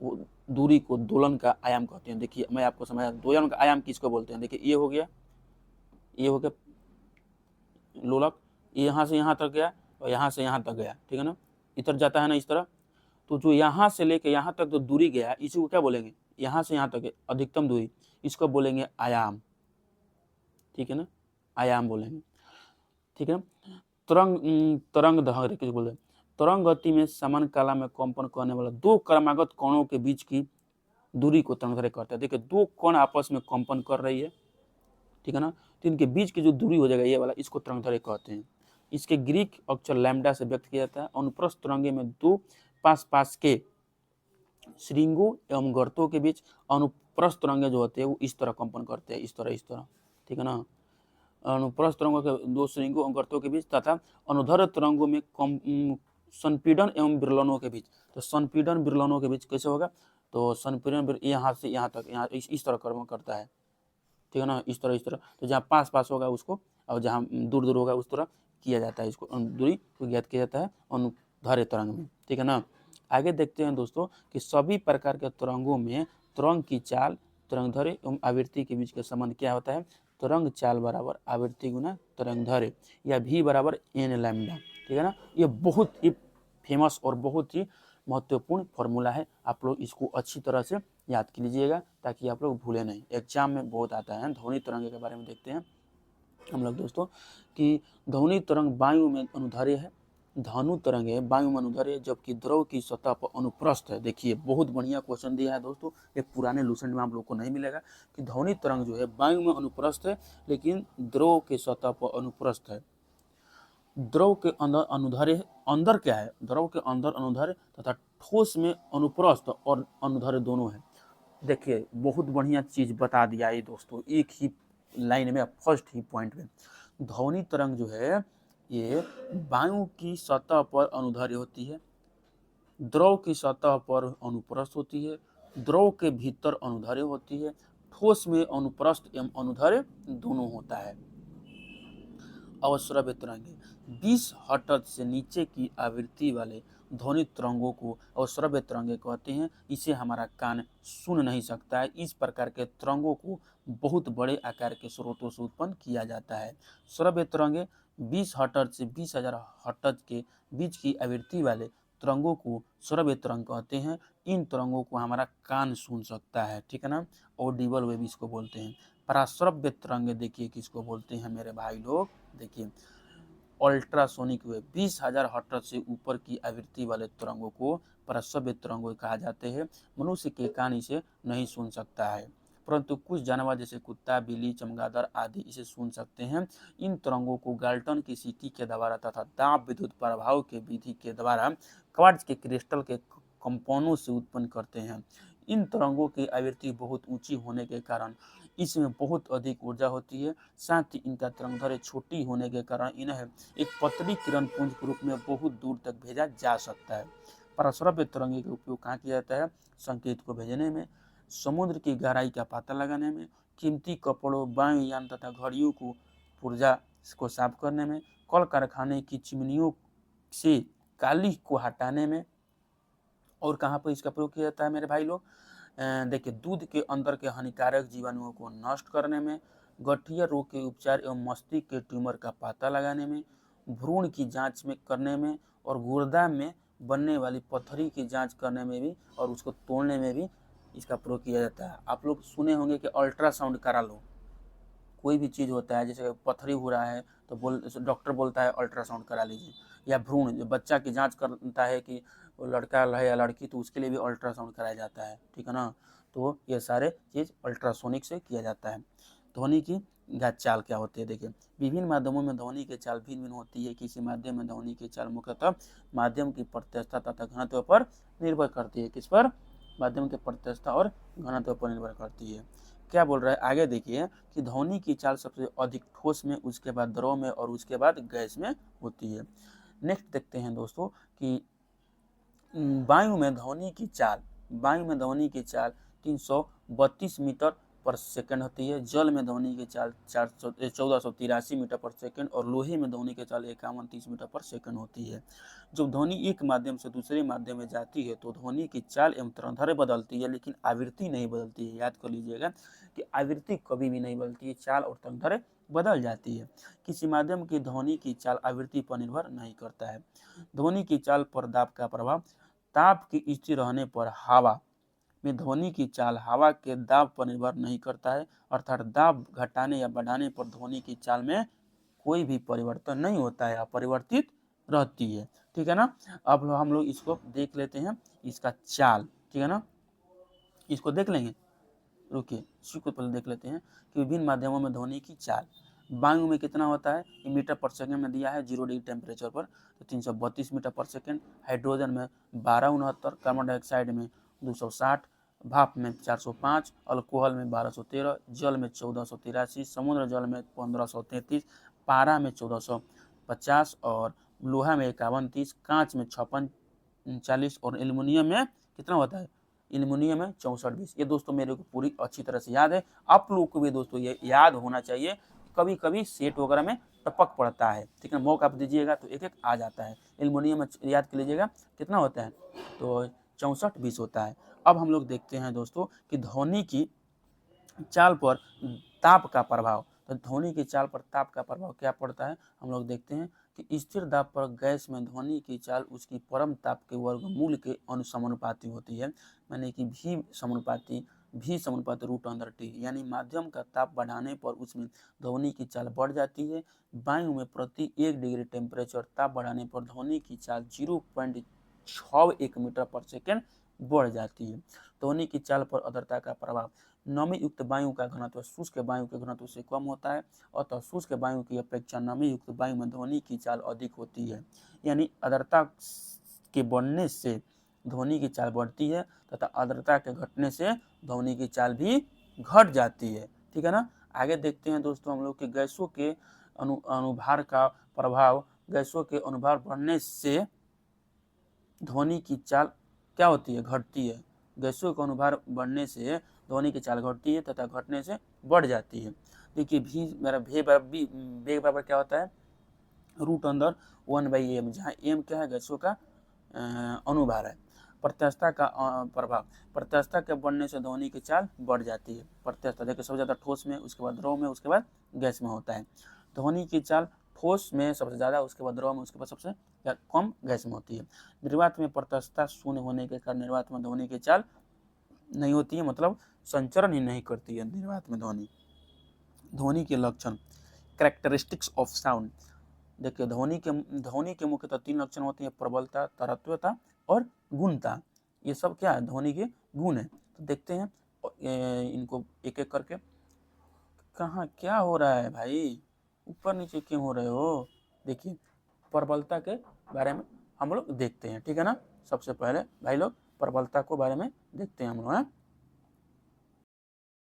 दूरी को दोलन का आयाम कहते हैं। देखिए मैं आपको समझा, दोलन का आयाम किसको बोलते हैं? देखिए ये हो गया लोलक, यहाँ से यहाँ तक गया और यहाँ से यहाँ तक गया, ठीक है ना। इधर जाता है ना इस तरह, तो जो यहाँ से लेके यहाँ तक जो दूरी गया इसी को क्या बोलेंगे? यहाँ से यहाँ तक अधिकतम दूरी, इसको बोलेंगे आयाम, ठीक है ना, आयाम बोलेंगे, ठीक है। तरंग दैर्घ्य किसको बोलते हैं? तरंग गति में समान काला में कंपन करने वाला दो क्रमागत कणों के बीच की दूरी को तरंग दैर्घ्य कहते हैं। देखिए दो कण आपस में कंपन कर रही है, ठीक है ना, तो इनके बीच की जो दूरी हो जाएगा ये वाला, इसको तरंग दैर्घ्य कहते हैं। इसके ग्रीक अक्षर लैम्डा से व्यक्त किया जाता है। अनुप्रस्थ तरंगे में दो पास पास के श्रृंगों एवं गर्तों के बीच अनुप्रस्थ तरंगे जो होते हैं वो इस तरह कंपन करते हैं, इस तरह, ठीक है ना। अनुप्रस्थ तरंगों के दो श्रृंगों एवं गर्तों के बीच तथा अनुदैर्घ्य तरंगों में संपीड़न एवं विरलनों के बीच। तो संपीड़न विरलनों के बीच कैसे होगा? तो संपीड़न यहाँ से यहाँ तक, यहाँ इस तरह कर्म करता है, ठीक है ना, इस तरह। तो जहाँ पास पास होगा उसको, और जहाँ दूर दूर होगा उस तरह किया जाता है, इसको दूरी को ज्ञात किया जाता है अनुदैर्घ्य तरंग में, ठीक है ना। आगे देखते हैं दोस्तों कि सभी प्रकार के तरंगों में तरंग की चाल, तरंग दैर्घ्य एवं आवृत्ति के बीच का संबंध क्या होता है? तरंग चाल बराबर आवृत्ति गुना तरंग दैर्घ्य, या v बराबर n लैम्डा, ठीक है ना। ये बहुत ही फेमस और बहुत ही महत्वपूर्ण फॉर्मूला है, आप लोग इसको अच्छी तरह से याद कर लीजिएगा ताकि आप लोग भूले नहीं, एग्जाम में बहुत आता है। ध्वनि तरंग के बारे में देखते हैं हम लोग दोस्तों कि ध्वनि तरंग वायु में अनुदैर्घ्य है, धनु तरंग है वायु में अनुदैर्घ्य है, जबकि द्रव की सतह पर अनुप्रस्थ है। देखिए बहुत बढ़िया क्वेश्चन दिया है दोस्तों, एक पुराने लूसेंट में आप लोग को नहीं मिलेगा कि ध्वनि तरंग जो है वायु में अनुप्रस्थ है लेकिन द्रव के सतह पर अनुप्रस्थ है। द्रव के अंदर अनुदैर्घ्य, अंदर क्या है? द्रव के अंदर अनुदैर्घ्य तथा ठोस में अनुप्रस्थ और अनुदैर्घ्य दोनों है। देखिए बहुत बढ़िया चीज बता दिया ये दोस्तों, एक ही लाइन में, फर्स्ट ही पॉइंट में। ध्वनि तरंग जो है ये वायु की सतह पर अनुदैर्घ्य होती है, द्रव की सतह पर अनुप्रस्थ होती है, द्रव के भीतर अनुदैर्घ्य होती है, ठोस में अनुप्रस्थ एवं अनुदैर्घ्य दोनों होता है। अवश्रव्य तरंगे 20 हर्ट्ज से नीचे की आवृत्ति वाले ध्वनि तरंगों को अवश्रव्य तरंगे कहते हैं। इसे हमारा कान सुन नहीं सकता है। इस प्रकार के तरंगों को बहुत बड़े आकार के स्रोतों से उत्पन्न किया जाता है। श्रव्य तरंगे 20 हर्ट्ज से 20,000 हर्ट्ज के बीच की आवृत्ति वाले तरंगों को श्रव्य तरंग कहते हैं। इन तरंगों को हमारा कान सुन सकता है, ठीक है ना, ऑडिबल वेव इसको बोलते हैं। पराश्रव्य तरंगे देखिए किसको बोलते हैं मेरे भाई लोग, देखिए अल्ट्रासोनिक वेव 20,000 हर्ट्ज से ऊपर की आवृत्ति वाले तरंगों को पराश्रव्य तरंगों कहा जाते हैं। मनुष्य के कान इसे नहीं सुन सकता है, परंतु कुछ जानवर जैसे कुत्ता, बिल्ली, चमगादड़ आदि इसे सुन सकते हैं। इन तरंगों को गाल्टन की सीटी के द्वारा तथा दाब विद्युत प्रभाव के विधि के द्वारा क्वार्ट्ज के क्रिस्टल के कंपाउंडों से उत्पन्न करते हैं। इन तरंगों की आवृत्ति बहुत ऊंची होने के कारण इसमें बहुत अधिक ऊर्जा होती है। साथ ही इनका तरंगदैर्घ्य छोटी होने के कारण इन्हें एक पतली किरण पुंज के रूप में बहुत दूर तक भेजा जा सकता है। पराश्रव्य तरंगे का उपयोग कहाँ किया जाता है? संकेत को भेजने में, समुद्र की गहराई का पता लगाने में, कीमती कपड़ों, वायुयान तथा घड़ियों को पुर्जा को साफ करने में, कल कारखाने की चिमनियों से काली को हटाने में। और कहाँ पर इसका प्रयोग किया जाता है मेरे भाई लोग? देखिए दूध के अंदर के हानिकारक जीवाणुओं को नष्ट करने में, गठिया रोग के उपचार एवं मस्तिष्क के ट्यूमर का पता लगाने में, भ्रूण की जांच में करने में, और गुर्दा में बनने वाली पत्थरी की जांच करने में भी और उसको तोड़ने में भी इसका प्रयोग किया जाता है। आप लोग सुने होंगे कि अल्ट्रासाउंड करा लो, कोई भी चीज़ होता है, जैसे पथरी हो रहा है तो डॉक्टर बोलता है अल्ट्रासाउंड करा लीजिए, या भ्रूण जो बच्चा की जांच करता है कि वो लड़का है या लड़की, तो उसके लिए भी अल्ट्रासाउंड कराया जाता है, ठीक है ना। तो ये सारे चीज़ अल्ट्रासोनिक से किया जाता है। ध्वनि की चाल क्या होती है, देखिए विभिन्न माध्यमों में ध्वनि की चाल भिन्न भिन्न होती है। किसी माध्यम में ध्वनि की चाल मुख्यतः माध्यम की प्रत्यक्षता तथा घनत्व पर निर्भर करती है। किस पर? माध्यम की प्रत्यक्षता और घनत्व पर निर्भर करती है। क्या बोल रहा है आगे देखिए कि ध्वनि की चाल सबसे अधिक ठोस में, उसके बाद द्रव में और उसके बाद गैस में होती है। नेक्स्ट देखते हैं दोस्तों कि वायु में ध्वनि की चाल 332 मीटर पर सेकंड होती है। जल में ध्वनि की चाल 1483 मीटर पर सेकंड और लोहे में ध्वनि की चाल 5130 मीटर पर सेकंड होती है। जब ध्वनि एक माध्यम से दूसरे माध्यम में जाती है तो ध्वनि की चाल एवं तरंगें बदलती है, लेकिन आवृत्ति नहीं बदलती है। याद कर लीजिएगा कि आवृत्ति कभी भी नहीं बदलती है, चाल और तरंगें बदल जाती है। किसी माध्यम की ध्वनि की चाल आवृत्ति पर निर्भर नहीं करता है। ध्वनि की चाल पर दाब का प्रभाव। ताप की स्थिर रहने पर हवा में ध्वनि की चाल हवा के दाब पर निर्भर नहीं करता है, अर्थात दाब घटाने या बढ़ाने पर ध्वनि की चाल में कोई भी परिवर्तन नहीं होता है, अपरिवर्तित रहती है, ठीक है ना। अब हम लोग इसको देख लेते हैं, इसका चाल, ठीक है ना, इसको देख लेंगे। रुकिए, इसी को पहले देख लेते हैं कि विभिन्न माध्यमों में ध्वनि की चाल। वायु में कितना होता है, मीटर पर सेकंड में दिया है 0 डिग्री टेम्परेचर पर, तो 332 मीटर पर सेकंड। हाइड्रोजन में 1269, कार्बन डाइऑक्साइड में 260, भाप में 405, अल्कोहल में 1213, जल में 1483, समुद्र जल में 1533, पारा में 1450 और लोहा में 5130, कांच में 5640 और एल्युमिनियम में कितना होता है, एल्युमिनियम में 6420। ये दोस्तों मेरे को पूरी अच्छी तरह से याद है, आप लोगों को भी दोस्तों ये याद होना चाहिए। कभी कभी सेट वगैरह में टपक पड़ता है, ठीक है, मौका आप दीजिएगा तो एक एक आ जाता है। एल्युमिनियम में याद कर लीजिएगा कितना होता है, तो 6420 होता है। अब हम लोग देखते हैं दोस्तों कि ध्वनि की चाल पर ताप का प्रभाव। तो ध्वनि की चाल पर ताप का प्रभाव क्या पड़ता है, हम लोग देखते हैं कि स्थिर दाब पर गैस में ध्वनि की चाल उसकी परम ताप के वर्गमूल के अनुसमानुपाती होती है, यानी कि भी समानुपाती √T, यानी माध्यम का ताप बढ़ाने पर उसमें ध्वनि की चाल बढ़ जाती है। वायु में प्रति 1 डिग्री टेम्परेचर ताप बढ़ाने पर ध्वनि की चाल 0.61 मीटर पर सेकेंड बढ़ जाती है। ध्वनि की चाल पर आर्द्रता का प्रभाव। नमी युक्त वायु का घनत्व शुष्क वायु के घनत्व से कम होता है, अतः शुष्क वायु की अपेक्षा नमी युक्त वायु में ध्वनि की चाल अधिक होती है। यानी आर्द्रता के बढ़ने से ध्वनि की चाल बढ़ती है तथा आर्द्रता के घटने से ध्वनि की चाल भी घट जाती है, ठीक है ना। आगे देखते हैं दोस्तों हम लोग कि गैसों के अनुभार का प्रभाव। गैसों के अनुभार बढ़ने से ध्वनि की चाल क्या होती है, घटती है। गैसों का अनुभार बढ़ने से ध्वनि की चाल घटती है तथा घटने से बढ़ जाती है। देखिए वेग बराबर क्या होता है, √1/m, जहाँ m क्या है, गैसों का अनुभार है। प्रत्यास्थता का प्रभाव। प्रत्यास्थता के बढ़ने से ध्वनि की चाल बढ़ जाती है। प्रत्यास्थता देखिए सबसे ज़्यादा ठोस में, उसके बाद द्रव में, उसके बाद गैस में होता है। ध्वनि की चाल ठोस में सबसे ज़्यादा, उसके बाद द्रव में, उसके बाद सबसे कम गैस में होती है। निर्वात में प्रत्यास्थता शून्य होने के कारण निर्वात में ध्वनि की चाल नहीं होती है, मतलब संचरण ही नहीं करती है निर्वात में ध्वनि। ध्वनि के लक्षण, कैरेक्टरिस्टिक्स ऑफ साउंड। देखिए ध्वनि के मुख्यतः 3 लक्षण होते हैं, प्रबलता, तरत्वता और गुणता। ये सब क्या है, ध्वनि के गुण है। तो देखते हैं इनको एक एक करके। कहाँ क्या हो रहा है भाई, ऊपर नीचे क्यों हो रहे हो। देखिए प्रबलता के बारे में हम लोग देखते हैं, ठीक है ना। सबसे पहले भाई लोग प्रबलता को बारे में देखते हैं हम लोग।